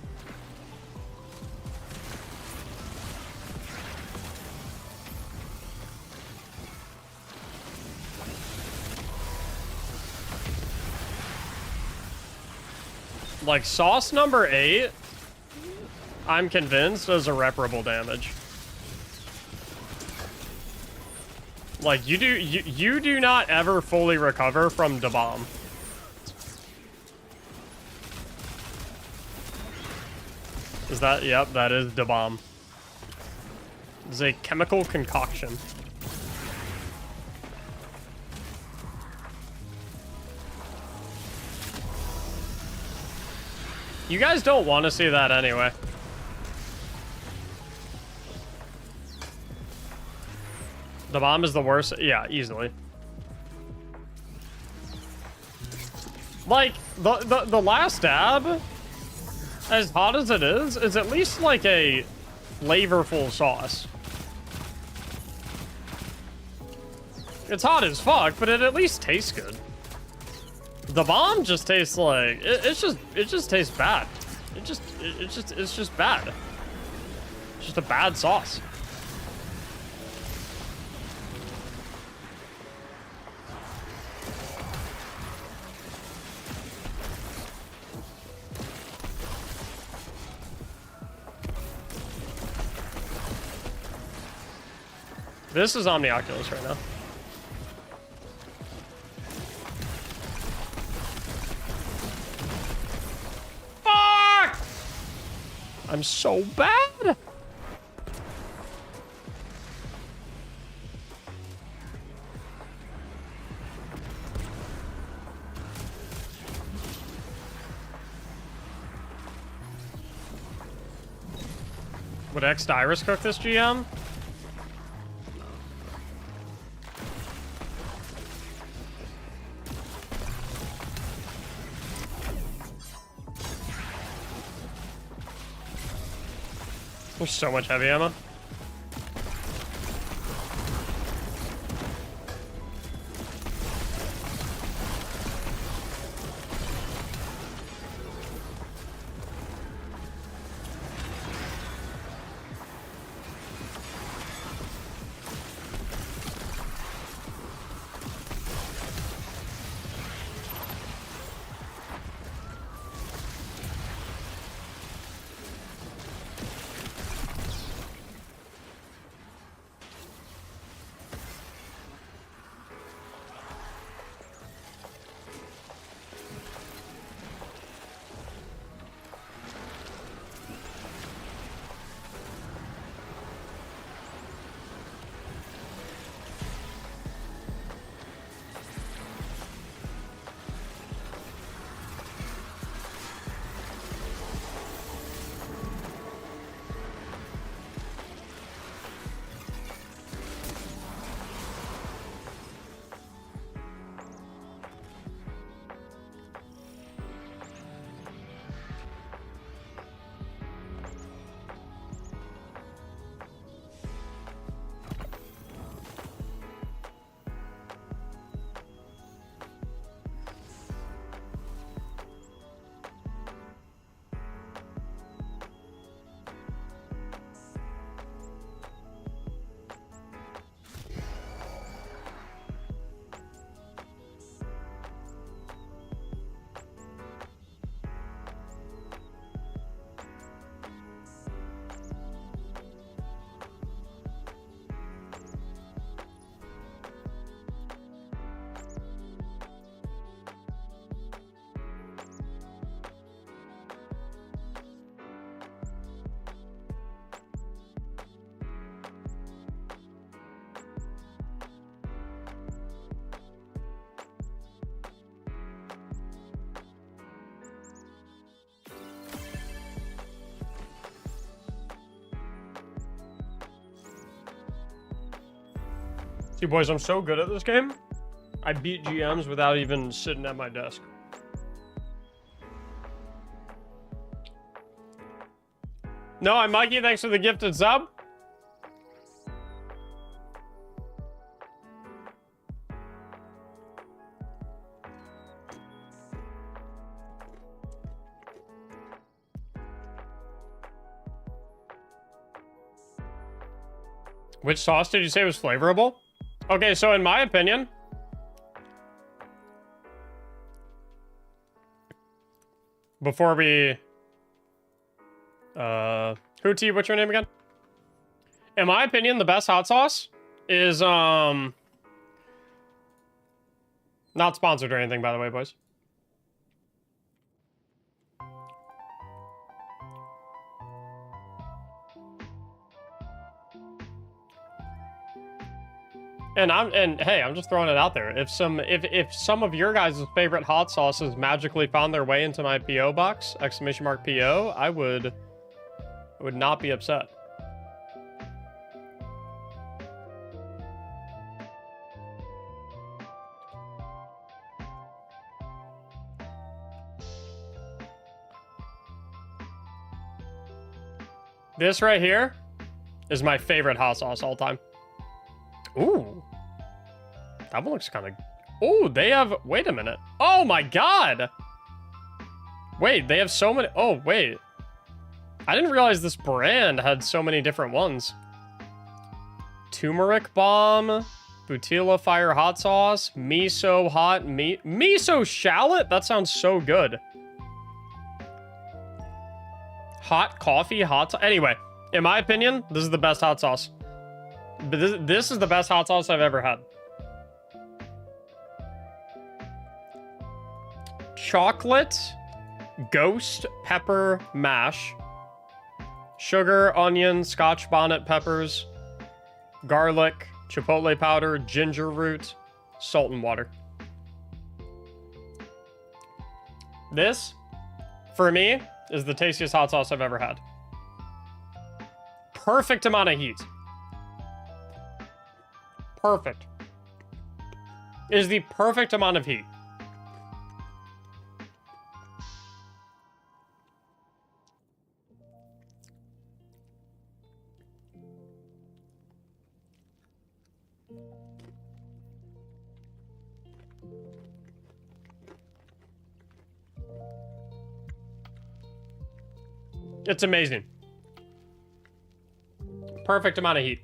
Like, sauce number 8, I'm convinced, does irreparable damage. Like, you do not ever fully recover from the bomb. Is that? Yep, that is the bomb. It's a chemical concoction. You guys don't want to see that anyway. The bomb is the worst. Yeah, easily. Like, the last dab, as hot as it is at least like a flavorful sauce. It's hot as fuck, but it at least tastes good. The bomb just tastes like it just tastes bad. It's just bad. It's just a bad sauce. This is Omnioculus right now. Fuck! I'm so bad. Would X Dyrus cook this GM? There's so much heavy ammo. Dude, boys, I'm so good at this game. I beat GMs without even sitting at my desk. No, I'm Mikey. Thanks for the gifted sub. Which sauce did you say was flavorable? Okay, so in my opinion, before we, Hootie, what's your name again? In my opinion, the best hot sauce is, not sponsored or anything, by the way, boys. And hey, I'm just throwing it out there. If some of your guys' favorite hot sauces magically found their way into my PO box, !PO, I would not be upset. This right here is my favorite hot sauce all time. Ooh. That one looks kind of... Ooh, they have... Wait a minute. Oh my god! Wait, they have so many... Oh, wait. I didn't realize this brand had so many different ones. Turmeric bomb, Butila fire hot sauce, miso hot meat... Miso shallot? That sounds so good. Hot coffee, hot sauce... Anyway, in my opinion, this is the best hot sauce. But this is the best hot sauce I've ever had. Chocolate ghost pepper mash. Sugar, onion, scotch bonnet peppers. Garlic, chipotle powder, ginger root, salt and water. This, for me, is the tastiest hot sauce I've ever had. Perfect amount of heat. Perfect. It is the perfect amount of heat. It's amazing. Perfect amount of heat.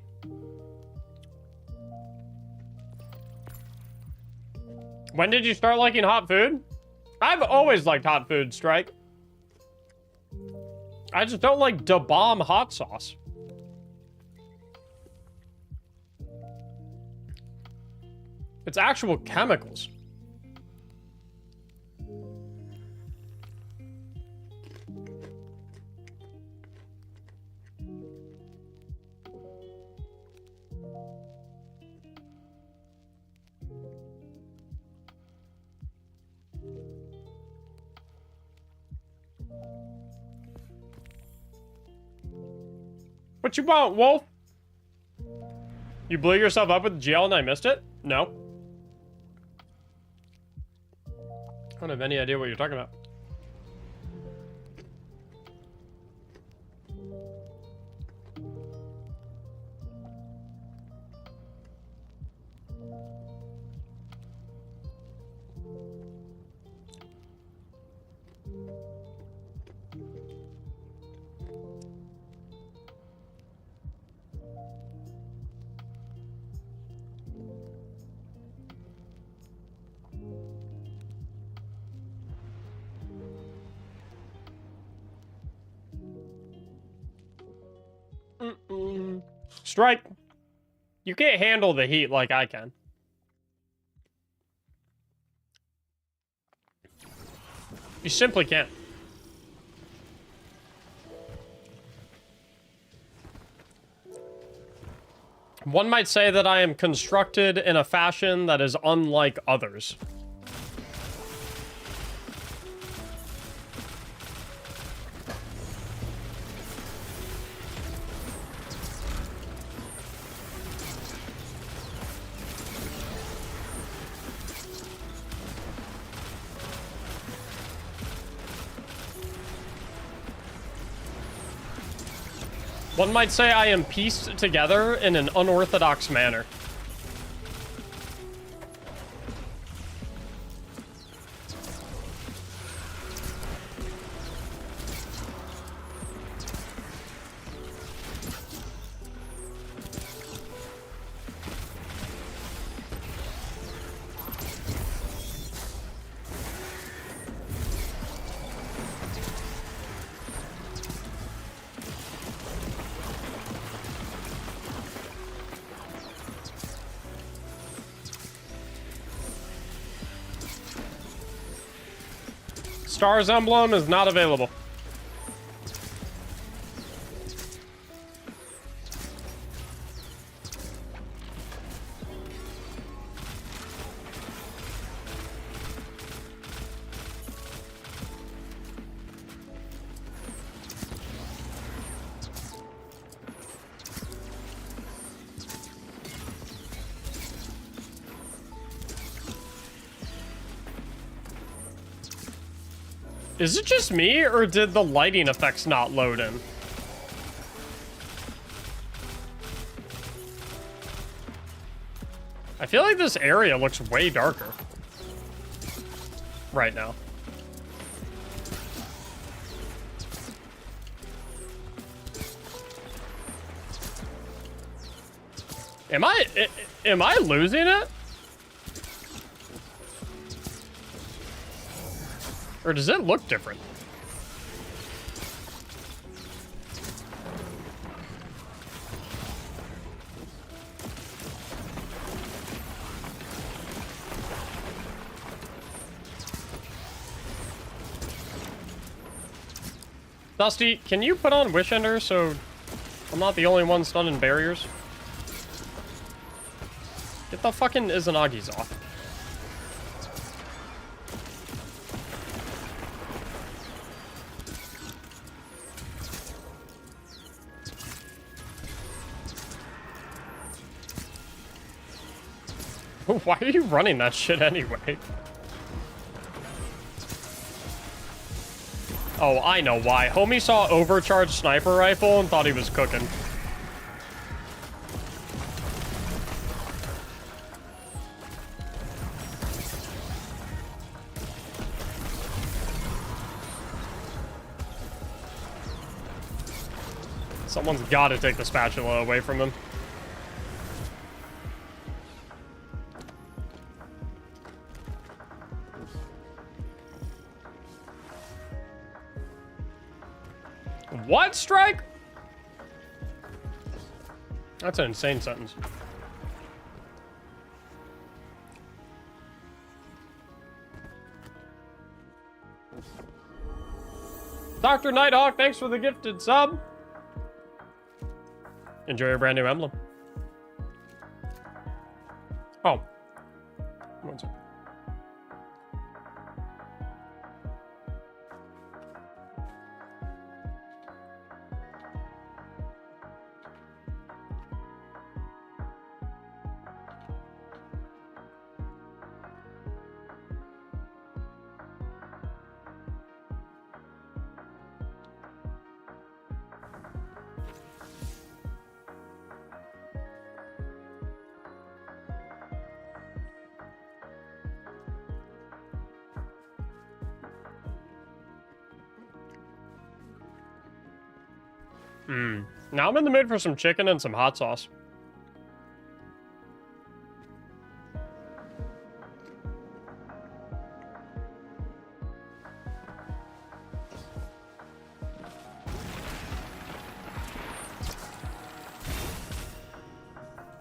When did you start liking hot food? I've always liked hot food, Strike. I just don't like Da Bomb hot sauce. It's actual chemicals. What you want, Wolf? You blew yourself up with jail and I missed it? No. I don't have any idea what you're talking about. Strike. You can't handle the heat like I can. You simply can't. One might say that I am constructed in a fashion that is unlike others. One might say I am pieced together in an unorthodox manner. Star's emblem is not available. Is it just me, or did the lighting effects not load in? I feel like this area looks way darker right now. Am I losing it? Or does it look different? Dusty, can you put on Wish Ender so I'm not the only one stunned in barriers? Get the fucking Izanagi's off. Why are you running that shit anyway? Oh, I know why. Homie saw overcharged sniper rifle and thought he was cooking. Someone's got to take the spatula away from him. What strike? That's an insane sentence. Dr. Nighthawk, thanks for the gifted sub. Enjoy your brand new emblem. Oh. One second. Now I'm in the mood for some chicken and some hot sauce.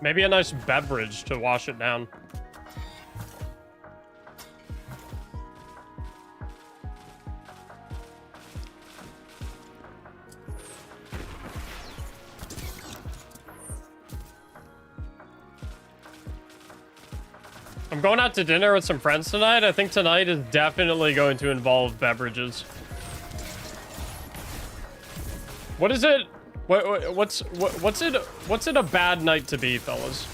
Maybe a nice beverage to wash it down. I'm going out to dinner with some friends tonight. I think tonight is definitely going to involve beverages. What is it? What's it a bad night to be, fellas?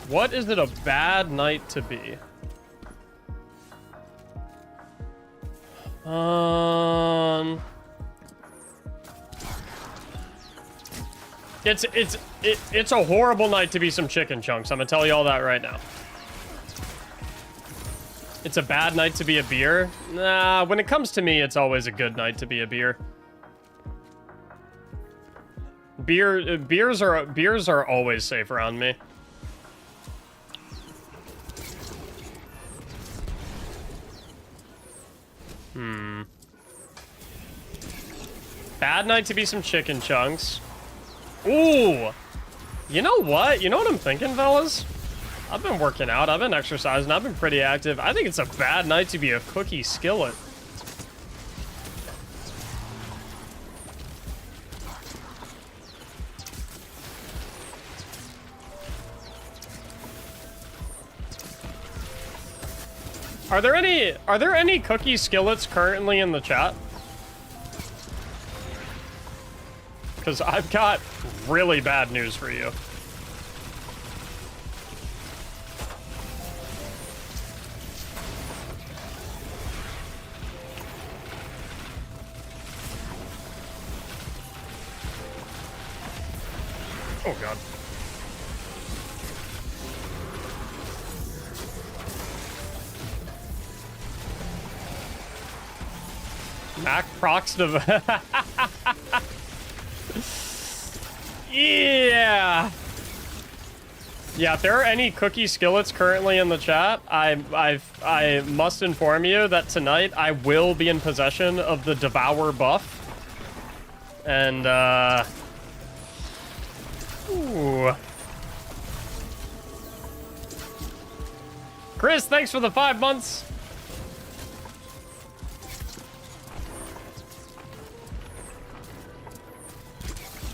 What is it a bad night to be? It's a horrible night to be some chicken chunks. I'm gonna tell you all that right now. It's a bad night to be a beer. Nah, when it comes to me, it's always a good night to be a beer. Beers are always safe around me. Bad night to be some chicken chunks. Ooh. You know what? You know what I'm thinking, fellas? I've been working out, I've been exercising, I've been pretty active. I think it's a bad night to be a cookie skillet. Are there any cookie skillets currently in the chat? Because I've got really bad news for you. Oh god. Mac procs to... Yeah. Yeah, if there are any cookie skillets currently in the chat, I must inform you that tonight I will be in possession of the Devour buff. And, ooh. Chris, thanks for the 5 months.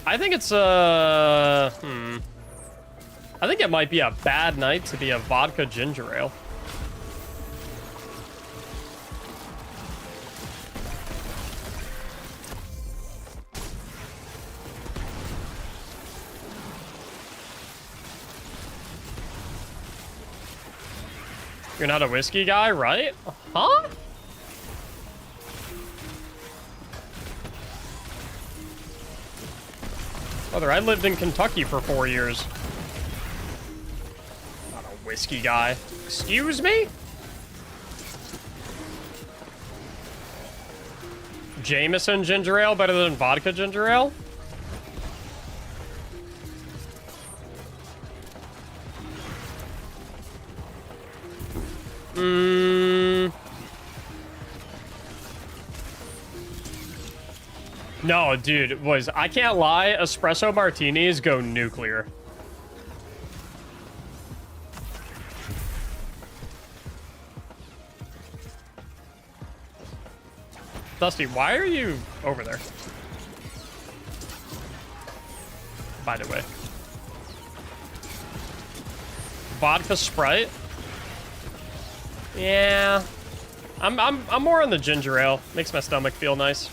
I think it's, I think it might be a bad night to be a vodka ginger ale. You're not a whiskey guy, right? Huh? Brother, I lived in Kentucky for 4 years. Not a whiskey guy. Excuse me? Jameson ginger ale better than vodka ginger ale? No, dude, I can't lie, espresso martinis go nuclear. Dusty, why are you over there? By the way. Vodka Sprite? Yeah. I'm more on the ginger ale. Makes my stomach feel nice.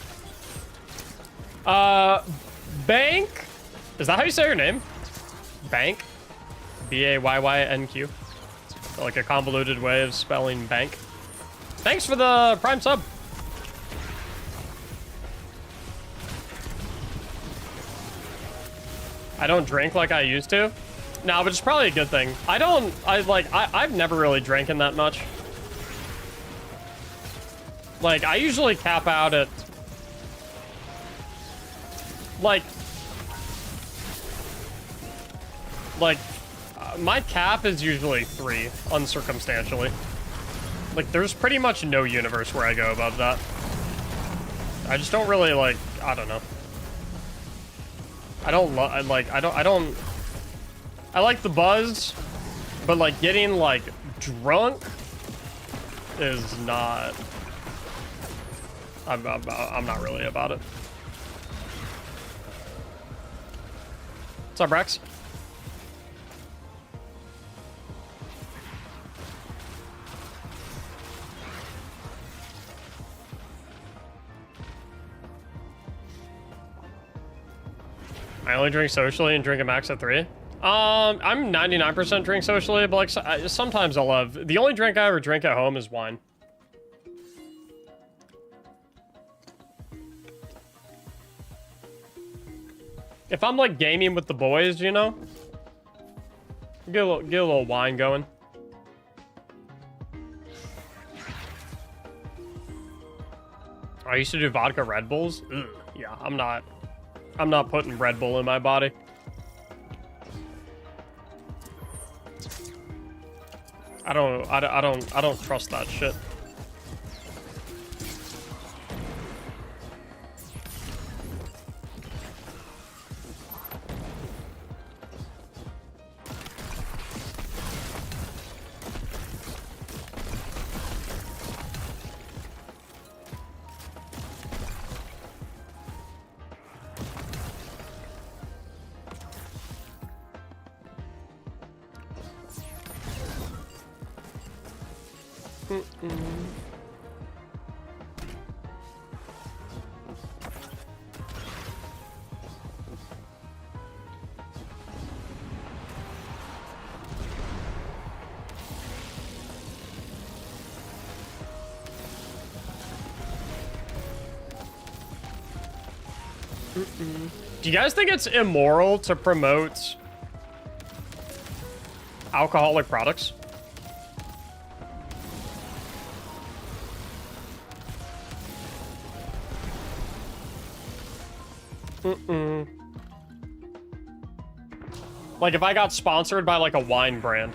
Bank? Is that how you say your name? Bank? B-A-Y-Y-N-Q. Like a convoluted way of spelling bank. Thanks for the Prime sub. I don't drink like I used to. No, but it's probably a good thing. I've never really drinking that much. Like, I usually cap out at my cap is usually 3, uncircumstantially. Like, there's pretty much no universe where I go above that. I just don't really, like, I don't know. I like the buzz, but, like, getting, like, drunk is not... I'm not really about it. What's up, Rex? I only drink socially and drink a max of 3. I'm 99% drink socially, but like sometimes I'll have... The only drink I ever drink at home is wine. if I'm like gaming with the boys, you know, get a little wine going. I used to do vodka Red Bulls. Ugh, yeah, I'm not putting Red Bull in my body. I don't trust that shit. Do you guys think it's immoral to promote alcoholic products? Like if I got sponsored by like a wine brand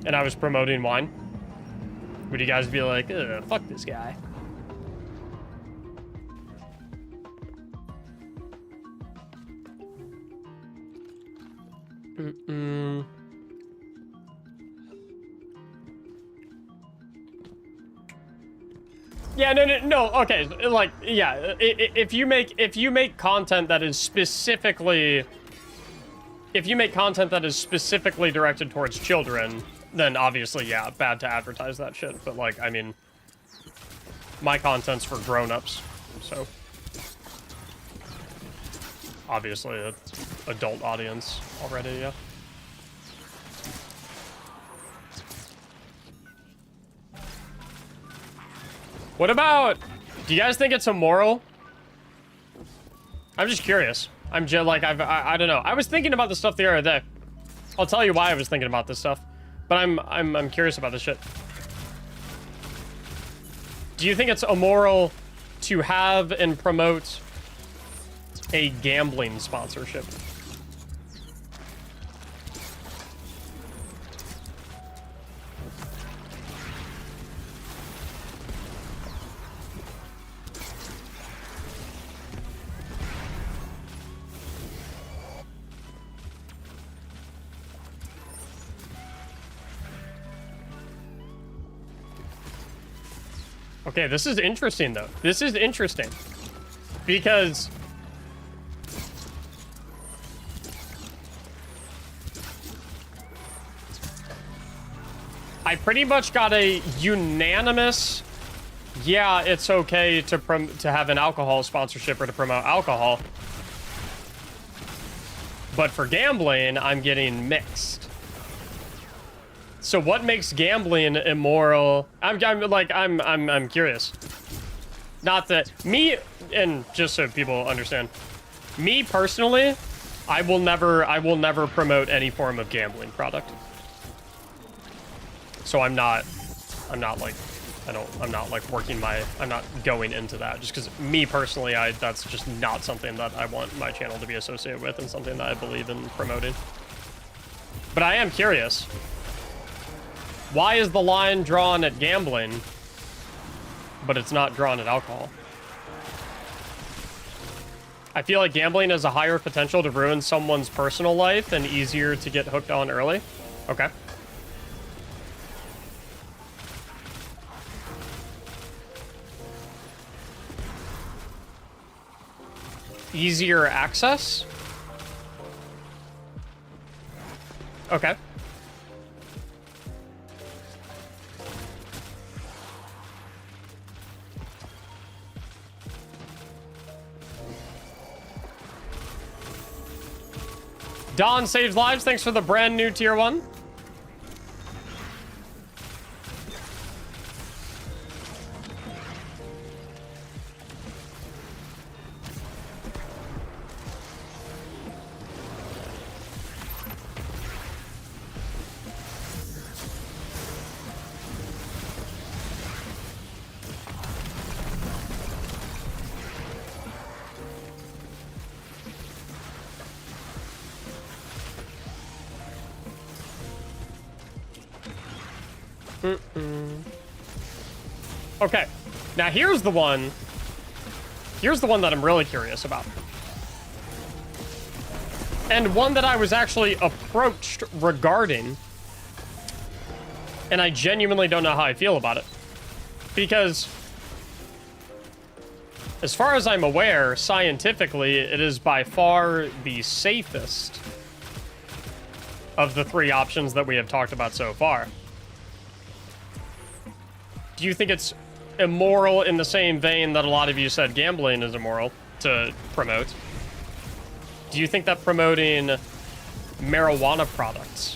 and I was promoting wine, would you guys be like, ugh, fuck this guy? Yeah, no. Okay, like, yeah. If you make content that is specifically, directed towards children, then obviously, yeah, bad to advertise that shit. But like, I mean, my content's for grown-ups, so obviously an adult audience already, yeah. What about, do you guys think it's immoral? I'm just curious. I'm just like, I don't know. I was thinking about this stuff the other day. I'll tell you why I was thinking about this stuff, but I'm curious about this shit. Do you think it's immoral to have and promote a gambling sponsorship? Okay, this is interesting, though. This is interesting. Because I pretty much got a unanimous, yeah, it's okay to have an alcohol sponsorship or to promote alcohol. But for gambling, I'm getting mixed. So what makes gambling immoral? I'm curious. Not that me, and just so people understand, me personally, I will never promote any form of gambling product. So I'm not going into that just because me personally, that's just not something that I want my channel to be associated with and something that I believe in promoting. But I am curious. Why is the line drawn at gambling, but it's not drawn at alcohol? I feel like gambling has a higher potential to ruin someone's personal life and easier to get hooked on early. Okay. Easier access? Okay. Don Saves Lives, thanks for the brand new tier 1. Okay, now here's the one that I'm really curious about. And one that I was actually approached regarding. And I genuinely don't know how I feel about it. Because, as far as I'm aware, scientifically, it is by far the safest of the 3 options that we have talked about so far. Do you think it's immoral in the same vein that a lot of you said gambling is immoral to promote? Do you think that promoting marijuana products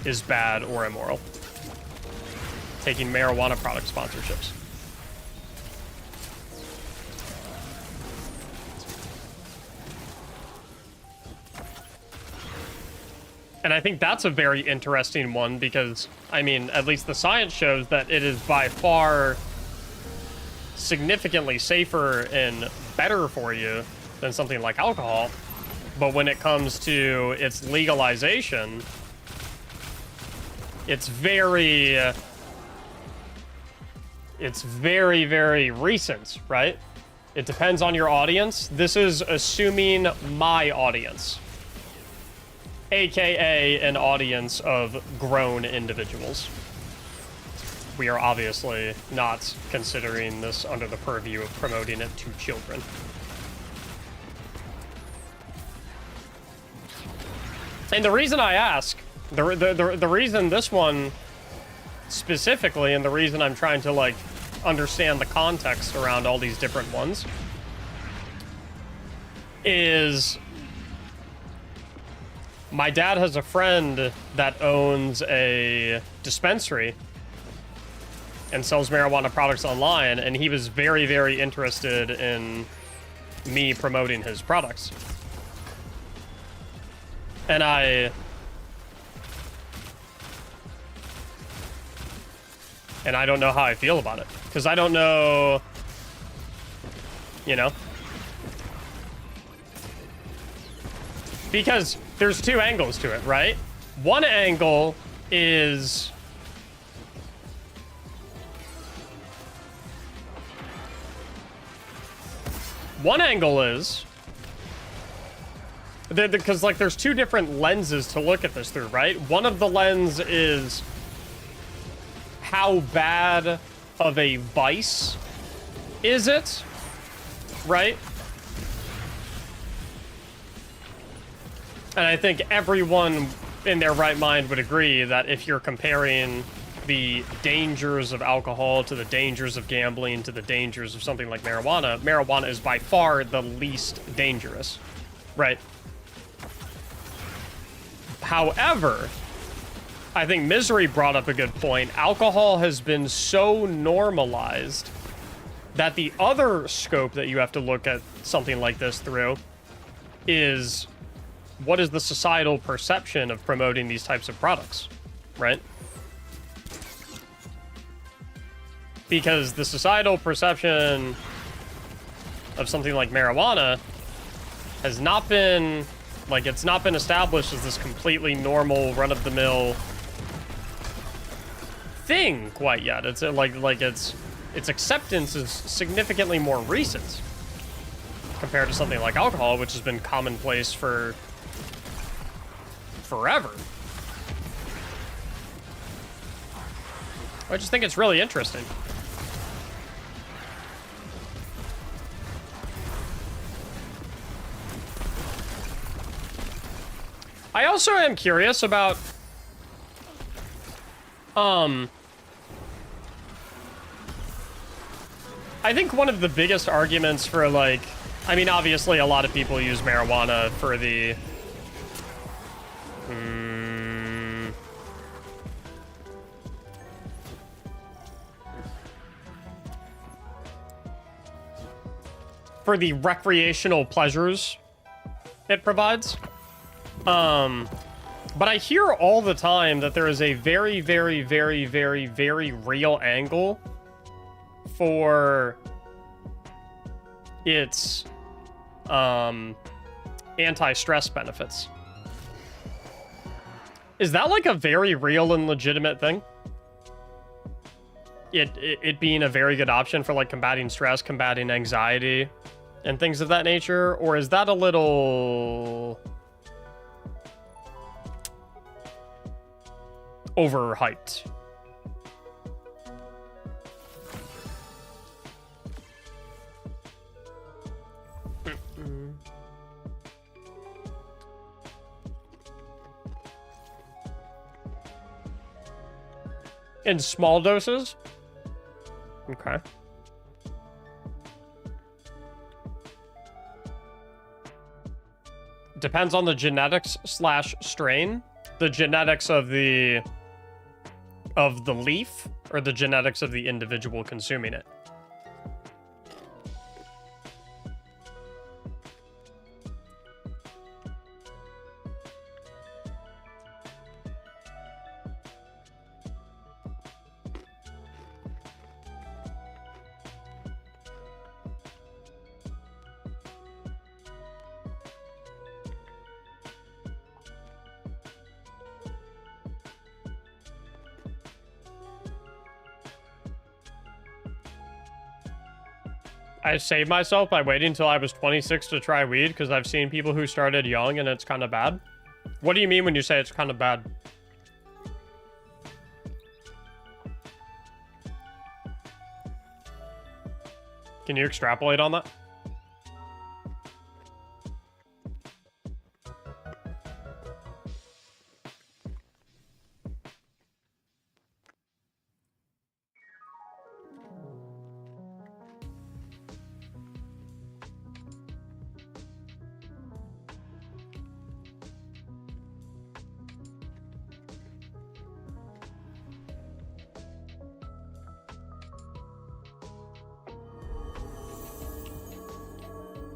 is bad or immoral? Taking marijuana product sponsorships. And I think that's a very interesting one because, I mean, at least the science shows that it is by far significantly safer and better for you than something like alcohol. But when it comes to its legalization, it's very, very recent, right? It depends on your audience. This is assuming my audience, aka an audience of grown individuals. We are obviously not considering this under the purview of promoting it to children. And the reason I ask, the reason this one specifically, and the reason I'm trying to like understand the context around all these different ones, is my dad has a friend that owns a dispensary and sells marijuana products online, and he was very, very interested in me promoting his products. And I don't know how I feel about it, because I don't know, you know? Because there's 2 angles to it, right? One angle is because like there's 2 different lenses to look at this through, right? One of the lens is how bad of a vice is it, right? And I think everyone in their right mind would agree that if you're comparing the dangers of alcohol to the dangers of gambling to the dangers of something like marijuana, marijuana is by far the least dangerous, right? However, I think Misery brought up a good point. Alcohol has been so normalized that the other scope that you have to look at something like this through is what is the societal perception of promoting these types of products, right? Because the societal perception of something like marijuana has not been, like, it's not been established as this completely normal, run-of-the-mill thing quite yet. It's like its acceptance is significantly more recent compared to something like alcohol, which has been commonplace for forever. I just think it's really interesting. I also am curious about I think one of the biggest arguments for, like, I mean, obviously a lot of people use marijuana for the recreational pleasures it provides. But I hear all the time that there is a very, very, very, very, very real angle for its anti-stress benefits. Is that like a very real and legitimate thing? it being a very good option for like combating stress, combating anxiety, and things of that nature, or is that a little overhyped? In small doses? Okay. Depends on the genetics / strain. The genetics of the leaf or the genetics of the individual consuming it. I saved myself by waiting until I was 26 to try weed because I've seen people who started young and it's kind of bad. What do you mean when you say it's kind of bad? Can you extrapolate on that?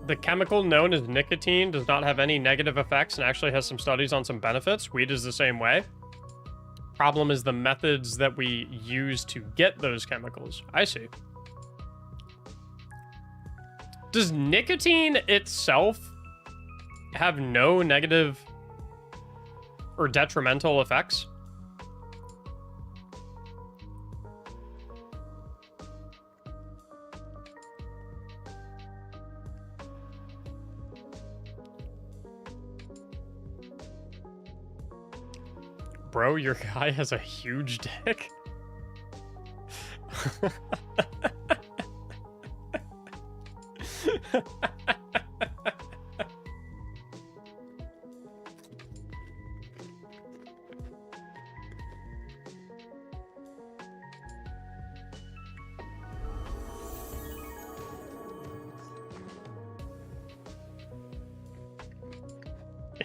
The chemical known as nicotine does not have any negative effects and actually has some studies on some benefits. Weed is the same way. Problem is the methods that we use to get those chemicals. I see. Does nicotine itself have no negative or detrimental effects? Bro, your guy has a huge dick.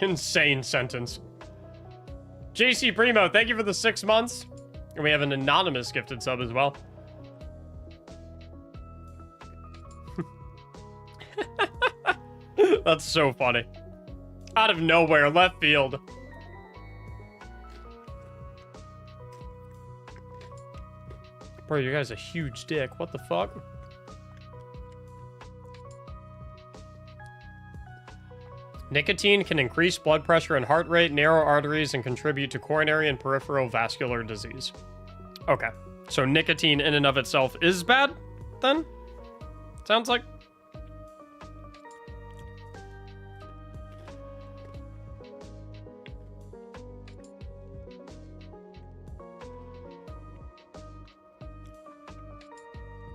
Insane sentence. JC Primo, thank you for the 6 months. And we have an anonymous gifted sub as well. That's so funny. Out of nowhere, left field. Bro, you guys a huge dick. What the fuck? Nicotine can increase blood pressure and heart rate, narrow arteries, and contribute to coronary and peripheral vascular disease. Okay. So nicotine in and of itself is bad, then? Sounds like.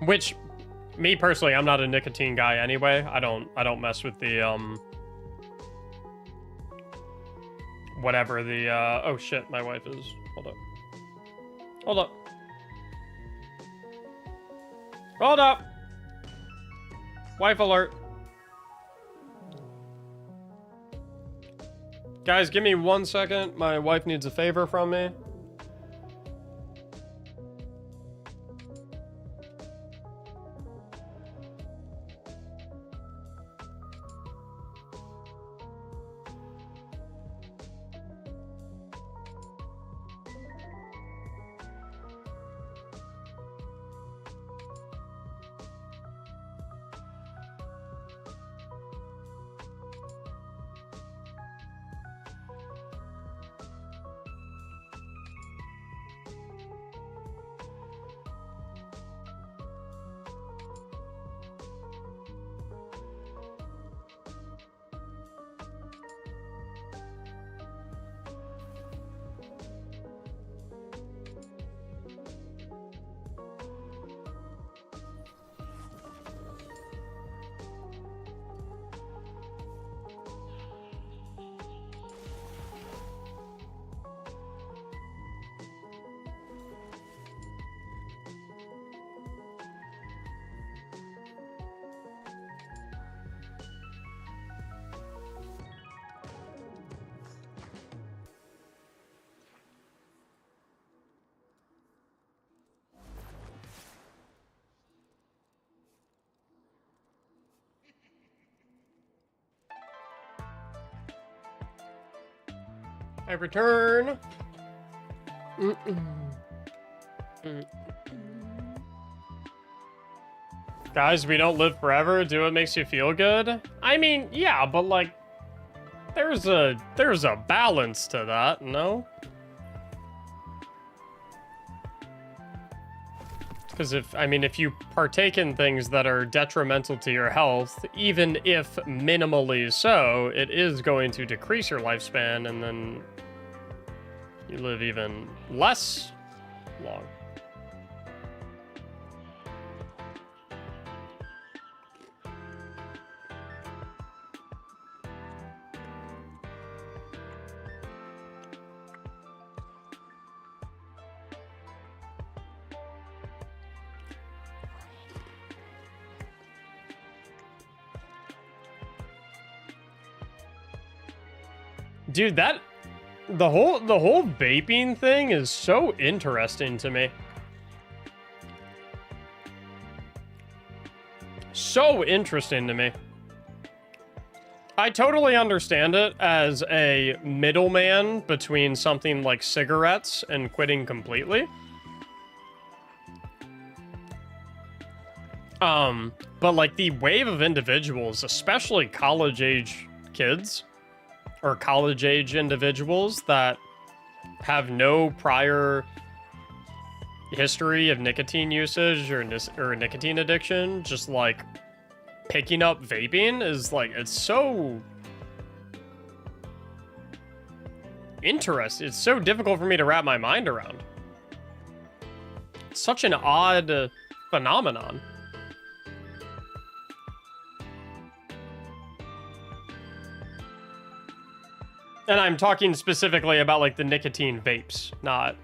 Which, me personally, I'm not a nicotine guy anyway. I don't mess with the, whatever the, oh shit, my wife is, hold up. Hold up. Hold up. Wife alert. Guys, give me 1 second. My wife needs a favor from me. I return. Guys, we don't live forever. Do what makes you feel good. I mean, yeah, but like, there's a balance to that, no? Because if you partake in things that are detrimental to your health, even if minimally so, it is going to decrease your lifespan, and then you live even less long. Dude, the whole vaping thing is so interesting to me. So interesting to me. I totally understand it as a middleman between something like cigarettes and quitting completely. But like the wave of individuals, especially college-age kids, or college-age individuals that have no prior history of nicotine usage or nicotine addiction, just like picking up vaping is like, it's so interesting. It's so difficult for me to wrap my mind around. It's such an odd phenomenon. And I'm talking specifically about like the nicotine vapes, not...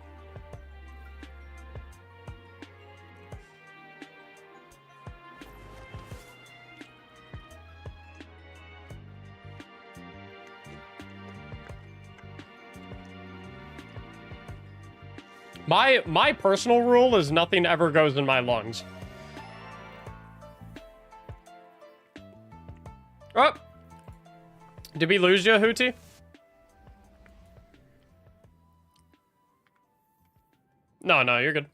My personal rule is nothing ever goes in my lungs. Oh! Did we lose you, Hootie? No, you're good.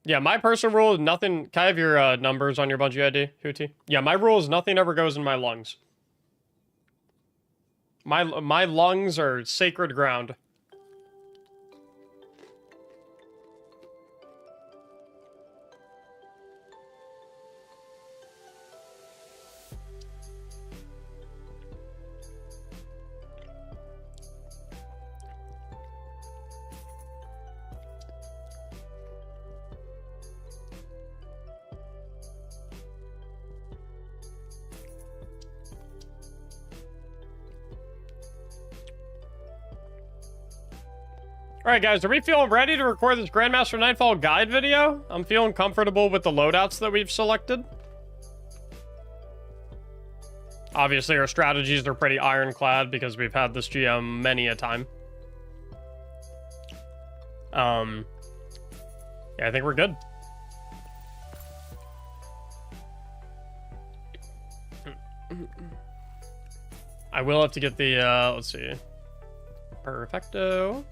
Yeah, my personal rule is nothing... Can I have your numbers on your Bungie ID, Hootie? Yeah, my rule is nothing ever goes in my lungs. My lungs are sacred ground. Alright guys, are we feeling ready to record this Grandmaster Nightfall guide video? I'm feeling comfortable with the loadouts that we've selected. Obviously our strategies are pretty ironclad because we've had this GM many a time. Yeah, I think we're good. I will have to get the, let's see. Perfecto.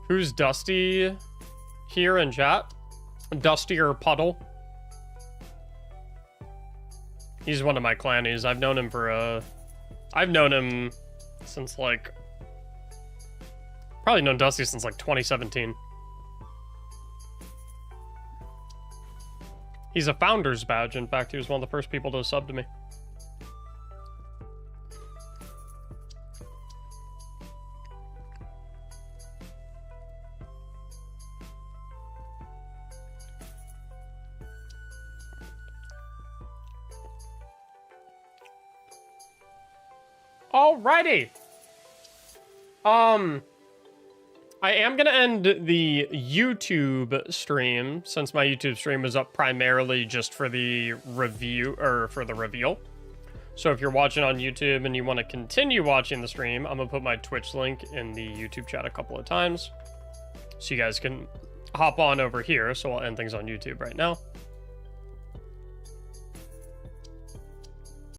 Who's Dusty here in chat? Dusty or Puddle? He's one of my clannies. I've known him for, I've known him since, like... Probably known Dusty since, like, 2017. He's a Founder's Badge. In fact, he was one of the first people to sub to me. Alrighty. I am gonna end the YouTube stream since my YouTube stream was up primarily just for the review or for the reveal. So if you're watching on YouTube and you want to continue watching the stream, I'm gonna put my Twitch link in the YouTube chat a couple of times so you guys can hop on over here. So I'll end things on YouTube right now.